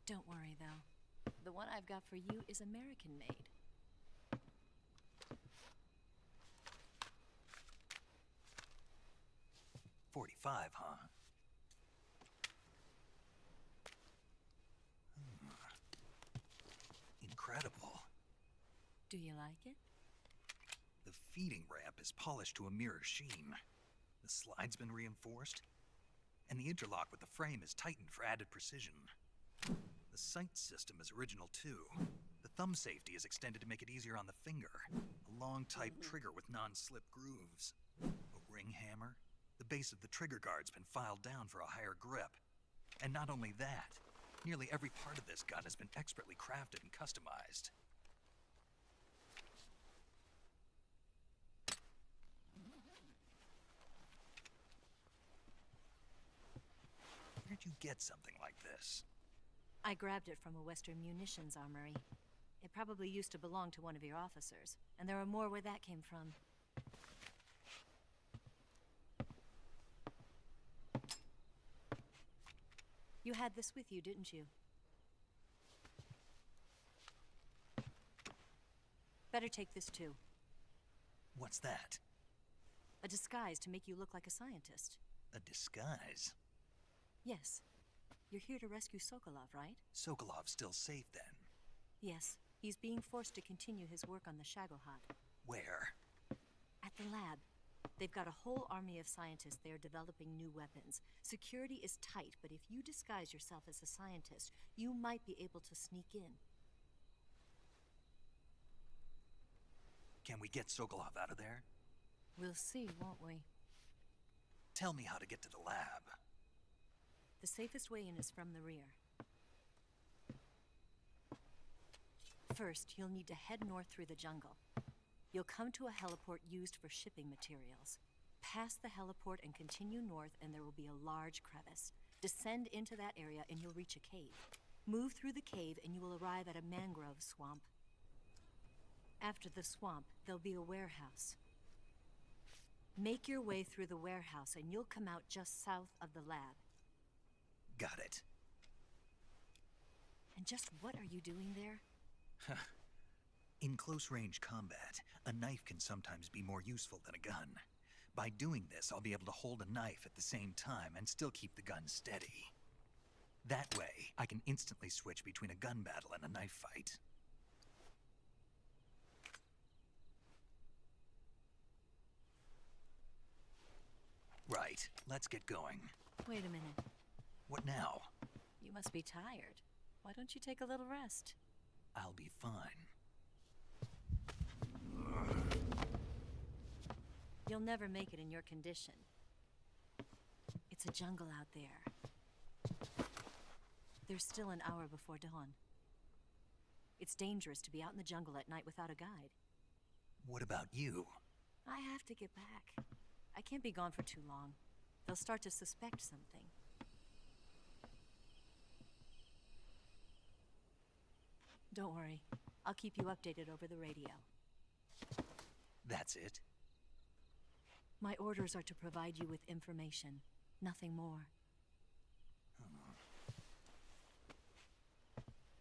Don't worry, though. The one I've got for you is American-made. .45, huh? Incredible. Do you like it? The feeding ramp is polished to a mirror sheen. The slide's been reinforced, and the interlock with the frame is tightened for added precision. The sight system is original too. The thumb safety is extended to make it easier on the finger. A long type trigger with non-slip grooves. A ring hammer. The base of the trigger guard's been filed down for a higher grip. And not only that, nearly every part of this gun has been expertly crafted and customized. Where'd you get something like this? I grabbed it from a Western munitions armory. It probably used to belong to one of your officers, and there are more where that came from. You had this with you, didn't you? Better take this too. What's that? A disguise to make you look like a scientist. A disguise? Yes. You're here to rescue Sokolov, right? Sokolov's still safe then? Yes. He's being forced to continue his work on the Shagohod. Where? At the lab. They've got a whole army of scientists there developing new weapons. Security is tight, but if you disguise yourself as a scientist, you might be able to sneak in. Can we get Sokolov out of there? We'll see, won't we? Tell me how to get to the lab. The safest way in is from the rear. First, you'll need to head north through the jungle. You'll come to a heliport used for shipping materials. Pass the heliport and continue north, and there will be a large crevice. Descend into that area and you'll reach a cave. Move through the cave and you will arrive at a mangrove swamp. After the swamp, there'll be a warehouse. Make your way through the warehouse and you'll come out just south of the lab. Got it. And just what are you doing there? In close-range combat, a knife can sometimes be more useful than a gun. By doing this, I'll be able to hold a knife at the same time and still keep the gun steady. That way, I can instantly switch between a gun battle and a knife fight. Right, let's get going. Wait a minute. What now? You must be tired. Why don't you take a little rest? I'll be fine. You'll never make it in your condition. It's a jungle out there. There's still an hour before dawn. It's dangerous to be out in the jungle at night without a guide. What about you? I have to get back. I can't be gone for too long. They'll start to suspect something. Don't worry. I'll keep you updated over the radio. That's it? My orders are to provide you with information. Nothing more.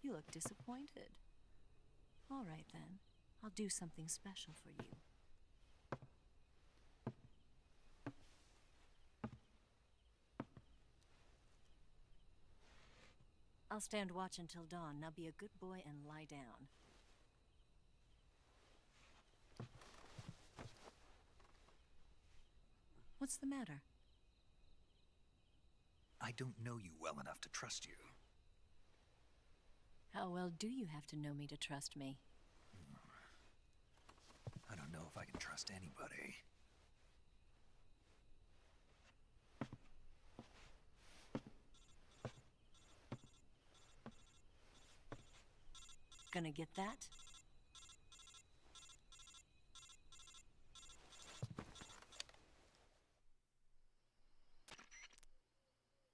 You look disappointed. All right, then. I'll do something special for you. I'll stand watch until dawn. Now be a good boy and lie down. What's the matter? I don't know you well enough to trust you. How well do you have to know me to trust me? I don't know if I can trust anybody. Gonna get that?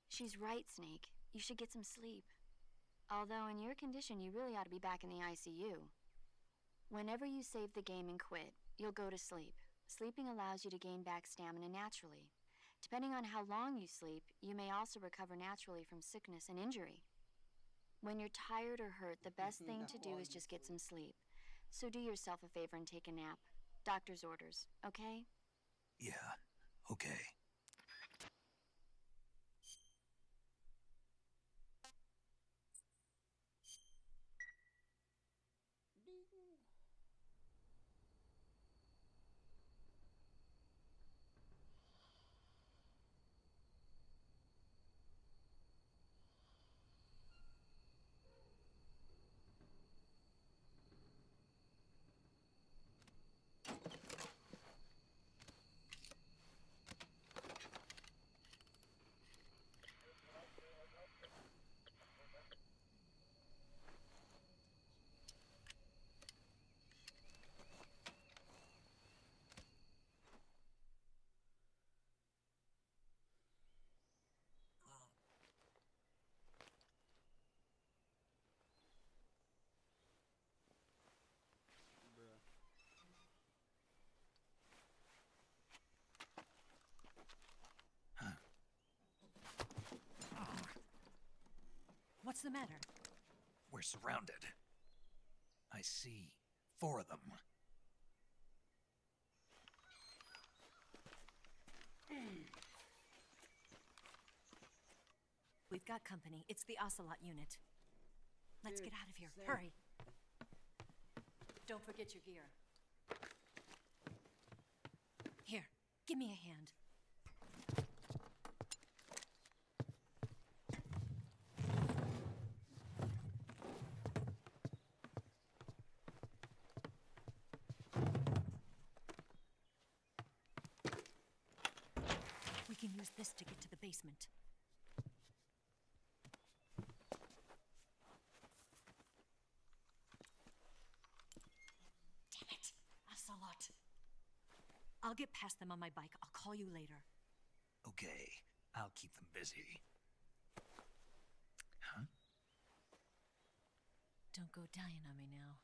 She's right, Snake. You should get some sleep. Although in your condition, you really ought to be back in the ICU. Whenever you save the game and quit, you'll go to sleep. Sleeping allows you to gain back stamina naturally. Depending on how long you sleep, you may also recover naturally from sickness and injury. When you're tired or hurt, the best thing to do is just get some sleep. So do yourself a favor and take a nap. Doctor's orders, okay? Yeah, okay. What's the matter? We're surrounded. I see 4 of them. We've got company. It's the Ocelot unit. Let's get out of here. Sam. Hurry. Don't forget your gear. Here, give me a hand. We can use this to get to the basement. Damn it, Ocelot. I'll get past them on my bike. I'll call you later. Okay, I'll keep them busy. Huh? Don't go dying on me now.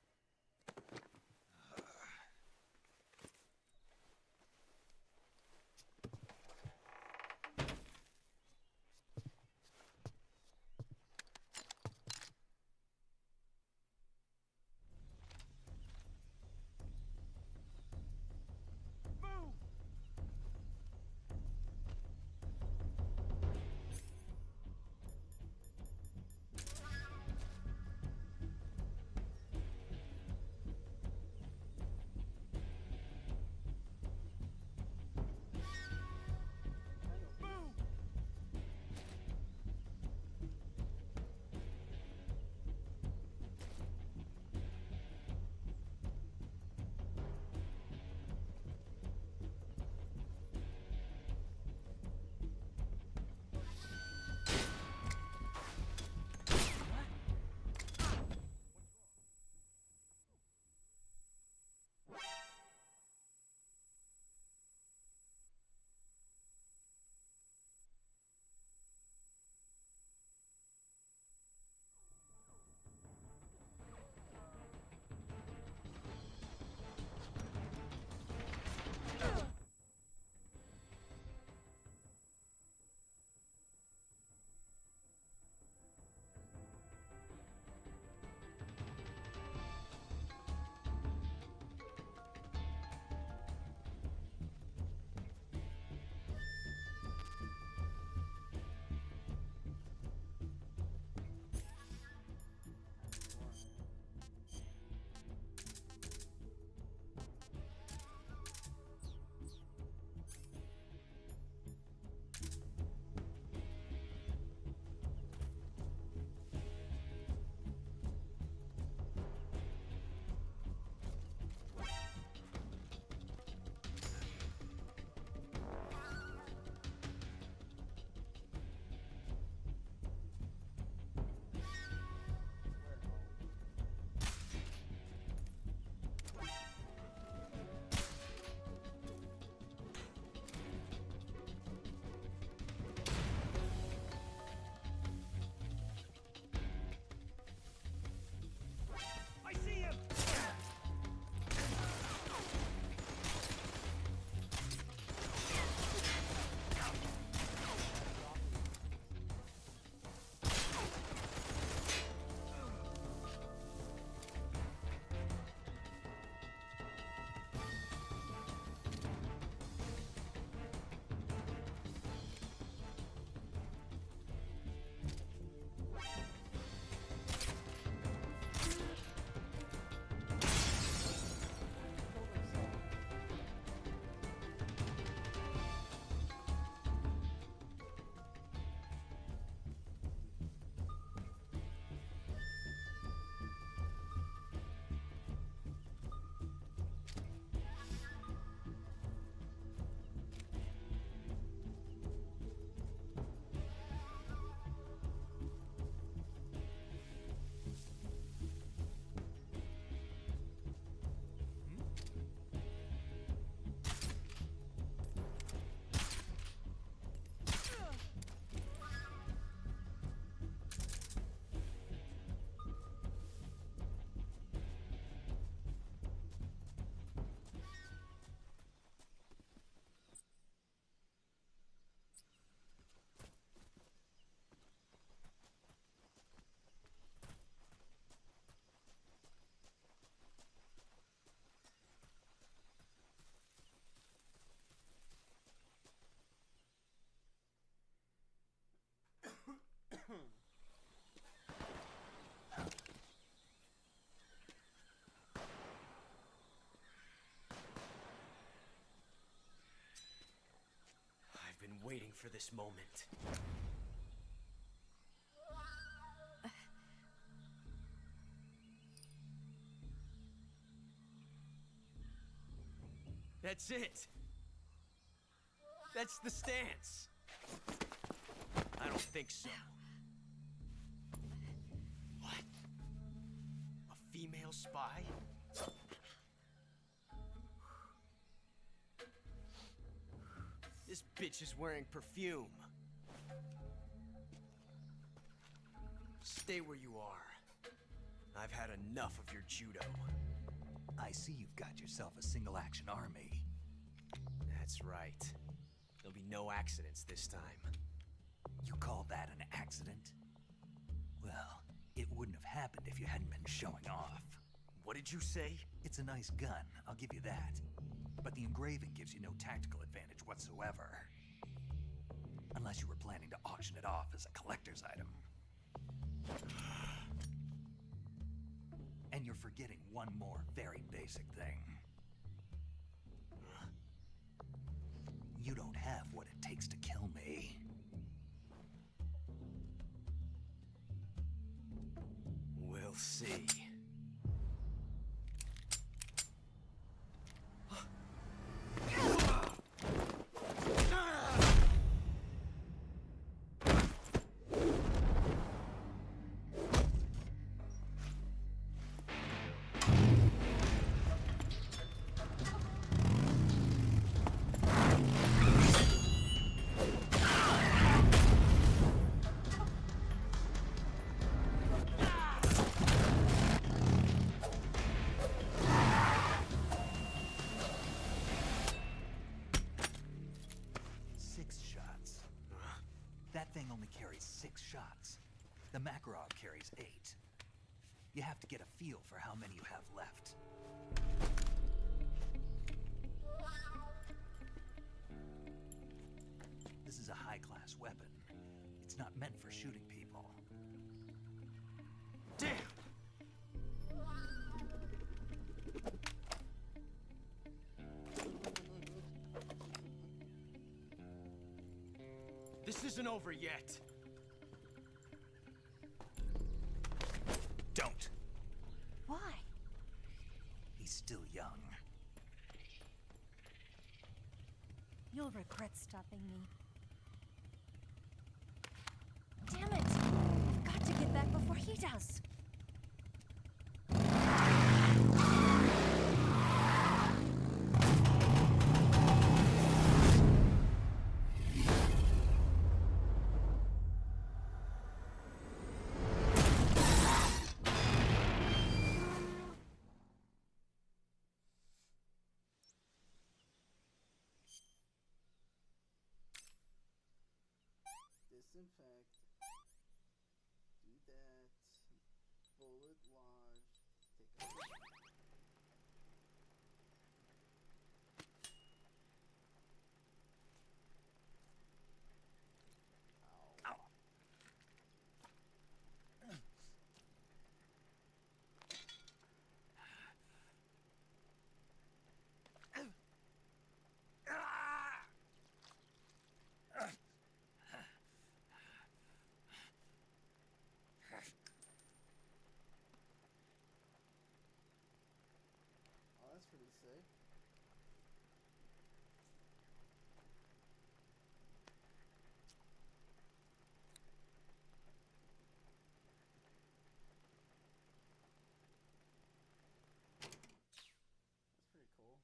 been waiting for this moment. That's it! That's the stance! I don't think so. What? A female spy? This bitch is wearing perfume. Stay where you are. I've had enough of your judo. I see you've got yourself a single-action army. That's right. There'll be no accidents this time. You call that an accident? Well, it wouldn't have happened if you hadn't been showing off. What did you say? It's a nice gun, I'll give you that. But the engraving gives you no tactical advantage whatsoever. Unless you were planning to auction it off as a collector's item. And you're forgetting one more very basic thing. You don't have what it takes to kill me. We'll see. That thing only carries 6 shots. The Makarov carries 8. You have to get a feel for how many you have left. This is a high-class weapon. It's not meant for shooting people. Damn! This isn't over yet. Don't. Why? He's still young. You'll regret stopping me. Damn it! I've got to get back before he does. Disinfect. Do that. Bullet lodge. Take a that's pretty sick. That's pretty cool.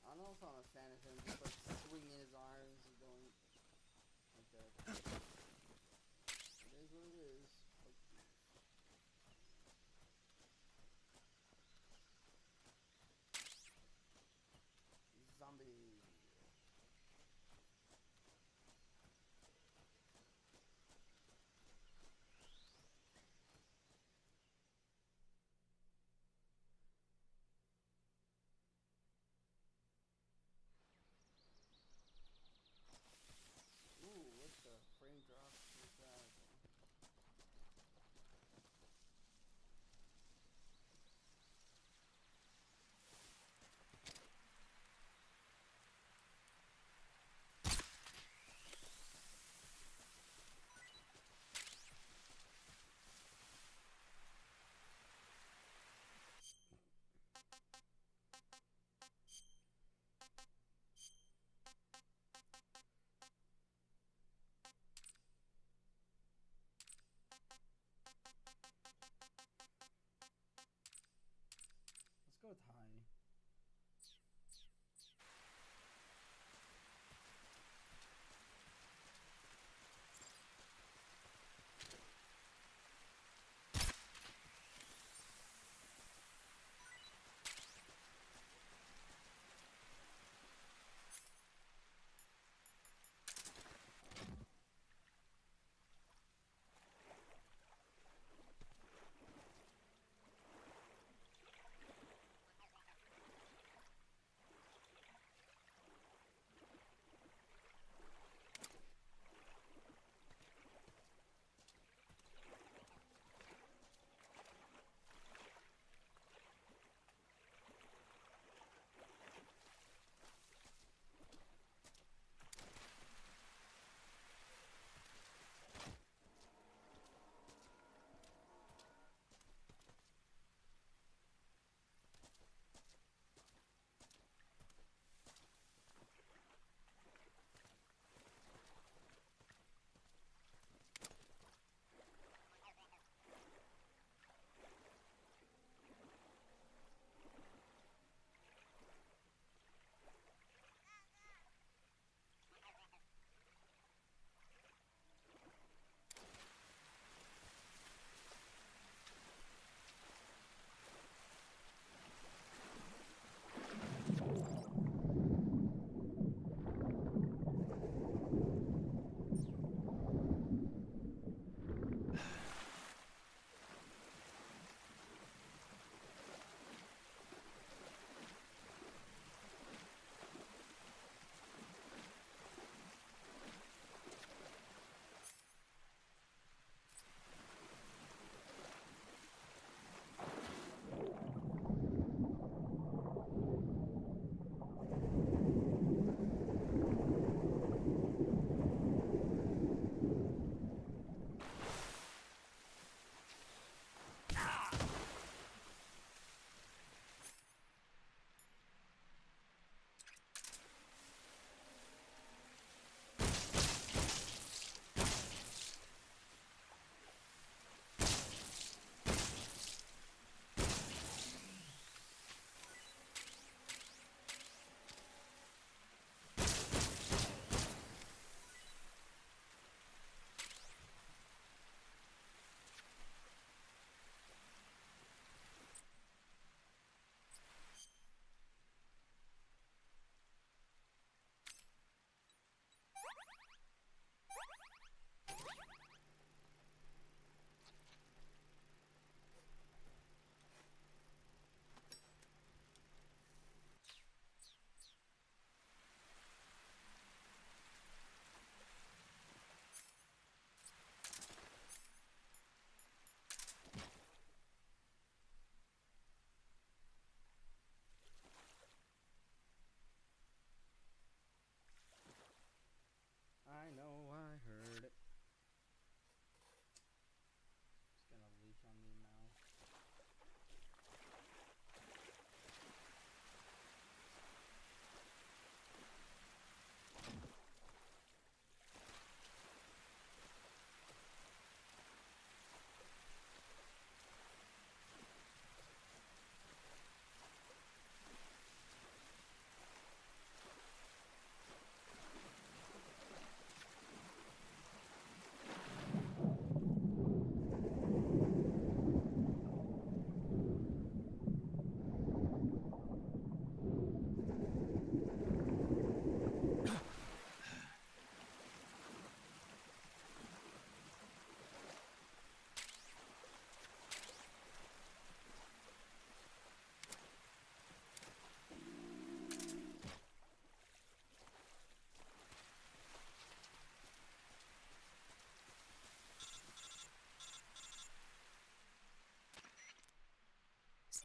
I don't know if I'm a fan of him just like swinging his arms and going like that. It is what it is. Zombie.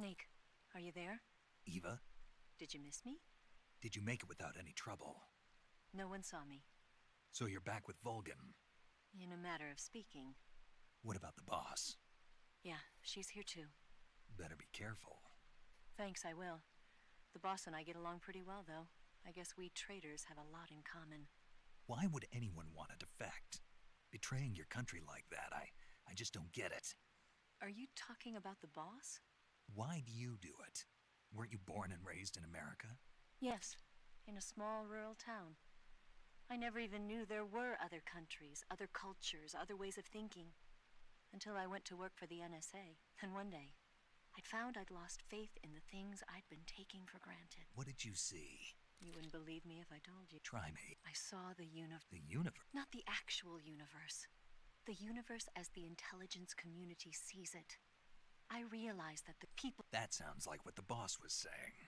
Snake, are you there? Eva, Did you miss me? did you make it without any trouble? No one saw me. So you're back with Vulcan. In a matter of speaking. What about the boss? Yeah, she's here too. Better be careful. Thanks, I will. The boss and I get along pretty well, though. I guess we traitors have a lot in common. Why would anyone want to defect? Betraying your country like that, I just don't get it. Are you talking about the boss? Why do you do it? Weren't you born and raised in America? Yes, in a small rural town. I never even knew there were other countries, other cultures, other ways of thinking. Until I went to work for the NSA. And one day, I'd found I'd lost faith in the things I'd been taking for granted. What did you see? You wouldn't believe me if I told you. Try me. I saw the universe. The universe? Not the actual universe. The universe as the intelligence community sees it. I realized that the people... That sounds like what the boss was saying.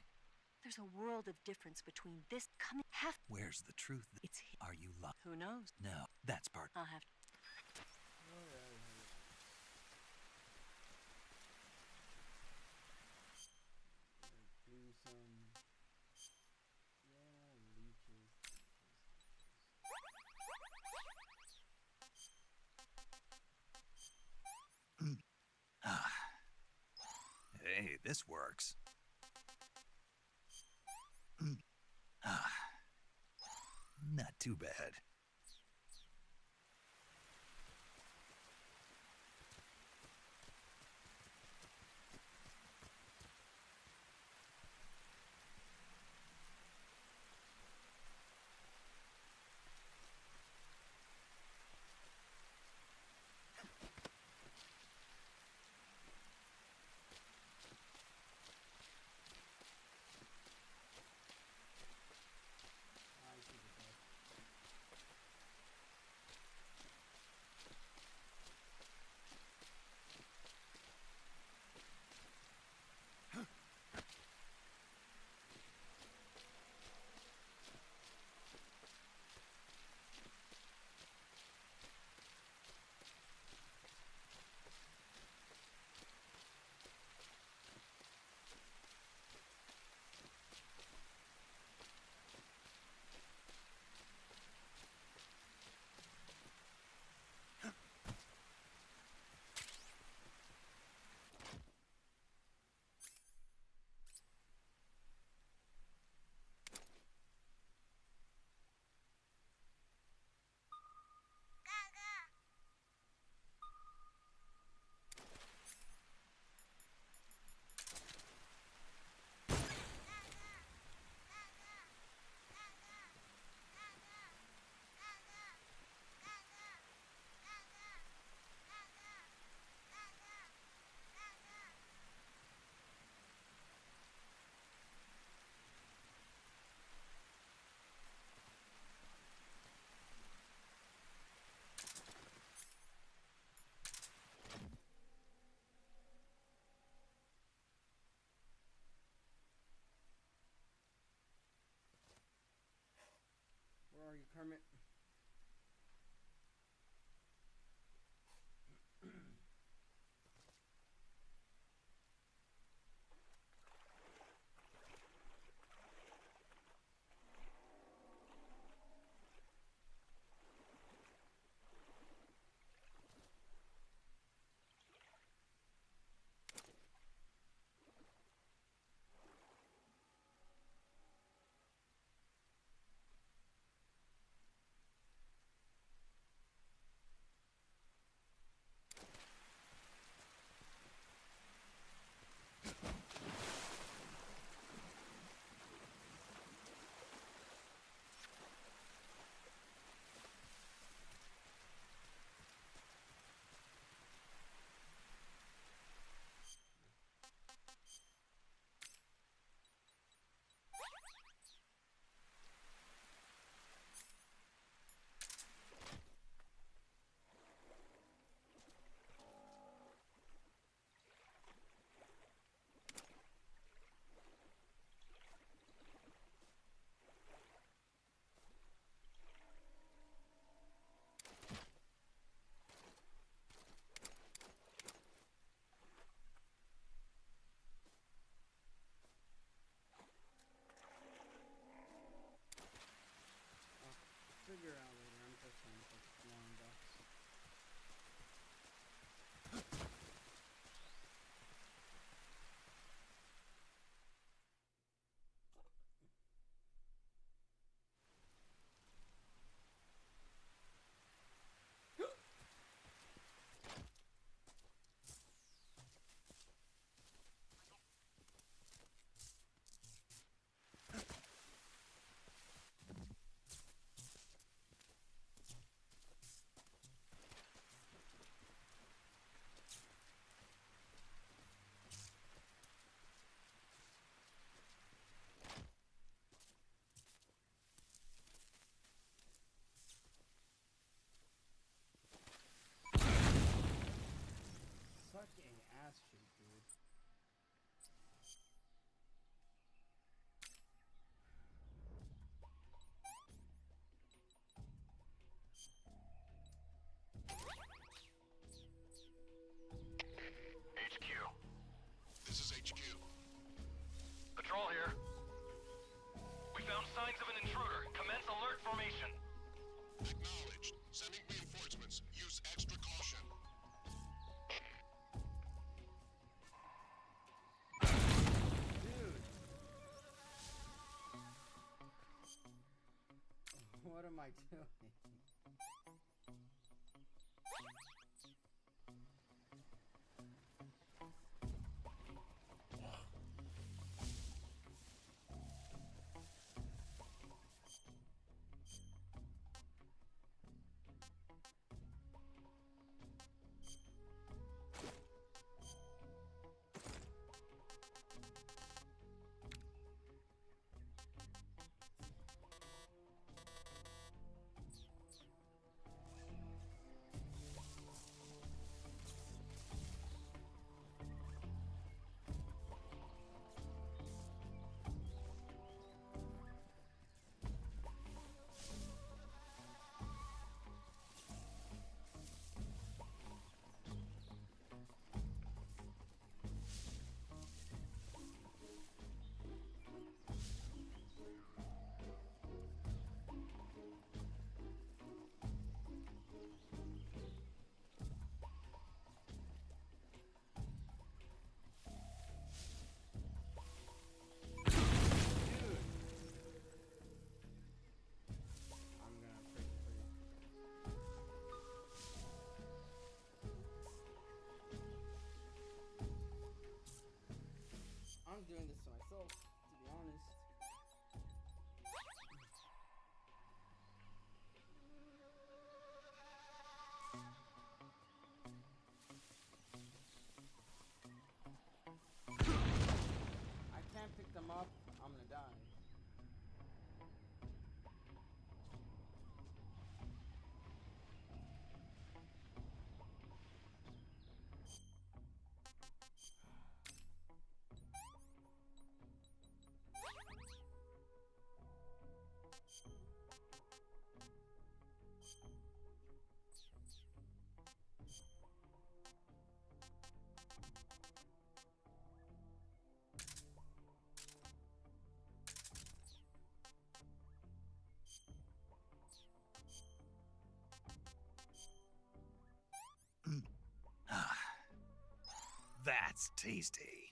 There's a world of difference between this coming half... Where's the truth? It's... Are you lying? Who knows? No, that's part... I'll have to... Do some... Yeah, leeches. Hey, this works. Not too bad. Where are you, Kermit? am I doing? I'm doing this to myself, to be honest. I can't pick them up, I'm gonna die. That's tasty.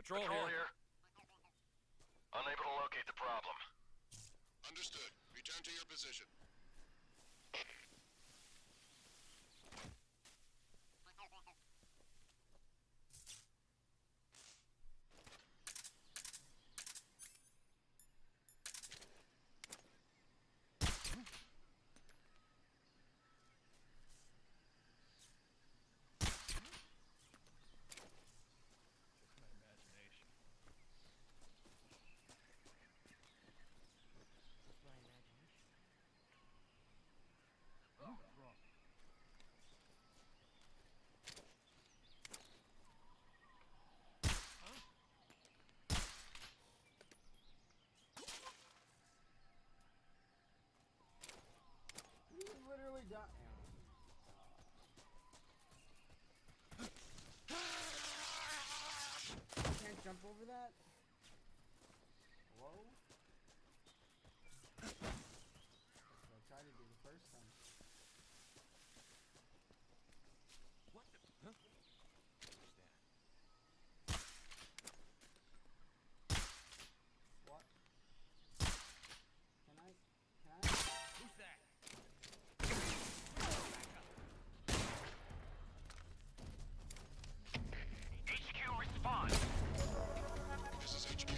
Patrol Patrol here. here. Unable to locate the problem. Understood. Return to your position. He literally died. Can't jump over that? Hello? That's what I tried to do the first time. What the? Huh? What? Can I? Who's that? HQ, respond. This is HQ.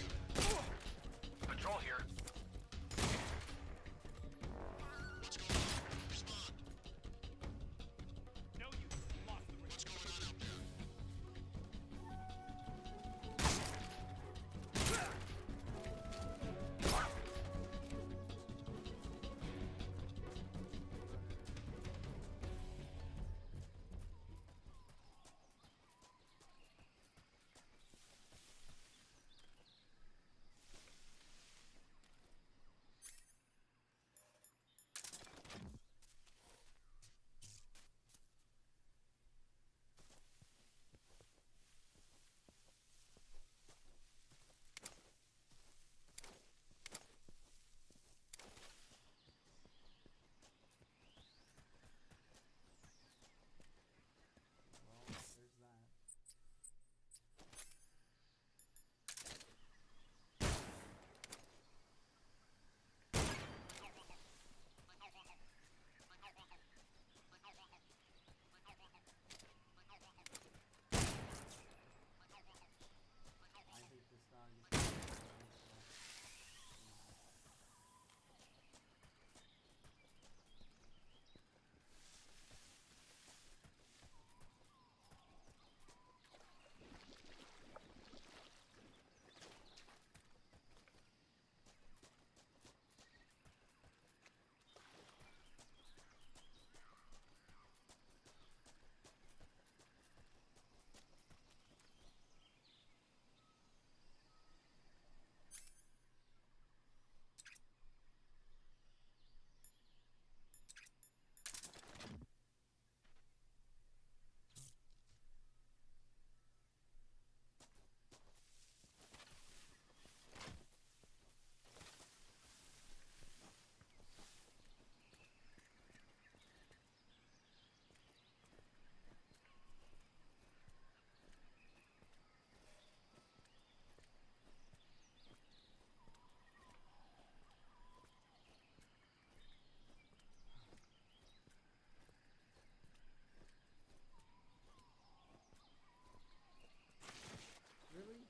Patrol here. What's going on? Respond. No, you lost the ring. What's going on out there? Well, there's that. I hate this dog. Really?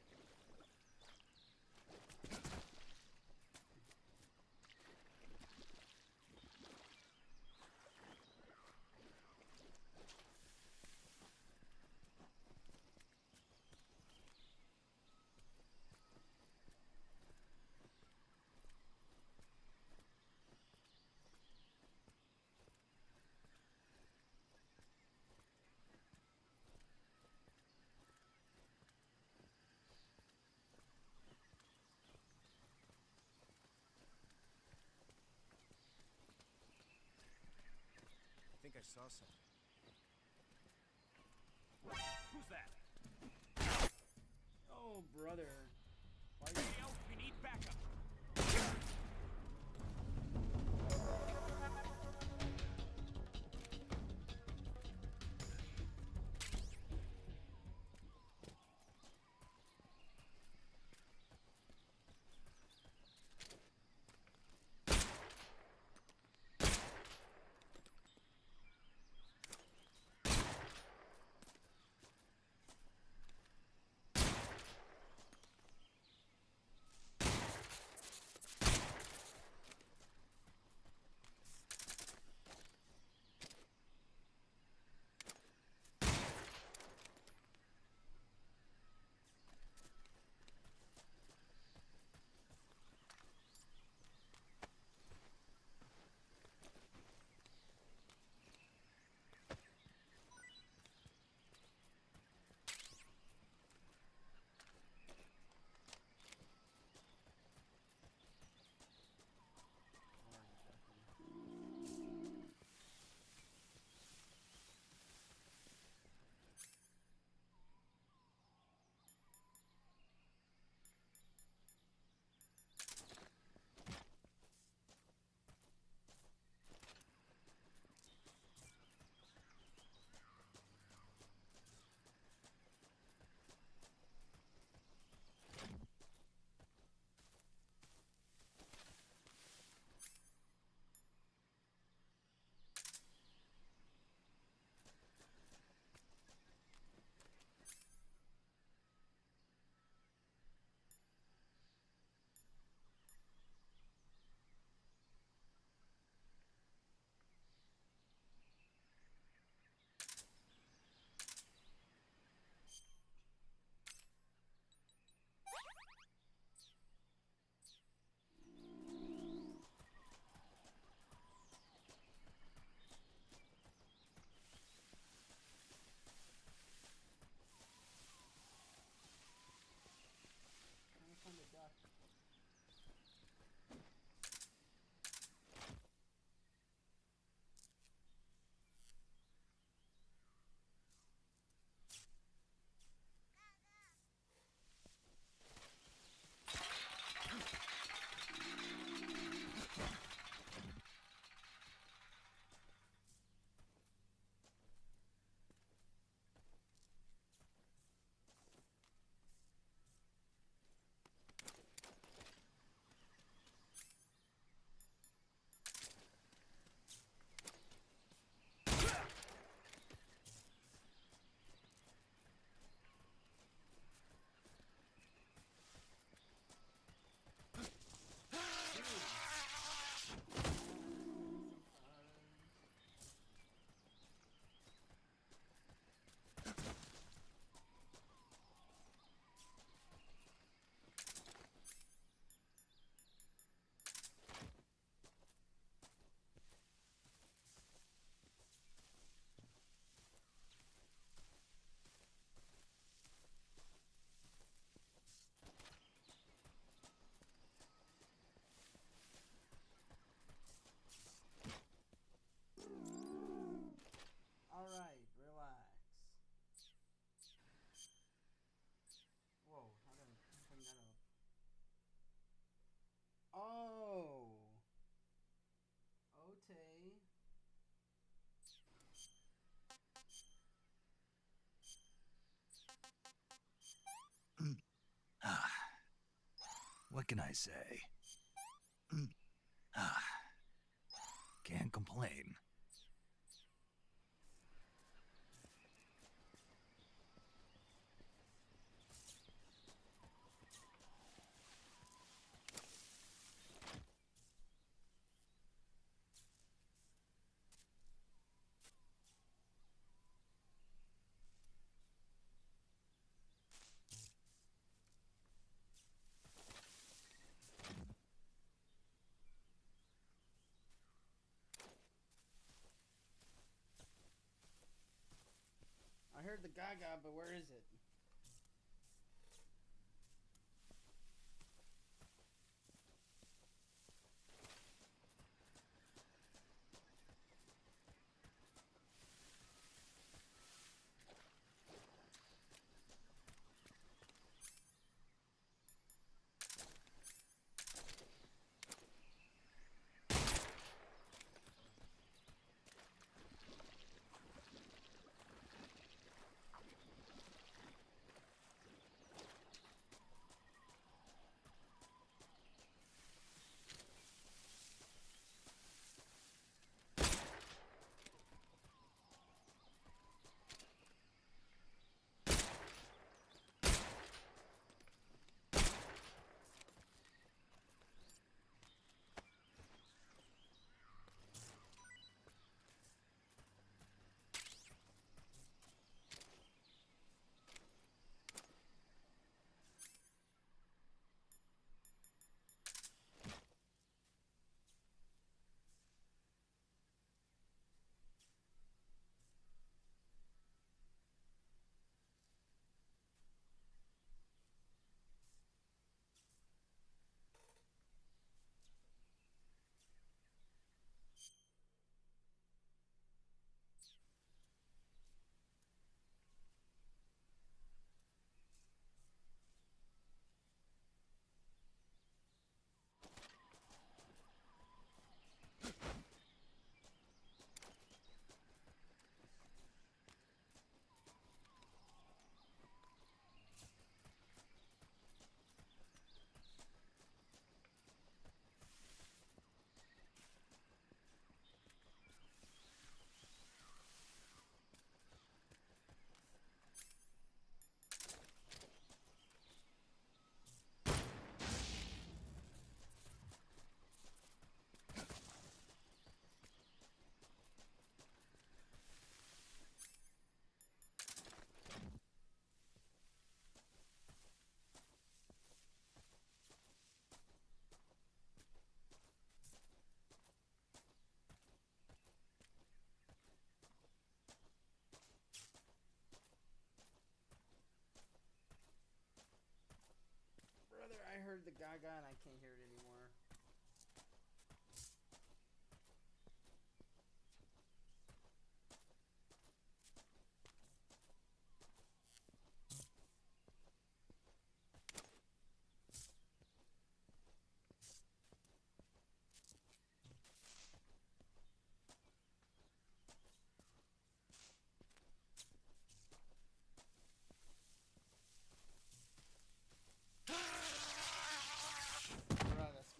I think I saw something. Who's that? Oh, brother. Why Hey, Elf, we need backup. What can I say? Can't complain. I heard the Gaga, but where is it? Brother, I heard the Gaga and I can't hear it anymore. Bro, that's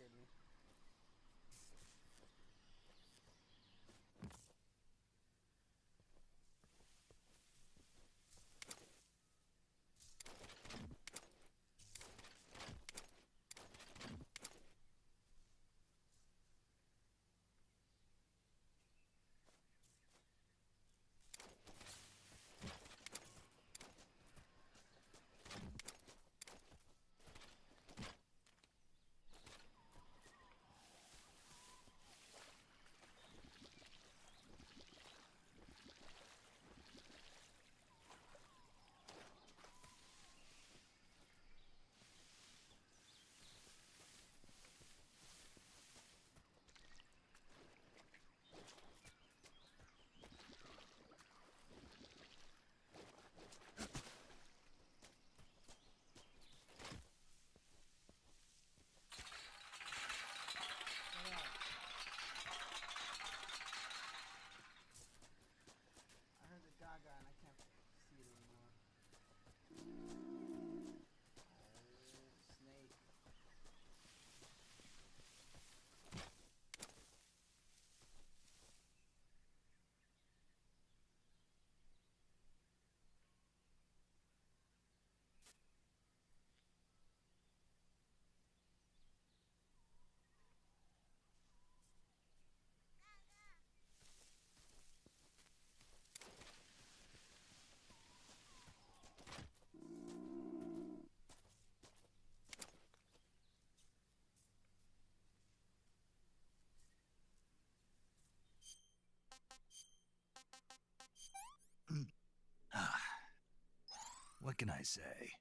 What can I say?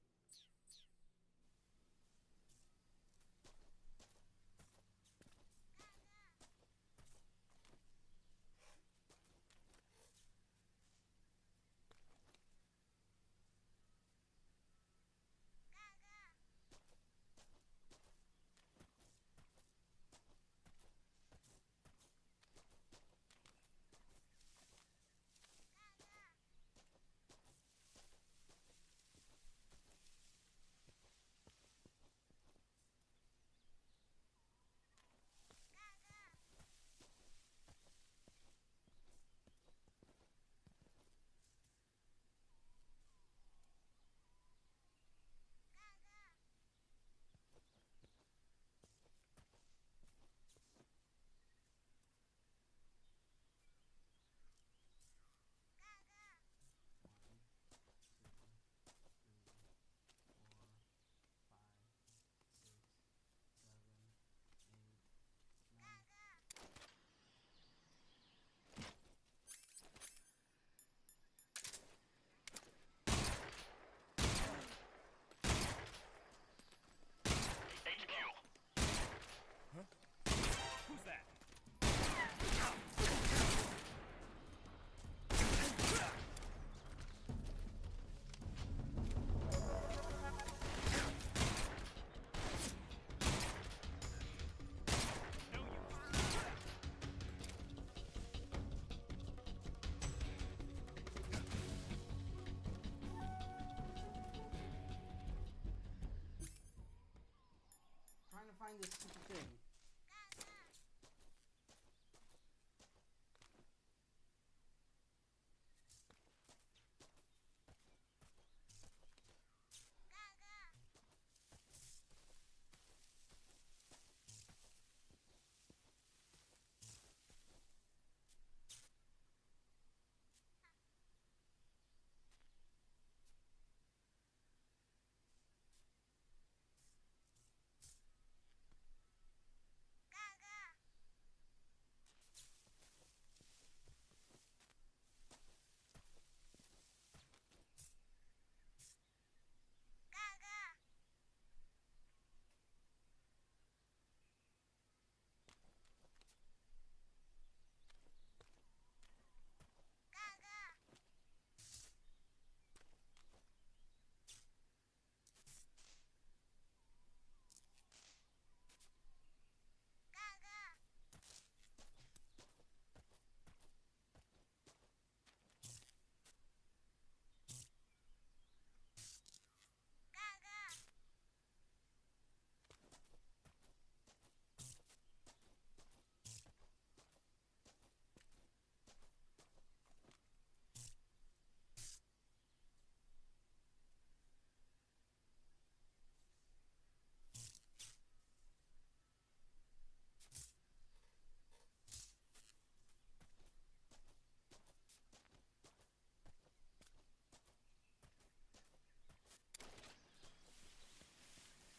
Who's that? Trying to find this stupid thing.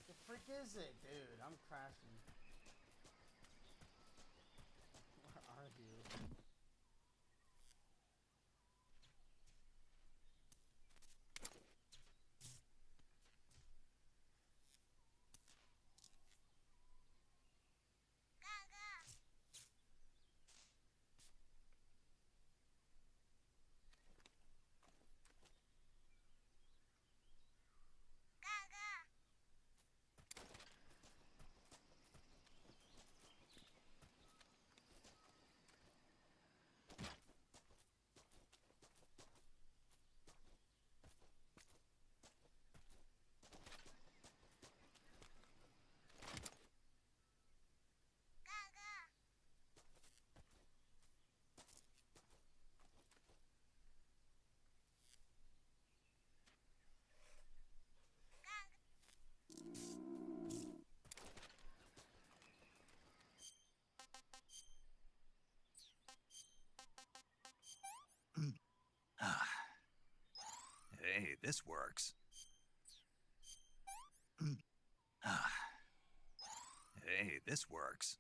The frick is it, dude? I'm crashing. Where are you? Hey, this works. Hey, this works.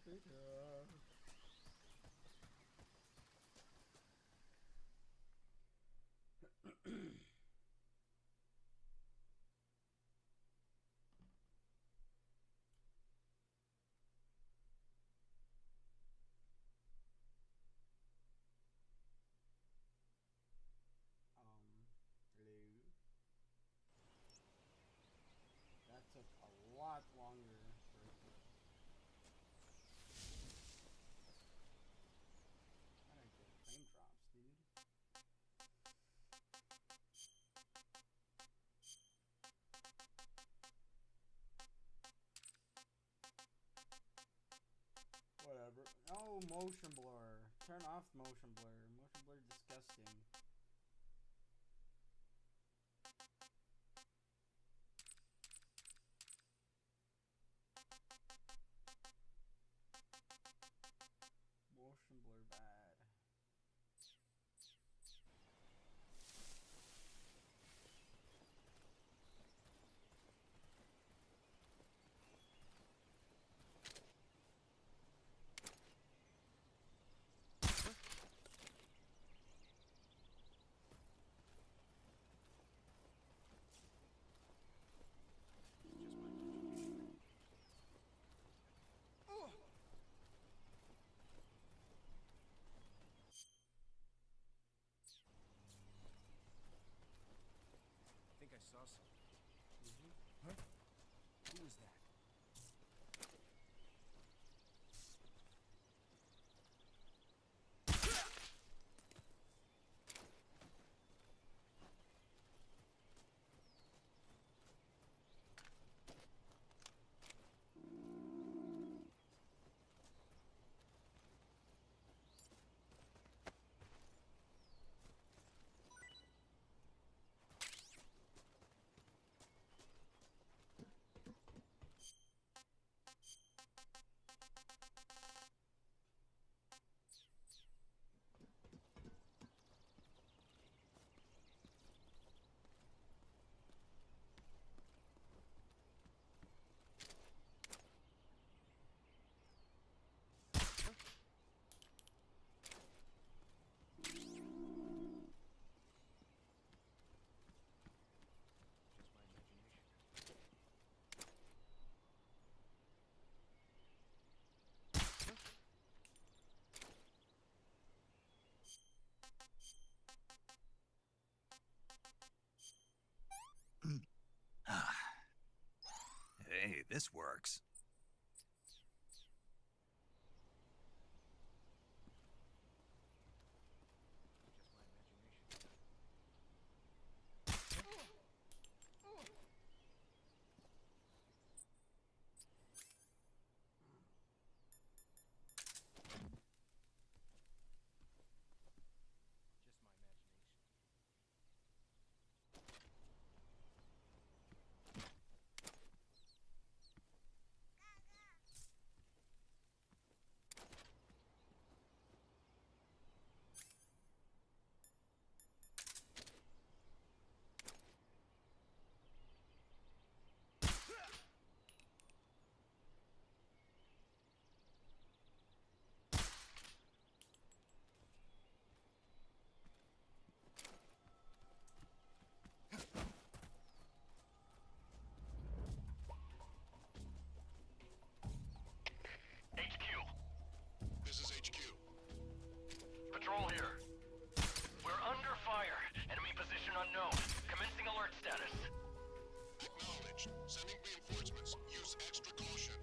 Peter. Hello. That took a lot longer for it to. I don't get frame drops, dude. Whatever. Oh, motion blur. Turn off motion blur. Motion blur is disgusting. Motion blur bad. I think I saw something. Did you? Huh? Who was that? Hey, this works. This is HQ. Patrol here. We're under fire. Enemy position unknown. Commencing alert status. Acknowledged. Sending reinforcements. Use extra caution.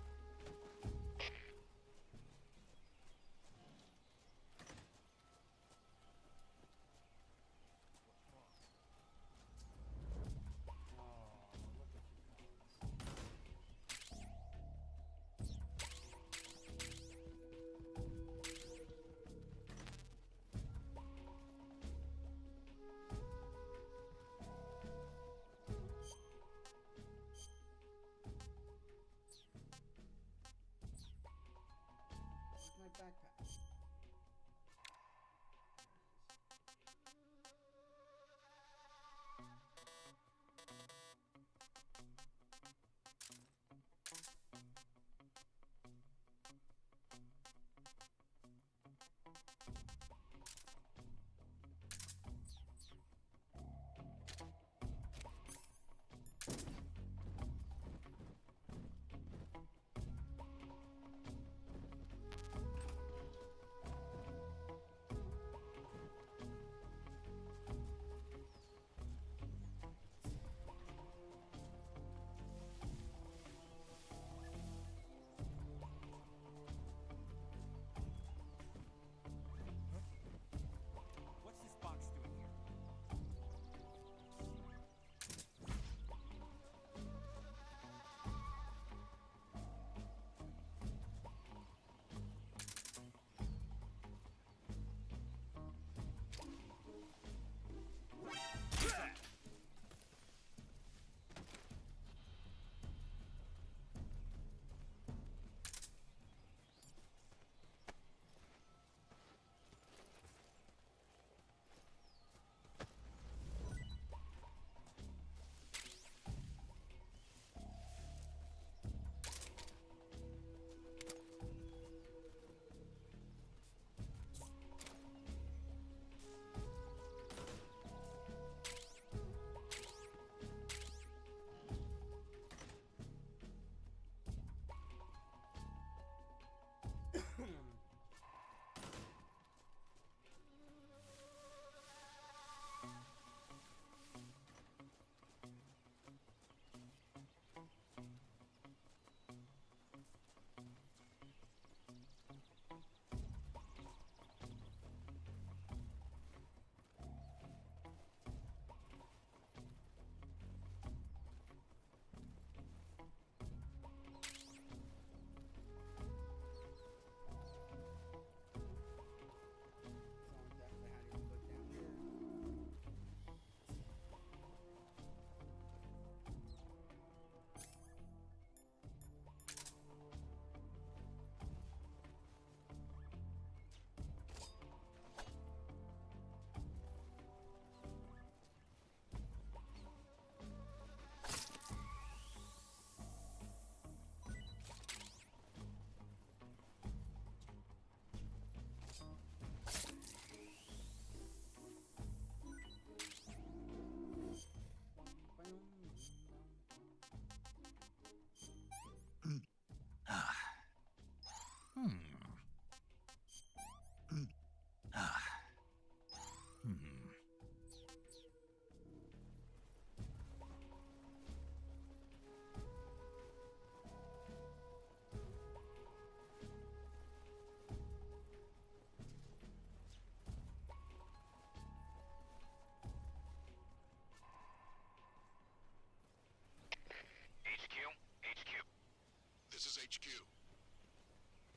HQ.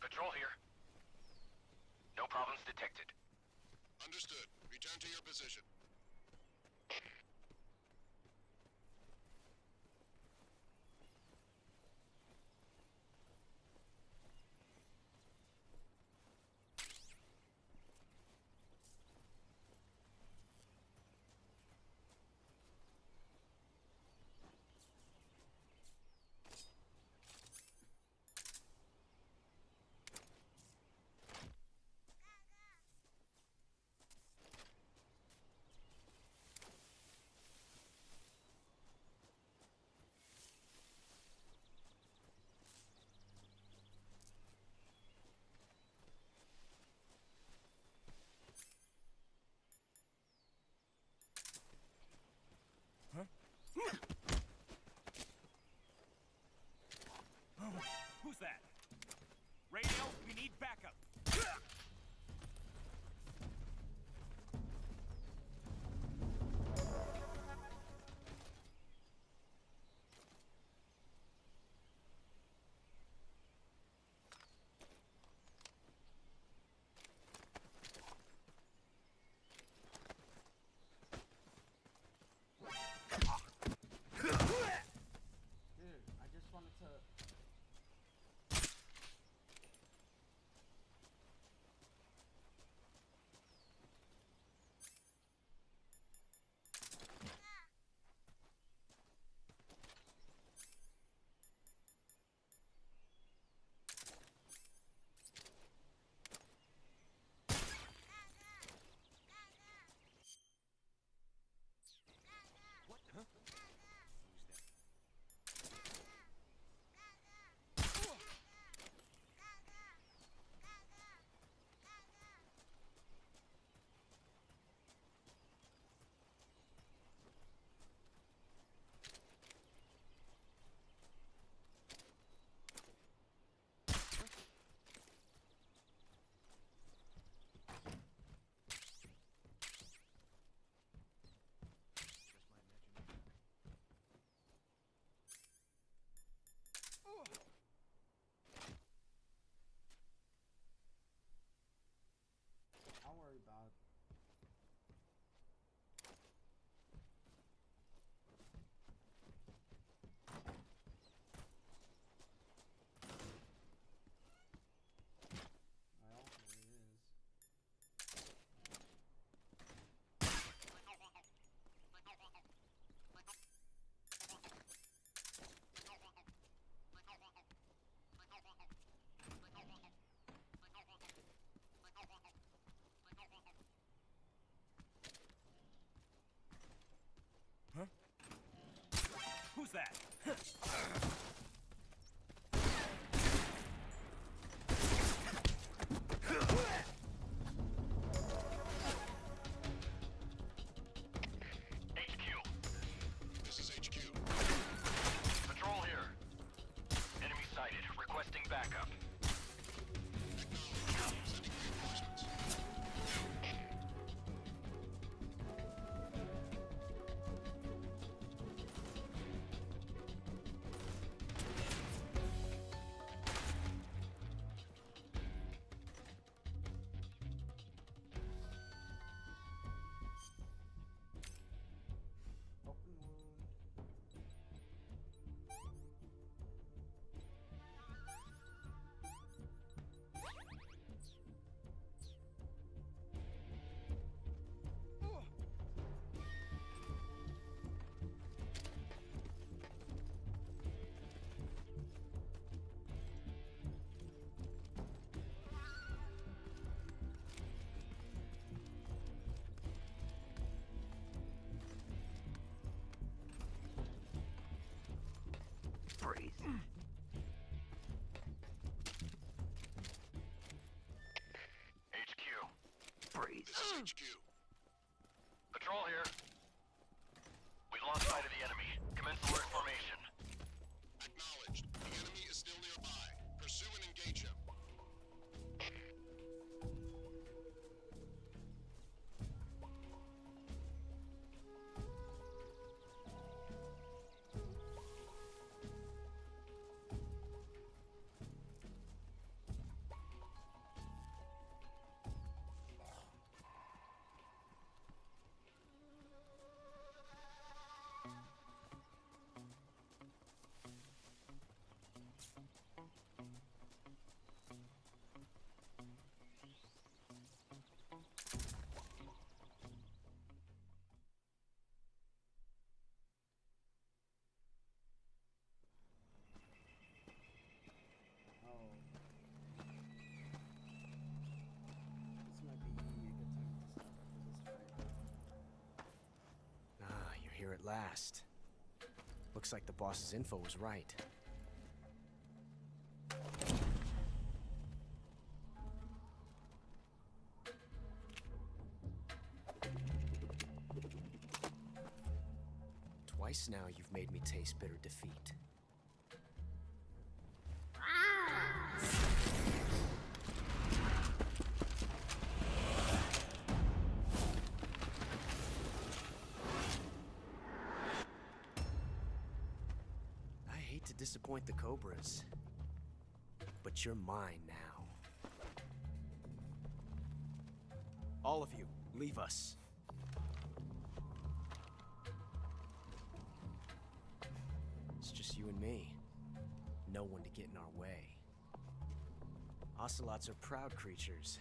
Patrol here. No problems detected. Understood. Return to your position. Who's that? Radio, we need backup. Dude, I just wanted to... What? Huh? I'll worry about it. Well, there it is. Huh? Who's that? HQ. This is HQ. Patrol here. Enemy sighted. Requesting backup. Sending reinforcements. Open wound. Freeze. HQ. Freeze. This is HQ. Patrol here. We've lost sight of the enemy. Commence alert formation. Acknowledged. The enemy is still nearby. Pursue and engage him. at last. Looks like the boss's info was right. Twice now you've made me taste bitter defeat. I hate to disappoint the Cobras, but you're mine now. All of you, leave us. It's just you and me. No one to get in our way. Ocelots are proud creatures.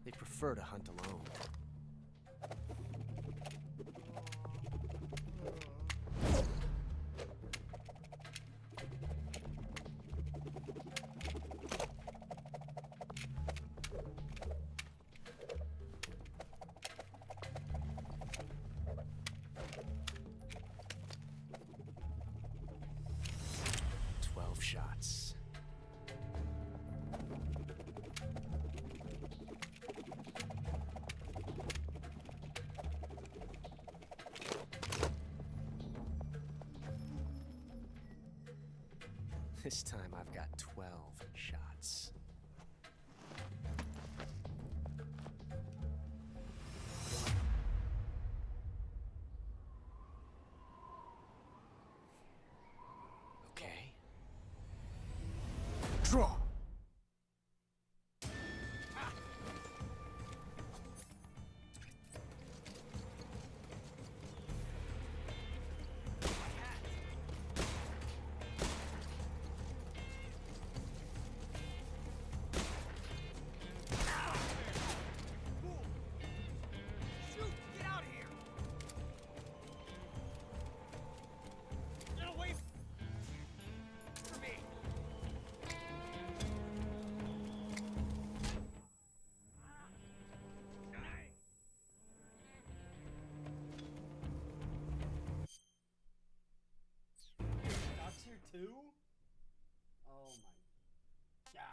They prefer to hunt alone. Shots. This time I've got 12 shots. Okay. Draw! Two? Oh my gosh.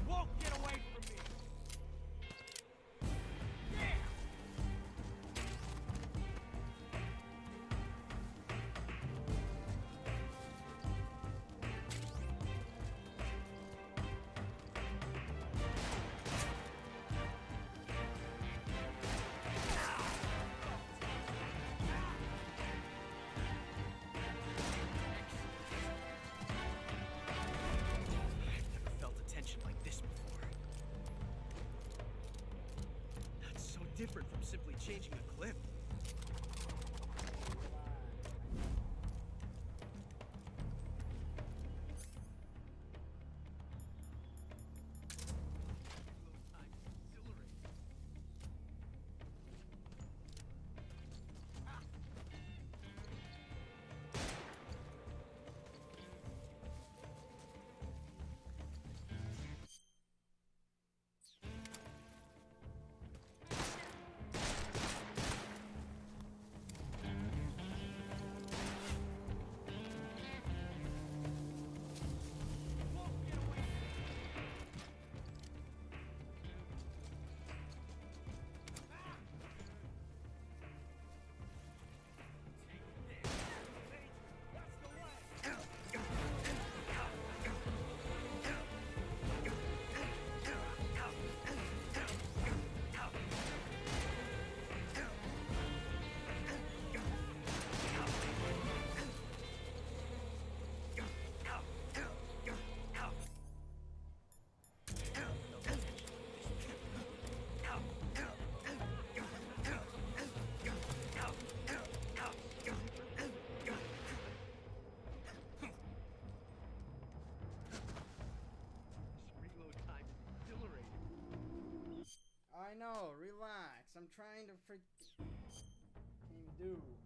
Won't get away from me! Different from simply changing a clip. know, relax. I'm trying to freaking do food.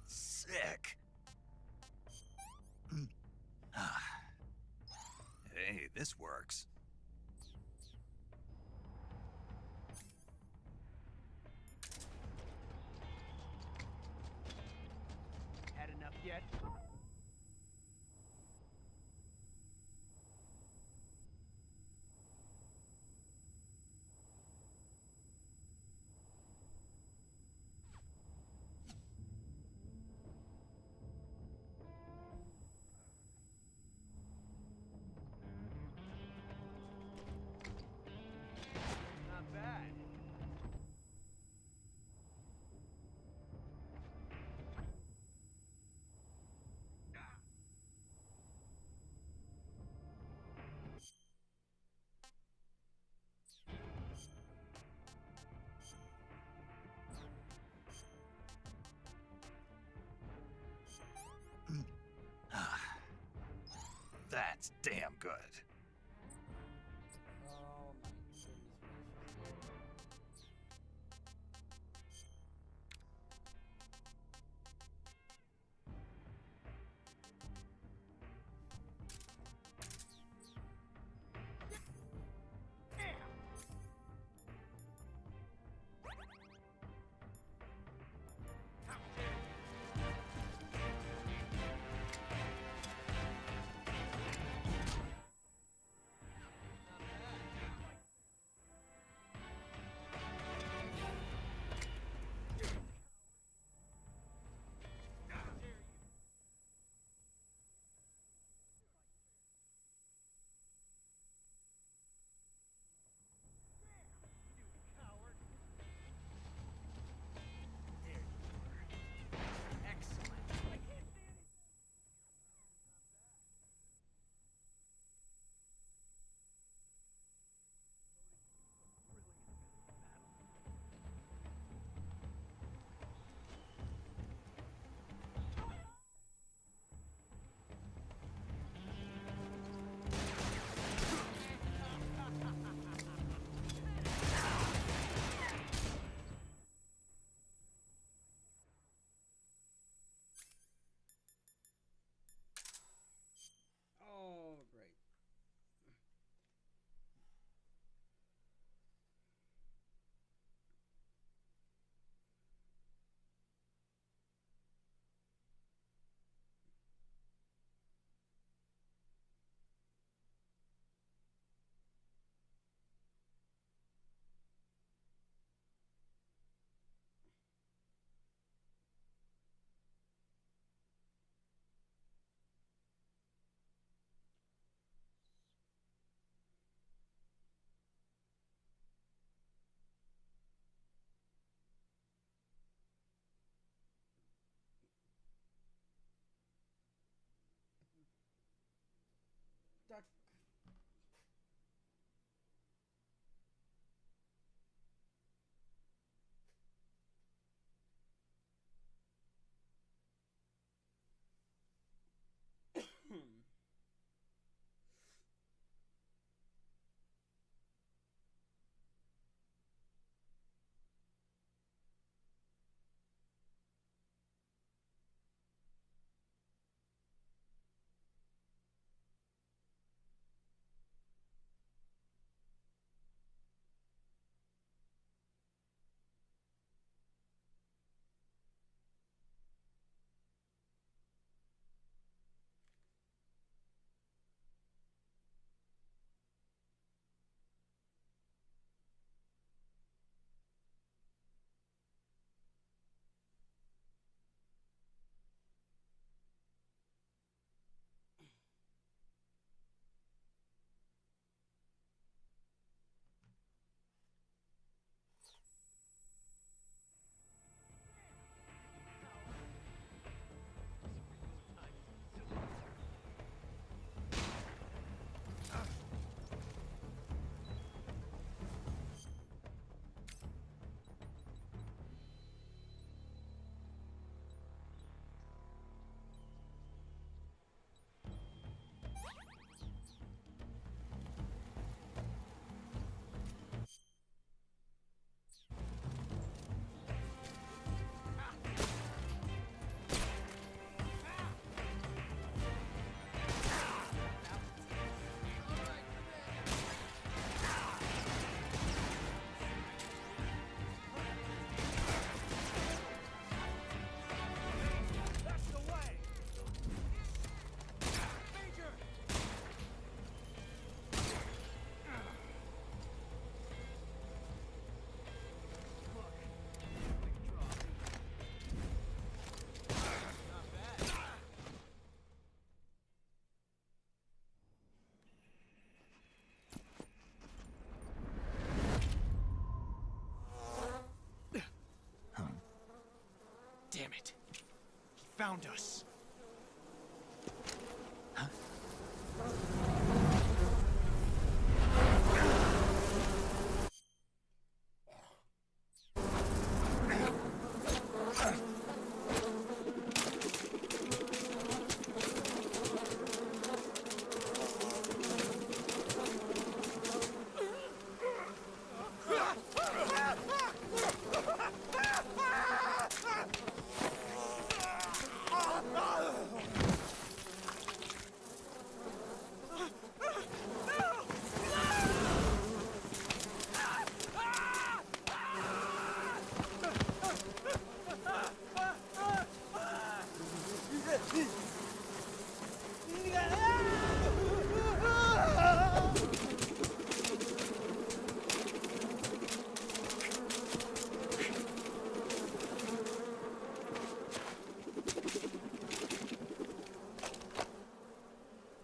Sick. Hey, this works. Had enough yet? Not bad. That's damn good. Oh my goodness gracious. Damn it. He found us.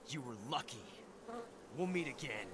You were lucky. We'll meet again.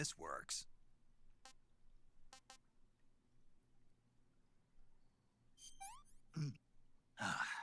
this works. Ah.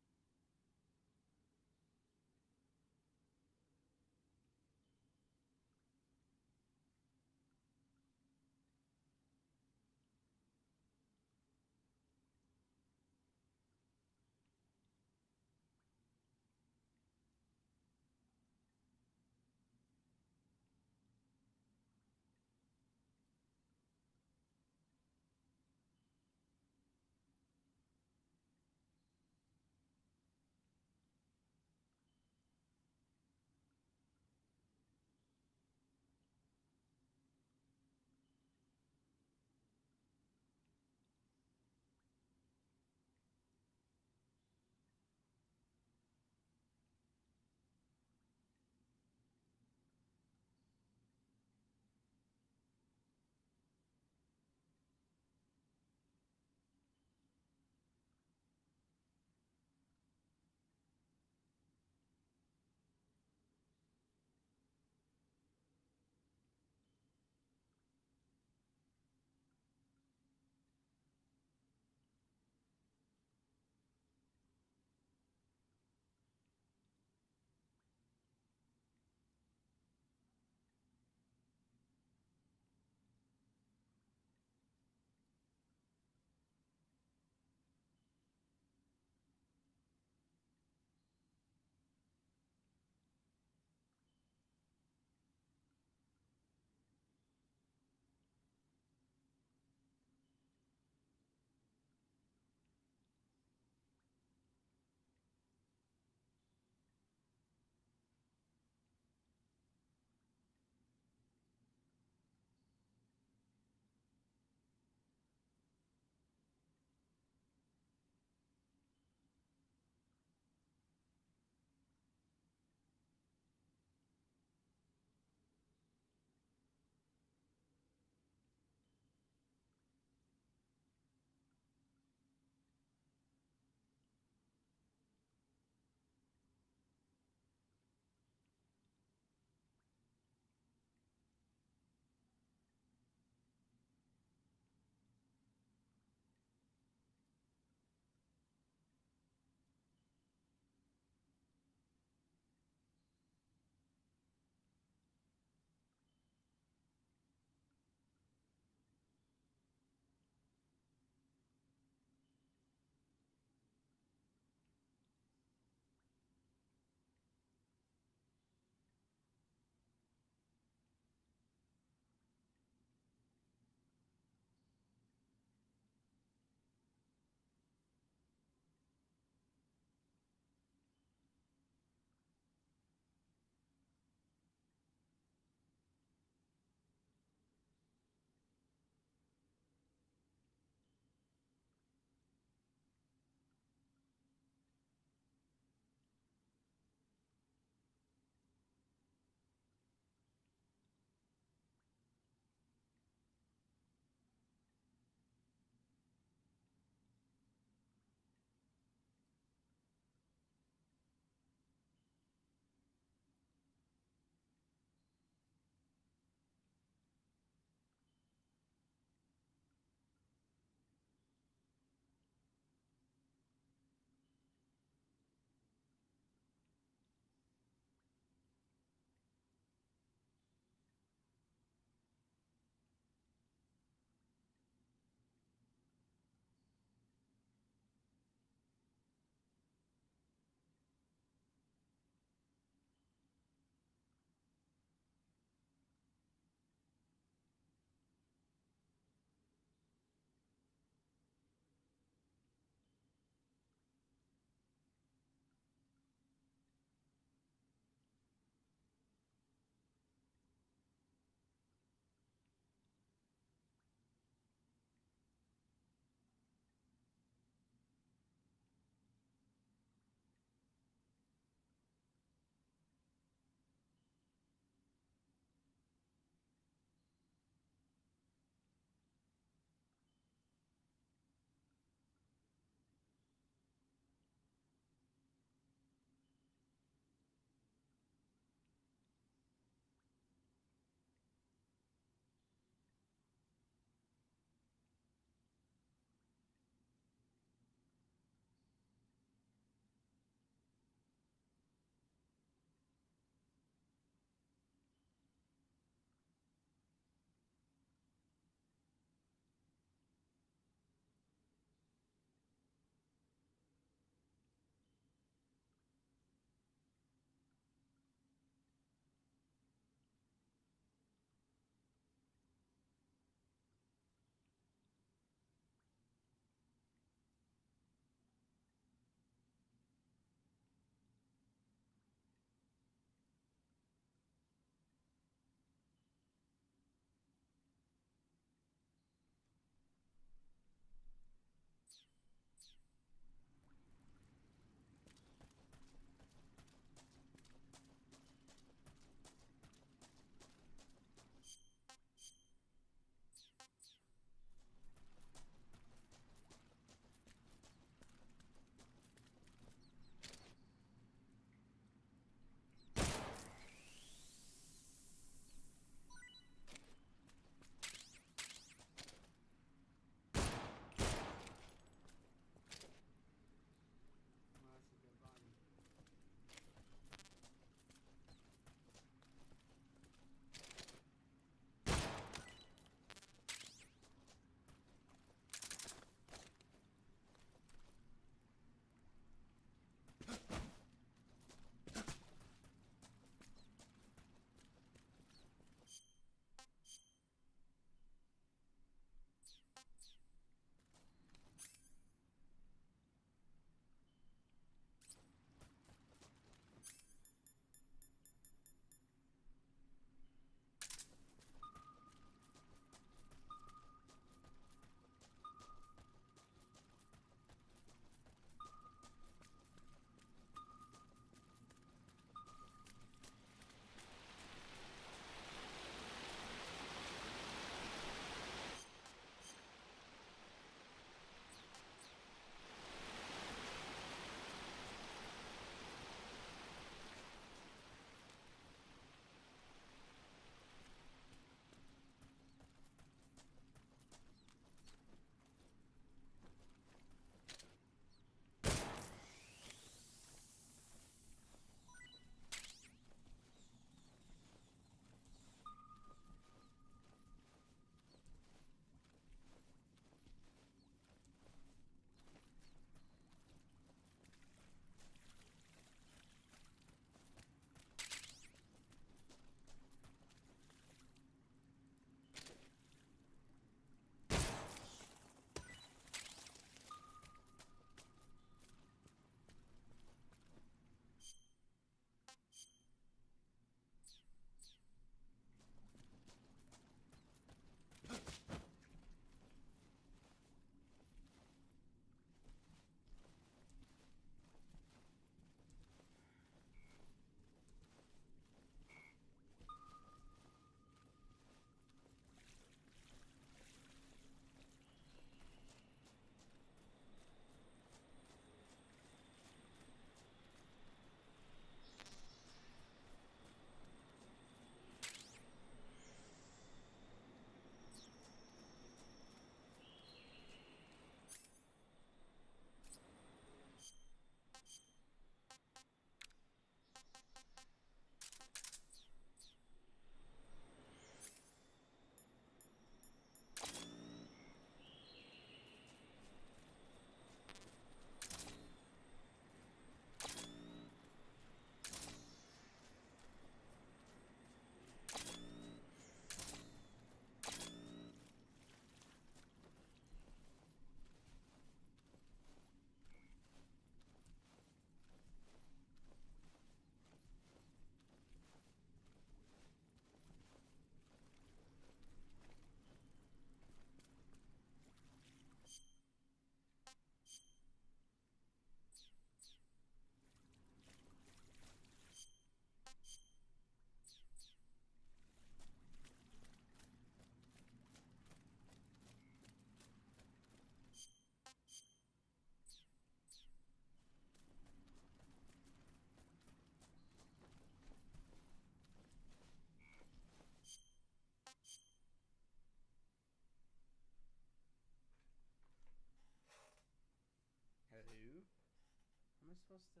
Am I supposed to?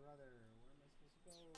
Brother, where am I supposed to go?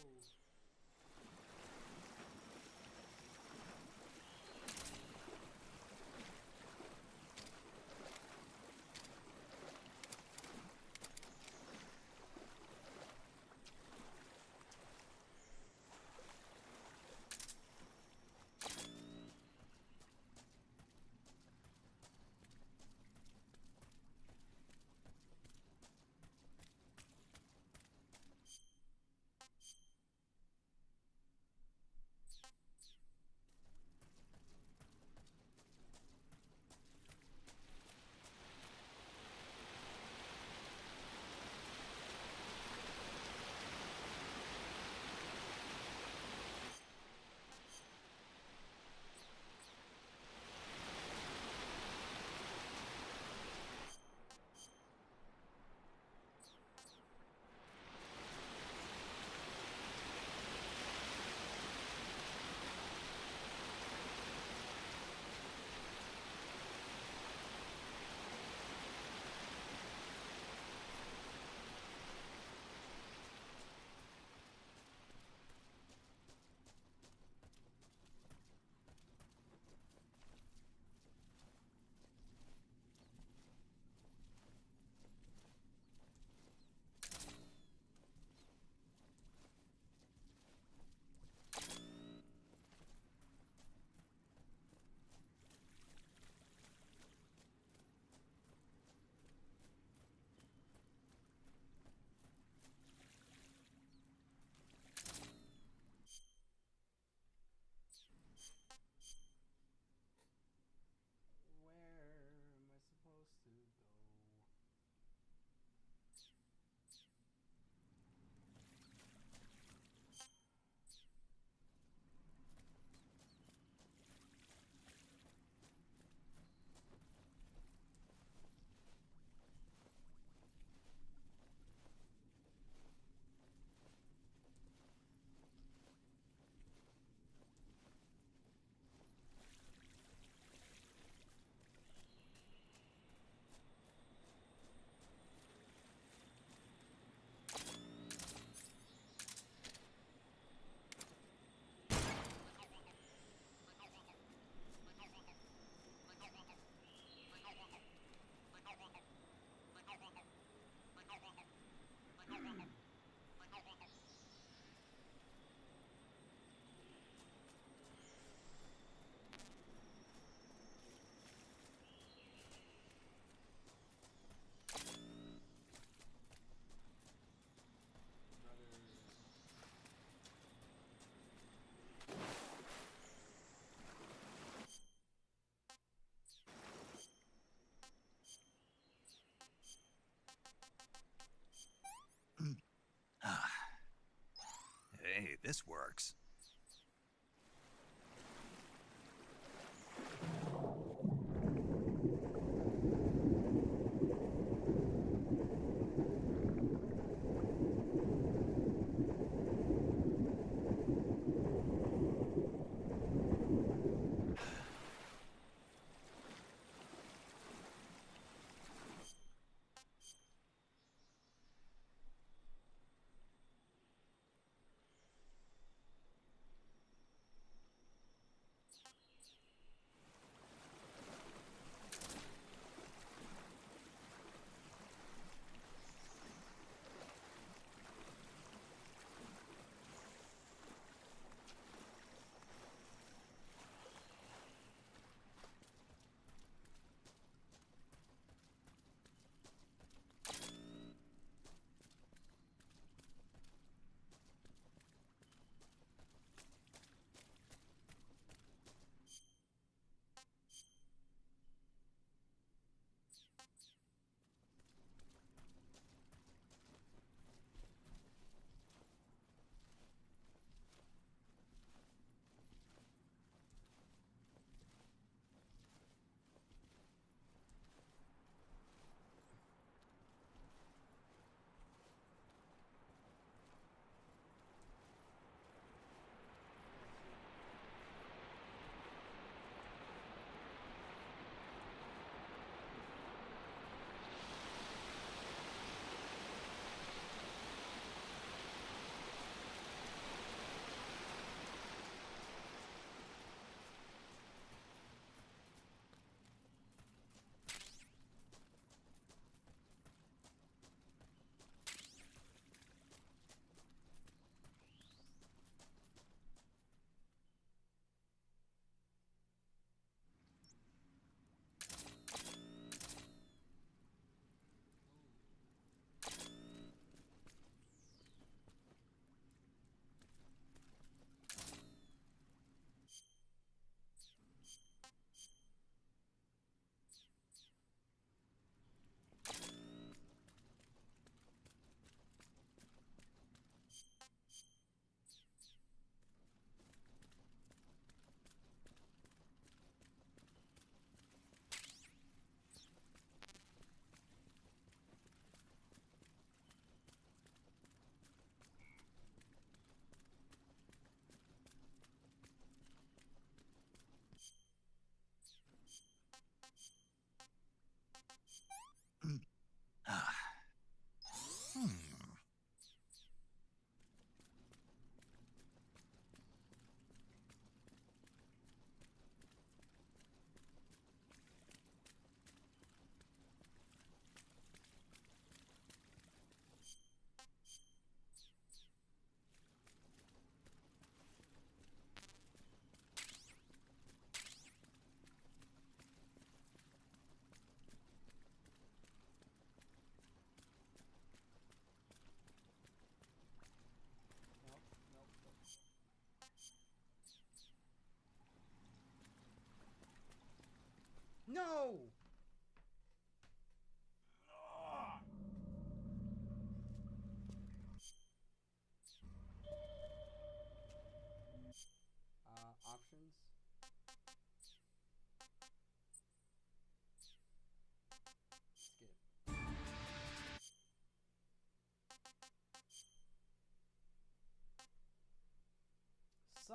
Hey, this works.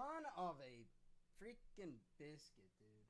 Son of a freaking biscuit, dude.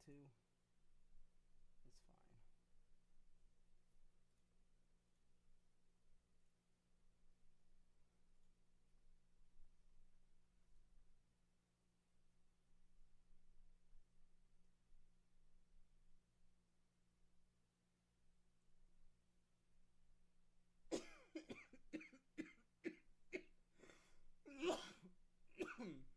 too. It's fine.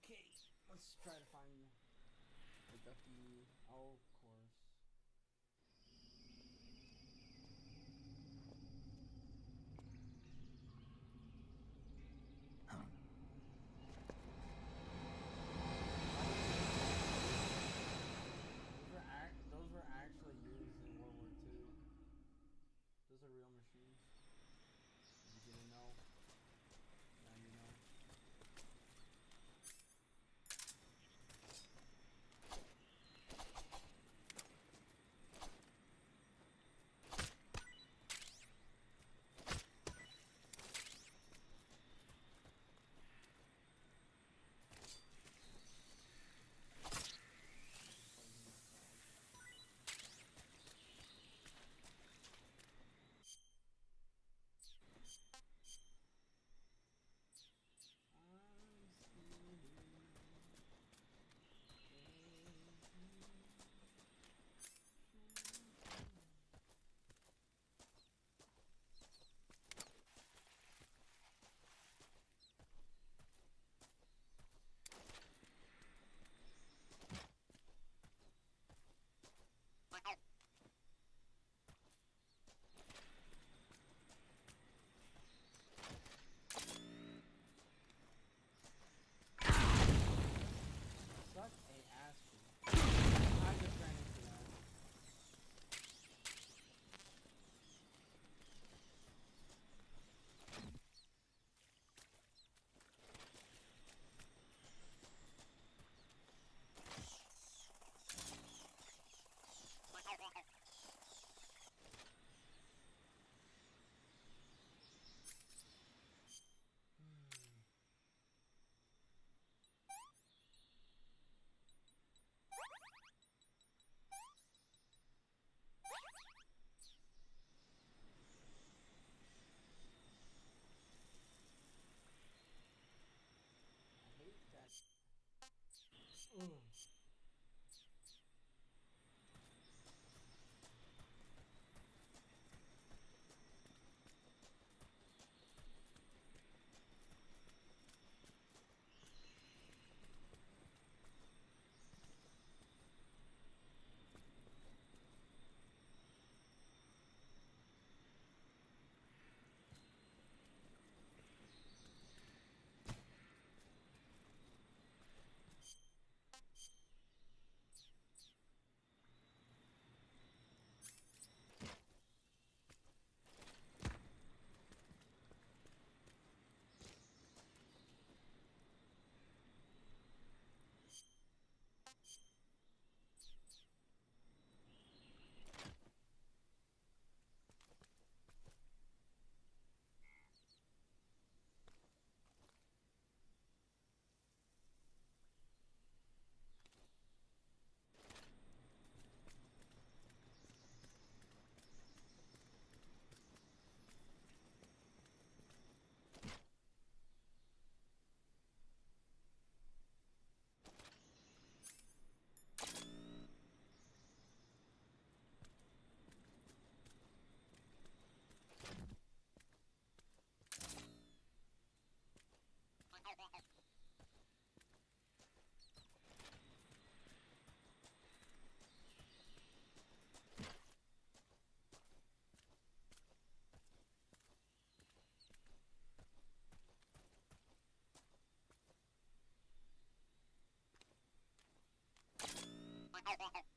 Okay, let's try to find the ducky. Oh, of course. Those were actually used in World War II. Those are real machines. You didn't know. Now you know. Such a ass beat. I just ran into that. I hate that. Ugh. My food's full.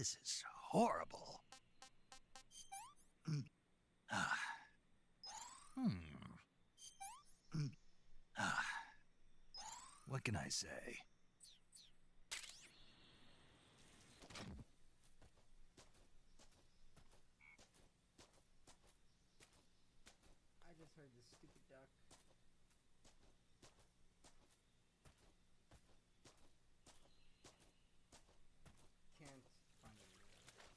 This is horrible. What can I say? I just heard this stupid duck. Can't find it anywhere.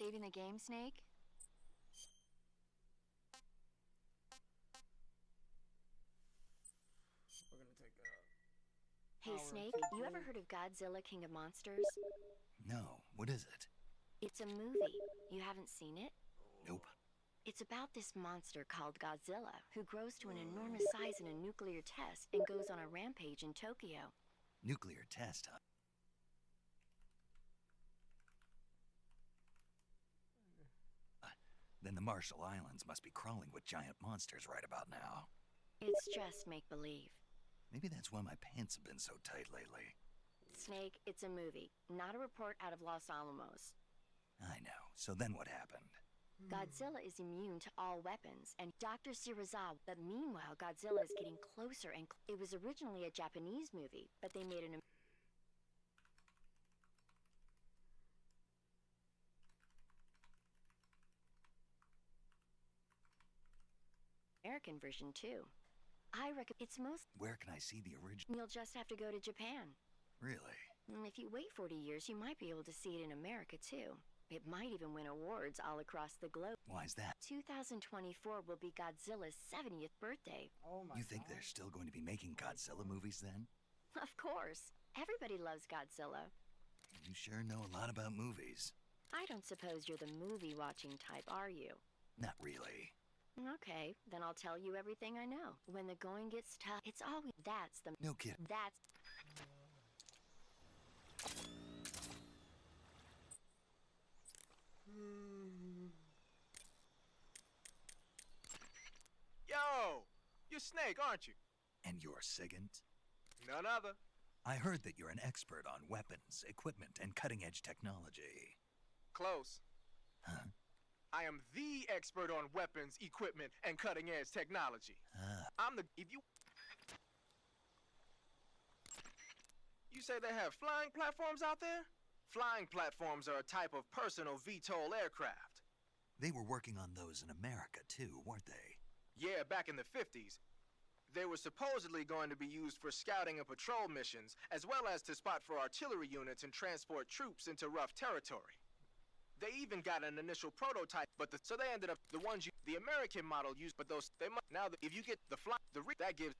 saving the game, Snake? We're gonna take a... Hey, Power Snake, to you ever go. heard of Godzilla, King of Monsters? No, what is it? It's a movie. You haven't seen it? Nope. It's about this monster called Godzilla, who grows to an enormous size in a nuclear test and goes on a rampage in Tokyo. Nuclear test, huh? Then the Marshall Islands must be crawling with giant monsters right about now. It's just make-believe. Maybe that's why my pants have been so tight lately. Snake, it's a movie, not a report out of Los Alamos. I know. So then what happened? Godzilla is immune to all weapons, and Dr. Shirazawa. But meanwhile, Godzilla is getting closer, and it was originally a Japanese movie, but they made an American version too. I reckon it's most. Where can I see the original? You'll just have to go to Japan. Really? If you wait 40 years, you might be able to see it in America too. It might even win awards all across the globe. Why's that? 2024 will be Godzilla's 70th birthday. Oh my You think they're still going to be making Godzilla movies then? Of course. Everybody loves Godzilla. You sure know a lot about movies. I don't suppose you're the movie-watching type, are you? Not really. Okay, then I'll tell you everything I know. When the going gets tough, it's always... That's the... No kidding. That's... Yo! You're Snake, aren't you? And you're Sigint? None other. I heard that you're an expert on weapons, equipment, and cutting-edge technology. Close. Huh? I am the expert on weapons, equipment, and cutting-edge technology. I'm the... If you... You say they have flying platforms out there? Flying platforms are a type of personal VTOL aircraft. They were working on those in America, too, weren't they? Yeah, back in the 50s. They were supposedly going to be used for scouting and patrol missions, as well as to spot for artillery units and transport troops into rough territory. They even got an initial prototype, but so they ended up the ones the American model used, but those they must now if you get the fly that gives.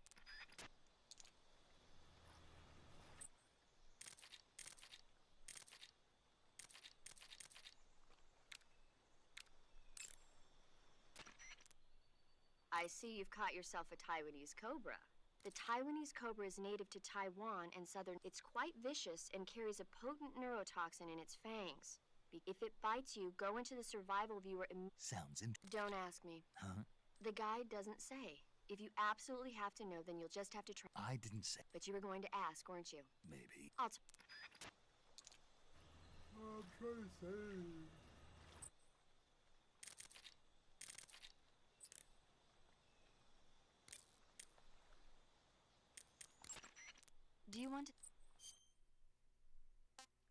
I see you've caught yourself a Taiwanese cobra. The Taiwanese cobra is native to Taiwan and southern. It's quite vicious and carries a potent neurotoxin in its fangs. If it bites you, go into the survival viewer and... Sounds Don't ask me. Huh? The guide doesn't say. If you absolutely have to know, then you'll just have to try. I didn't say. But you were going to ask, weren't you? Maybe. I'm trying to say... Do you want to...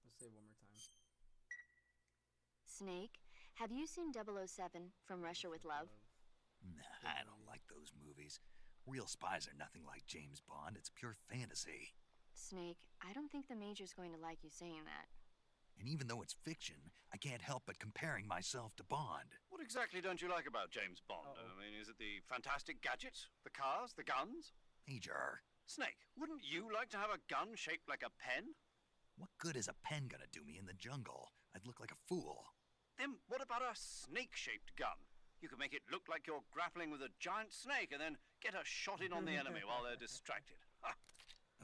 Let's say it one more time. Snake, have you seen 007 From Russia with Love? Nah, I don't like those movies. Real spies are nothing like James Bond. It's pure fantasy. Snake, I don't think the Major's going to like you saying that. And even though it's fiction, I can't help but comparing myself to Bond. What exactly don't you like about James Bond? I mean, is it the fantastic gadgets? The cars? The guns? Major. Snake, wouldn't you like to have a gun shaped like a pen? What good is a pen gonna do me in the jungle? I'd look like a fool. Then what about a snake-shaped gun? You could make it look like you're grappling with a giant snake and then get a shot in on the enemy while they're distracted.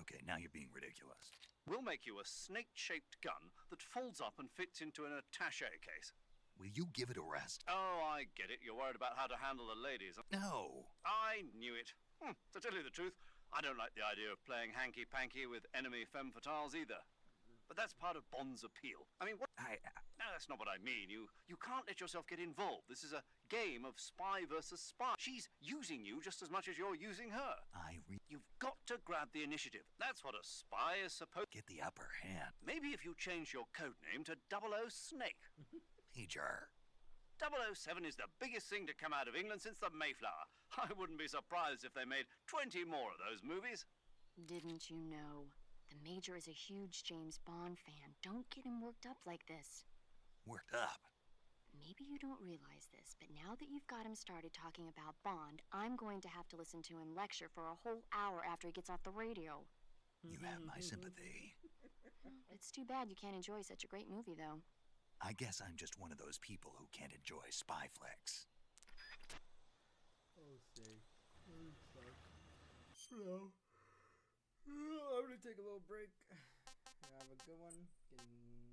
Okay, now you're being ridiculous. We'll make you a snake-shaped gun that folds up and fits into an attaché case. Will you give it a rest? Oh, I get it. You're worried about how to handle the ladies. No. I knew it. To tell you the truth, I don't like the idea of playing hanky-panky with enemy femme fatales either. But that's part of Bond's appeal. I mean, what... No, that's not what I mean. You can't let yourself get involved. This is a game of spy versus spy. She's using you just as much as you're using her. You've got to grab the initiative. That's what a spy is supposed... Get the upper hand. Maybe if you change your code name to 00 Snake. Major. 007 is the biggest thing to come out of England since the Mayflower. I wouldn't be surprised if they made 20 more of those movies. Didn't you know? The Major is a huge James Bond fan. Don't get him worked up like this. Worked up? maybe you don't realize this, but now that you've got him started talking about Bond, I'm going to have to listen to him lecture for a whole hour after he gets off the radio. You have my sympathy. It's too bad you can't enjoy such a great movie, though. I guess I'm just one of those people who can't enjoy spy flicks. Oh, say. No. I'm gonna take a little break. Have a good one.